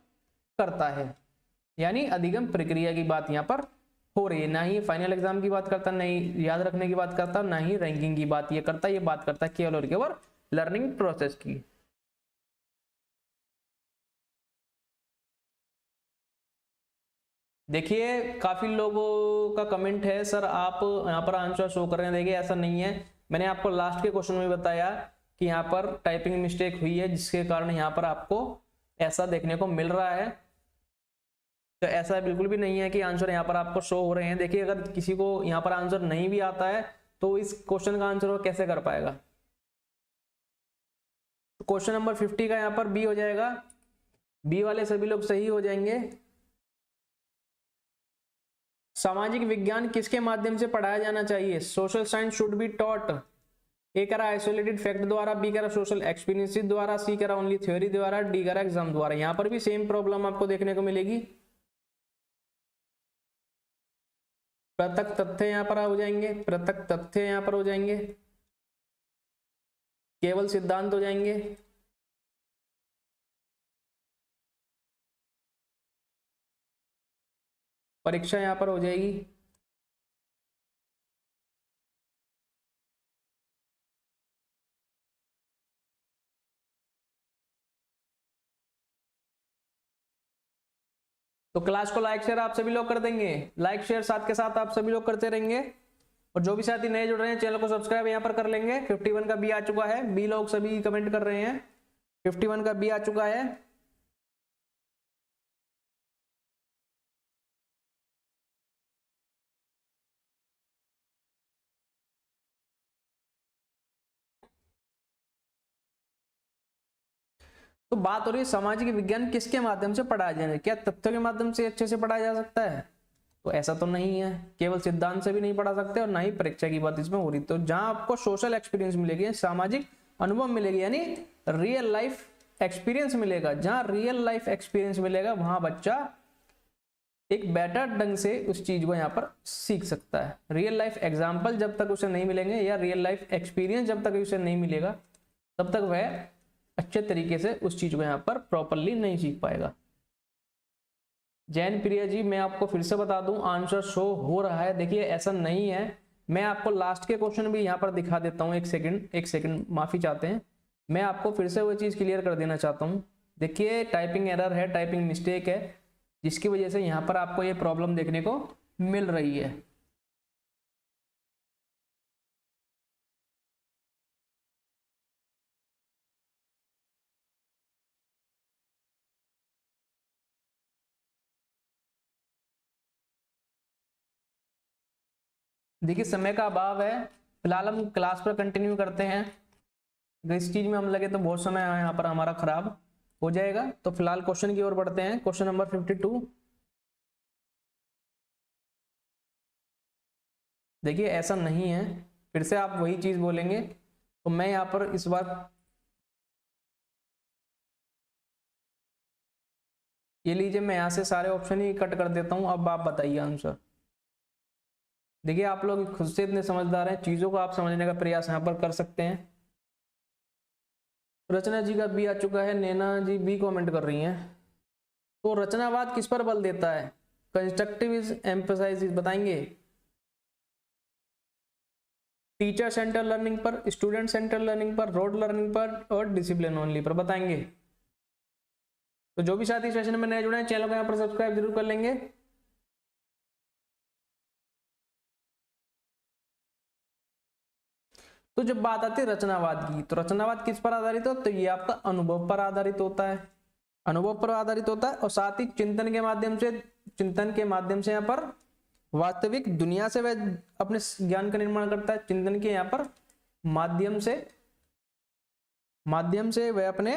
करता है, यानी अधिगम प्रक्रिया की बात यहाँ पर हो रही है। ना ही फाइनल एग्जाम की बात करता, नहीं याद रखने की बात करता, ना ही रैंकिंग की बात ये करता। ये बात करता है केवल और केवल लर्निंग प्रोसेस की। देखिए काफी लोगों का कमेंट है, सर आप यहाँ पर आंसर शो कर रहे हैं। देखिए ऐसा नहीं है, मैंने आपको लास्ट के क्वेश्चन में बताया कि यहाँ पर टाइपिंग मिस्टेक हुई है, जिसके कारण यहाँ पर आपको ऐसा देखने को मिल रहा है। तो ऐसा बिल्कुल भी नहीं है कि आंसर यहाँ पर आपको शो हो रहे हैं। देखिए अगर किसी को यहाँ पर आंसर नहीं भी आता है तो इस क्वेश्चन का आंसर वो कैसे कर पाएगा? तो क्वेश्चन नंबर 50 का यहाँ पर बी हो जाएगा। बी वाले सभी लोग सही हो जाएंगे। सामाजिक विज्ञान किसके माध्यम से पढ़ाया जाना चाहिए? Social science should be taught. A कह रहा आइसोलेटेड फैक्ट द्वारा, बी कह रहा सोशल एक्सपीरियंस द्वारा, सी कह रहा ओनली थ्योरी द्वारा, डी कह रहा एग्जाम द्वारा। यहाँ पर भी सेम प्रॉब्लम आपको देखने को मिलेगी। पृथक तथ्य यहाँ पर हो जाएंगे, पृथक तथ्य यहाँ पर हो जाएंगे, केवल सिद्धांत हो जाएंगे। परीक्षा यहाँ पर हो जाएगी। तो क्लास को लाइक शेयर आप सभी लोग कर देंगे, लाइक शेयर साथ के साथ आप सभी लोग करते रहेंगे। और जो भी साथी नए जुड़ रहे हैं चैनल को सब्सक्राइब यहाँ पर कर लेंगे। 51 का बी आ चुका है, बी लोग सभी कमेंट कर रहे हैं। 51 का बी आ चुका है। तो बात हो रही है सामाजिक विज्ञान किसके माध्यम से पढ़ाया जाए? क्या तथ्यों के माध्यम से अच्छे से पढ़ाया जा सकता है? तो ऐसा तो नहीं है, केवल सिद्धांत से भी नहीं पढ़ा सकते और ना ही परीक्षा की बात इसमें हो रही। तो जहां आपको सोशल एक्सपीरियंस मिलेगी, सामाजिक अनुभव मिलेगी, यानी रियल लाइफ एक्सपीरियंस मिलेगा, जहां रियल लाइफ एक्सपीरियंस मिलेगा वहां बच्चा एक बेटर ढंग से उस चीज को यहाँ पर सीख सकता है। रियल लाइफ एग्जाम्पल जब तक उसे नहीं मिलेंगे या रियल लाइफ एक्सपीरियंस जब तक उसे नहीं मिलेगा तब तक वह अच्छे तरीके से उस चीज को यहाँ पर प्रॉपरली नहीं सीख पाएगा। जैन प्रिया जी, मैं आपको फिर से बता दूं, आंसर शो हो रहा है। देखिए ऐसा नहीं है, मैं आपको लास्ट के क्वेश्चन भी यहाँ पर दिखा देता हूँ। एक सेकंड माफी चाहते हैं, मैं आपको फिर से वो चीज क्लियर कर देना चाहता हूँ। देखिए टाइपिंग एरर है, टाइपिंग मिस्टेक है, जिसकी वजह से यहाँ पर आपको ये प्रॉब्लम देखने को मिल रही है। देखिए समय का अभाव है, फिलहाल हम क्लास पर कंटिन्यू करते हैं। अगर इस चीज में हम लगे तो बहुत समय यहाँ पर हमारा खराब हो जाएगा। तो फिलहाल क्वेश्चन की ओर बढ़ते हैं। Question number 52। देखिए ऐसा नहीं है, फिर से आप वही चीज बोलेंगे तो मैं यहाँ पर इस बार ये लीजिए, मैं यहाँ से सारे ऑप्शन ही कट कर देता हूं। अब आप बताइए आंसर। देखिए आप लोग खुद से इतने समझदार हैं, चीजों को आप समझने का प्रयास यहाँ पर कर सकते हैं। रचना जी का बी आ चुका है, नैना जी बी कमेंट कर रही हैं। तो रचनावाद किस पर बल देता है? कंस्ट्रक्टिव एम्फसाइज बताएंगे। टीचर सेंटर लर्निंग पर, स्टूडेंट सेंटर लर्निंग पर, रोड लर्निंग पर और डिसिप्लिन ओनली पर बताएंगे। तो जो भी साथी सेशन में नए जुड़े हैं चैनल को यहाँ पर सब्सक्राइब जरूर कर लेंगे। तो जब बात आती है रचनावाद की, तो रचनावाद किस पर आधारित हो? तो ये आपका अनुभव पर आधारित होता है, अनुभव पर आधारित होता है और साथ ही चिंतन के माध्यम से यहाँ पर वास्तविक दुनिया से वह अपने ज्ञान का निर्माण करता है। चिंतन के यहाँ पर माध्यम से वह अपने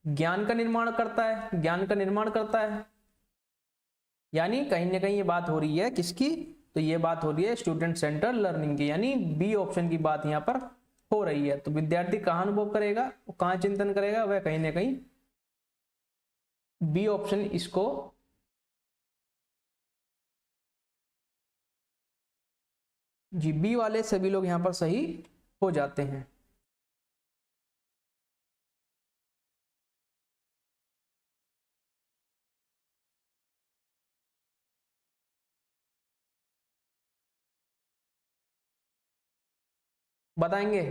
ज्ञान का निर्माण करता है, यानी कहीं ना कहीं ये बात हो रही है किसकी? तो ये बात हो रही है स्टूडेंट सेंटर लर्निंग की, यानी बी ऑप्शन की बात यहाँ पर हो रही है। तो विद्यार्थी कहाँ अनुभव करेगा, कहाँ चिंतन करेगा? वह कहीं ना कहीं बी ऑप्शन इसको जी, बी वाले सभी लोग यहां पर सही हो जाते हैं। बताएंगे।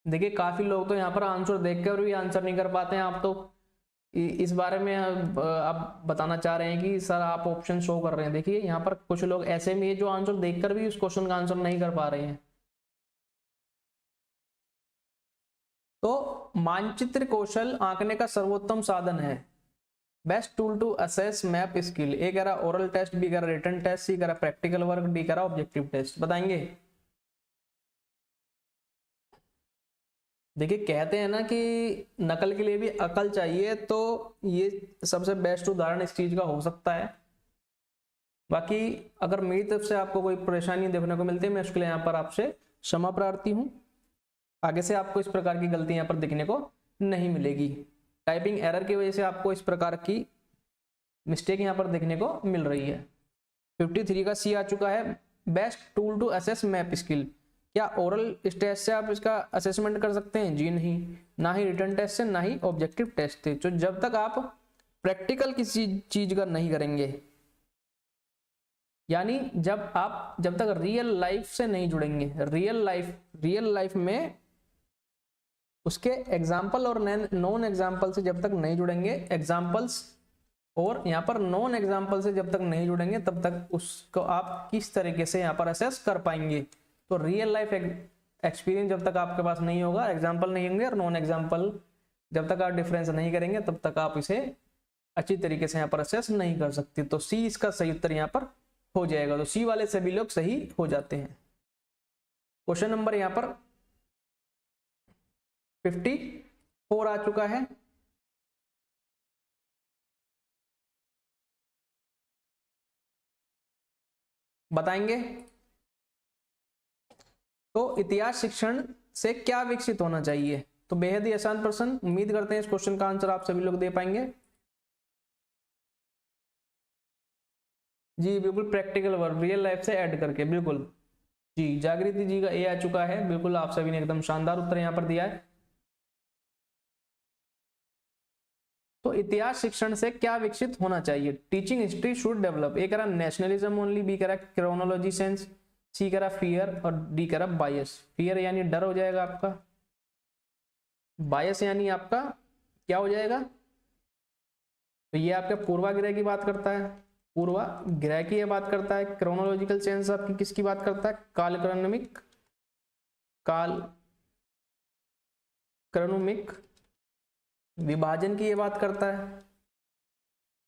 देखिए काफी लोग तो यहाँ पर आंसर देखकर भी आंसर नहीं कर पाते हैं। आप तो इस बारे में आप बताना चाह रहे हैं कि सर आप ऑप्शन शो कर रहे हैं। देखिए यहाँ पर कुछ लोग ऐसे भी है जो आंसर देखकर भी उस क्वेश्चन का आंसर नहीं कर पा रहे हैं। तो मानचित्र कौशल आंकने का सर्वोत्तम साधन है। Best tool to assess map skill. A कह रहा ओरल टेस्ट, बी कह रहा रिटन टेस्ट, सी कह रहा प्रैक्टिकल वर्क, डी कह रहा ऑब्जेक्टिव टेस्ट। बताएंगे। देखिए कहते हैं ना कि नकल के लिए भी अकल चाहिए, तो ये सबसे बेस्ट उदाहरण इस चीज का हो सकता है। बाकी अगर मेरी तरफ से आपको कोई परेशानी देखने को मिलती है, मैं उसके लिए यहाँ पर आपसे क्षमा प्रार्थी हूँ। आगे से आपको इस प्रकार की गलती यहाँ पर दिखने को नहीं मिलेगी। टाइपिंग एरर की वजह से आपको इस प्रकार की मिस्टेक यहाँ पर देखने को मिल रही है। 53 का सी आ चुका है, best tool to assess map skill. क्या ओरल टेस्ट से आप इसका असेसमेंट कर सकते हैं? जी नहीं। ना ही रिटन टेस्ट से, ना ही ऑब्जेक्टिव टेस्ट से। तो जब तक आप प्रैक्टिकल किसी चीज का नहीं करेंगे, यानी जब तक रियल लाइफ से नहीं जुड़ेंगे, रियल लाइफ में उसके एग्जाम्पल और नॉन एग्जाम्पल से जब तक नहीं जुड़ेंगे, एग्जाम्पल्स और यहाँ पर नॉन एग्जाम्पल से जब तक नहीं जुड़ेंगे, तब तक उसको आप किस तरीके से यहाँ पर असेस कर पाएंगे। तो रियल लाइफ एक्सपीरियंस जब तक आपके पास नहीं होगा, एग्जाम्पल नहीं होंगे और नॉन एग्जाम्पल जब तक आप डिफरेंस नहीं करेंगे, तब तक आप इसे अच्छी तरीके से यहाँ पर असेस नहीं कर सकते। तो सी इसका सही उत्तर यहाँ पर हो जाएगा। तो सी वाले सभी लोग सही हो जाते हैं। क्वेश्चन नंबर यहाँ पर 54 आ चुका है। बताएंगे। तो इतिहास शिक्षण से क्या विकसित होना चाहिए? तो बेहद ही आसान प्रश्न, उम्मीद करते हैं इस क्वेश्चन का आंसर आप सभी लोग दे पाएंगे। जी बिल्कुल, प्रैक्टिकल वर्क रियल लाइफ से ऐड करके, बिल्कुल जी। जागृति जी का ए आ चुका है, बिल्कुल आप सभी ने एकदम शानदार उत्तर यहां पर दिया है। तो इतिहास शिक्षण से क्या विकसित होना चाहिए? Teaching history should develop. A कह रहा नेशनलिज्म ओनली, बी कह रहा क्रोनोलॉजी सेंस, सी कह रहा फियर और डी कह रहा बायस। फियर यानी डर हो जाएगा आपका, बायस यानी आपका क्या हो जाएगा? तो ये आपका पूर्वाग्रह की बात करता है, पूर्वाग्रह की ये बात करता है। क्रोनोलॉजिकल सेंस आपकी किसकी बात करता है? काल क्रमिक विभाजन की ये बात करता है।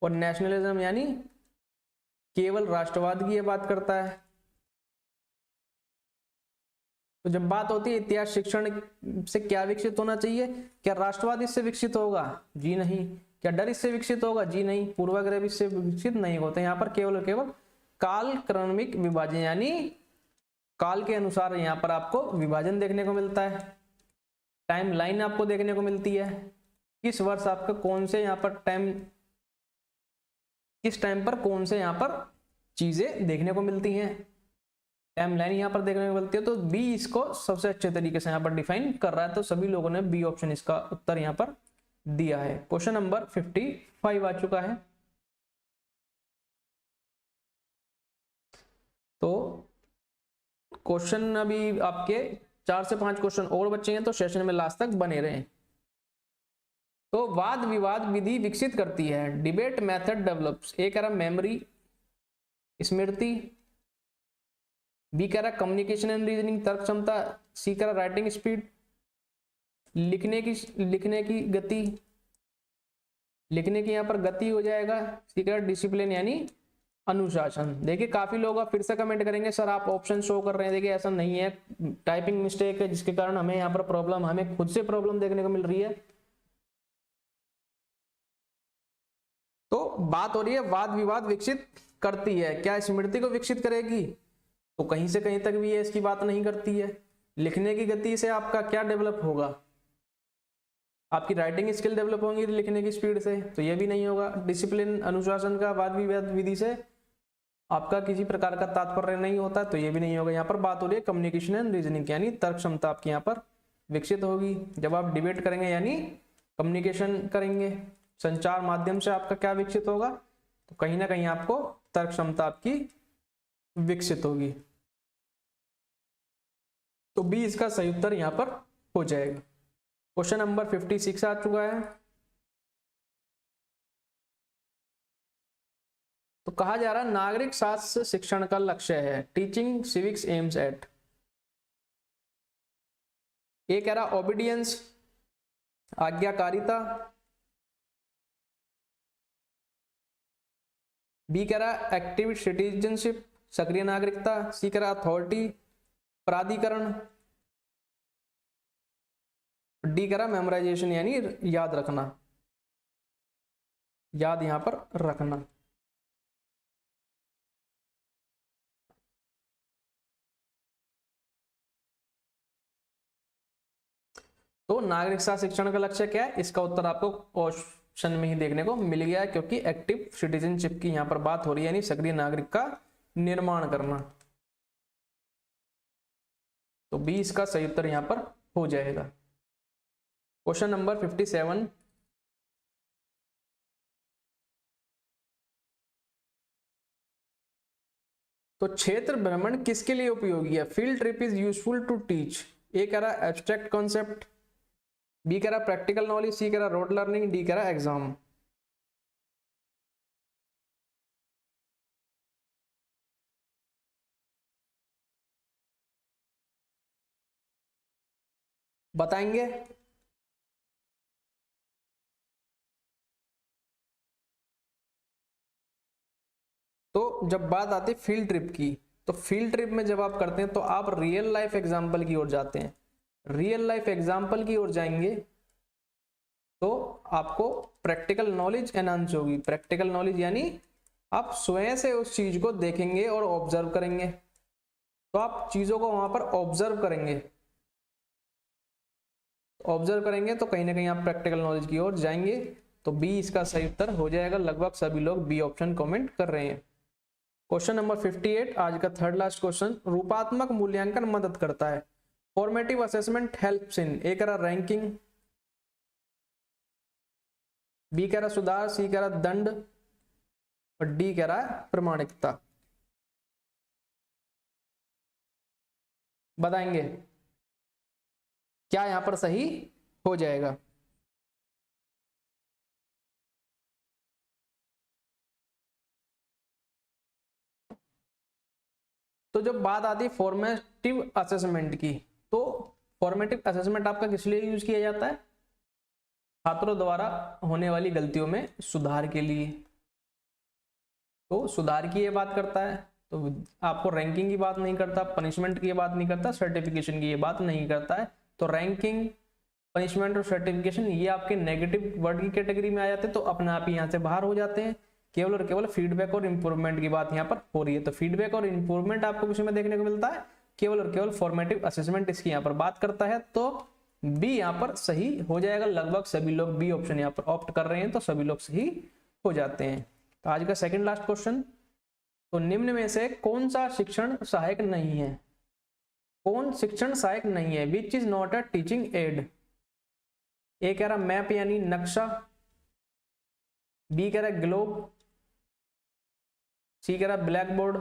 और नेशनलिज्म यानी केवल राष्ट्रवाद की ये बात करता है। तो जब बात होती है इतिहास शिक्षण से क्या विकसित होना चाहिए, क्या राष्ट्रवाद इससे विकसित होगा? जी नहीं। क्या डर इससे विकसित होगा? जी नहीं। पूर्वाग्रह इससे विकसित नहीं होते। यहाँ पर केवल केवल काल क्रमिक विभाजन यानी काल के अनुसार यहाँ पर आपको विभाजन देखने को मिलता है, टाइम लाइन आपको देखने को मिलती है, किस वर्ष आपका कौन से यहाँ पर टाइम, किस टाइम पर कौन से यहाँ पर चीजें देखने को मिलती हैं, टाइम लाइन यहाँ पर देखने को मिलती है। तो बी इसको सबसे अच्छे तरीके से यहाँ पर डिफाइन कर रहा है, तो सभी लोगों ने बी ऑप्शन इसका उत्तर यहाँ पर दिया है। क्वेश्चन नंबर 55 आ चुका है। तो क्वेश्चन अभी आपके 4 से 5 क्वेश्चन और बचे हैं, तो सेशन में लास्ट तक बने रहें। तो वाद विवाद विधि विकसित करती है, डिबेट मेथड डेवलप्स। ए कह रहा मेमोरी स्मृति, बी कह रहा कम्युनिकेशन एंड रीजनिंग तर्क क्षमता, सी कह रहा राइटिंग स्पीड, लिखने की गति, लिखने की यहाँ पर गति हो जाएगा, सी कह रहा डिसिप्लिन यानी अनुशासन। देखिए काफी लोग फिर से कमेंट करेंगे सर आप ऑप्शन शो कर रहे हैं, देखिए ऐसा नहीं है, टाइपिंग मिस्टेक है जिसके कारण हमें यहाँ पर प्रॉब्लम, हमें खुद से प्रॉब्लम देखने को मिल रही है। तो बात हो रही है वाद विवाद विकसित करती है, क्या स्मृति को विकसित करेगी? तो कहीं से कहीं तक भी ये इसकी बात नहीं करती है। लिखने की गति से आपका क्या डेवलप होगा? आपकी राइटिंग स्किल डेवलप होंगी लिखने की स्पीड से, तो ये भी नहीं होगा। डिसिप्लिन अनुशासन का वाद विवाद विधि से आपका किसी प्रकार का तात्पर्य नहीं होता, तो ये भी नहीं होगा। यहाँ पर बात हो रही है कम्युनिकेशन एंड रीजनिंग यानी तर्क क्षमता आपकी यहाँ पर विकसित होगी। जब आप डिबेट करेंगे यानी कम्युनिकेशन करेंगे, संचार माध्यम से आपका क्या विकसित होगा? तो कहीं ना कहीं आपको तर्क क्षमता आपकी विकसित होगी। तो बी इसका सही उत्तर यहां पर हो जाएगा। क्वेश्चन नंबर 56 आ चुका है। तो कहा जा रहा है नागरिक शास्त्र शिक्षण का लक्ष्य है, टीचिंग सिविक्स एम्स एट। ए कह रहा ओबीडियंस आज्ञाकारिता, बी कह रहा एक्टिव सिटीजनशिप सक्रिय नागरिकता, सी कह रहा अथॉरिटी प्राधिकरण, डी कह रहा मेमोराइजेशन यानी याद रखना, याद यहां पर रखना। तो नागरिक शास्त्र शिक्षण का लक्ष्य क्या है? इसका उत्तर आपको क्वेश्चन में ही देखने को मिल गया है, क्योंकि एक्टिव सिटीजनशिप की यहां पर बात हो रही है, यानी सक्रिय नागरिक का निर्माण करना। तो बी इसका सही उत्तर यहां पर हो जाएगा। Question number 57। तो क्षेत्र भ्रमण किसके लिए उपयोगी है? Field trip is useful to teach. A कह रहा एब्स्ट्रैक्ट कॉन्सेप्ट, बी कह रहा प्रैक्टिकल नॉलेज, सी कह रहा रोड लर्निंग, डी कह रहा एग्जाम। बताएंगे? तो जब बात आती है फील्ड ट्रिप की, तो फील्ड ट्रिप में जब आप करते हैं तो आप रियल लाइफ एग्जाम्पल की ओर जाते हैं। रियल लाइफ एग्जाम्पल की ओर जाएंगे तो आपको प्रैक्टिकल नॉलेज एनहांस होगी। प्रैक्टिकल नॉलेज यानी आप स्वयं से उस चीज को देखेंगे और ऑब्जर्व करेंगे। तो आप चीजों को वहां पर ऑब्जर्व करेंगे, ऑब्जर्व करेंगे तो कहीं ना कहीं आप प्रैक्टिकल नॉलेज की ओर जाएंगे। तो बी इसका सही उत्तर हो जाएगा। लगभग सभी लोग बी ऑप्शन कमेंट कर रहे हैं। क्वेश्चन नंबर 58 आज का थर्ड लास्ट क्वेश्चन। रूपात्मक मूल्यांकन मदद करता है, formative assessment helps in. A कह रहा रैंकिंग, बी कह रहा सुधार, सी कह रहा दंड और डी कह रहा है प्रमाणिकता। बताएंगे क्या यहां पर सही हो जाएगा? तो जब बात आती है फॉर्मेटिव असेसमेंट की, तो फॉर्मेटिव असेसमेंट आपका किस लिए यूज किया जाता है? छात्रों द्वारा होने वाली गलतियों में सुधार के लिए। तो सुधार की ये बात करता है, तो आपको रैंकिंग की बात नहीं करता, पनिशमेंट की ये बात नहीं करता, सर्टिफिकेशन की ये बात नहीं करता है। तो रैंकिंग, पनिशमेंट और सर्टिफिकेशन ये आपके नेगेटिव वर्ड की कैटेगरी में आ जाते हैं, तो अपने आप ही यहाँ से बाहर हो जाते हैं। केवल और केवल फीडबैक और इंप्रूवमेंट की बात यहाँ पर हो रही है। तो फीडबैक और इंप्रूवमेंट आपको किसी में देखने को मिलता है, केवल और केवल फॉर्मेटिव असेसमेंट इसकी यहाँ पर बात करता है। तो बी यहाँ पर सही हो जाएगा। लगभग सभी लोग बी ऑप्शन यहाँ पर ऑप्ट कर रहे हैं, तो सभी लोग सही हो जाते हैं। तो आज का सेकंड लास्ट क्वेश्चन, तो निम्न में से कौन सा शिक्षण सहायक नहीं है? कौन शिक्षण सहायक नहीं है? Which is not a teaching aid? A कह रहा मैप यानी नक्शा, बी कह रहा ग्लोब, सी कह रहा ब्लैक बोर्ड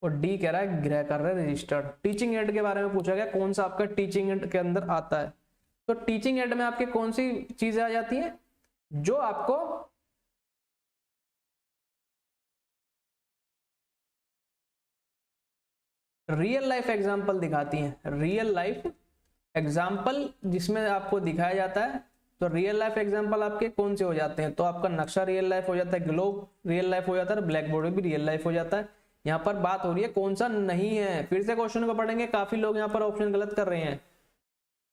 और डी कह रहा है गृह कार्य रजिस्टर। टीचिंग एड के बारे में पूछा गया, कौन सा आपका टीचिंग एड के अंदर आता है? तो टीचिंग एड में आपके कौन सी चीजें आ जाती हैं? जो आपको रियल लाइफ एग्जाम्पल दिखाती हैं। रियल लाइफ एग्जाम्पल जिसमें आपको दिखाया जाता है, तो रियल लाइफ एग्जाम्पल आपके कौन से हो जाते हैं? तो आपका नक्शा रियल लाइफ हो जाता है, ग्लोब रियल लाइफ हो जाता है, ब्लैक बोर्ड भी रियल लाइफ हो जाता है। यहाँ पर बात हो रही है कौन सा नहीं है। फिर से क्वेश्चन को पढ़ेंगे, काफी लोग यहाँ पर ऑप्शन गलत कर रहे हैं।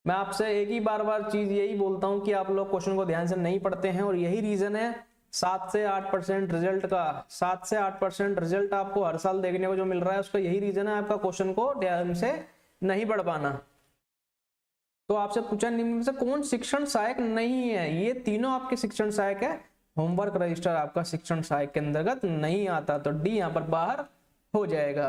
मैं आपसे एक ही बार चीज यही बोलता हूँ कि आप लोग क्वेश्चन को ध्यान से नहीं पढ़ते हैं, और यही रीजन है 7 से 8% रिजल्ट का। 7 से 8% रिजल्ट आपको हर साल देखने को जो मिल रहा है, उसका यही रीजन है आपका क्वेश्चन को ध्यान से नहीं पढ़ पाना। तो आपसे पूछा निम्न में से कौन शिक्षण सहायक नहीं है? ये तीनों आपके शिक्षण सहायक है। होमवर्क रजिस्टर आपका शिक्षण सहायक के अंतर्गत नहीं आता, तो डी यहाँ पर बाहर हो जाएगा।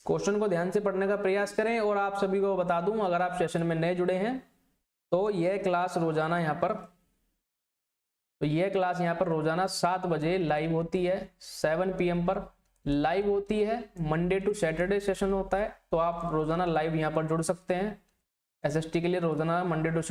क्वेश्चन को ध्यान से पढ़ने का प्रयास करें। और आप सभी को बता दूं, अगर आप सेशन में नए जुड़े हैं तो यह क्लास रोजाना यहाँ पर रोजाना 7 बजे लाइव होती है, 7 PM पर लाइव होती है। मंडे टू सैटरडे सेशन होता है, तो आप रोजाना लाइव यहाँ पर जुड़ सकते हैं। SST के लिए रोजाना मंडे टू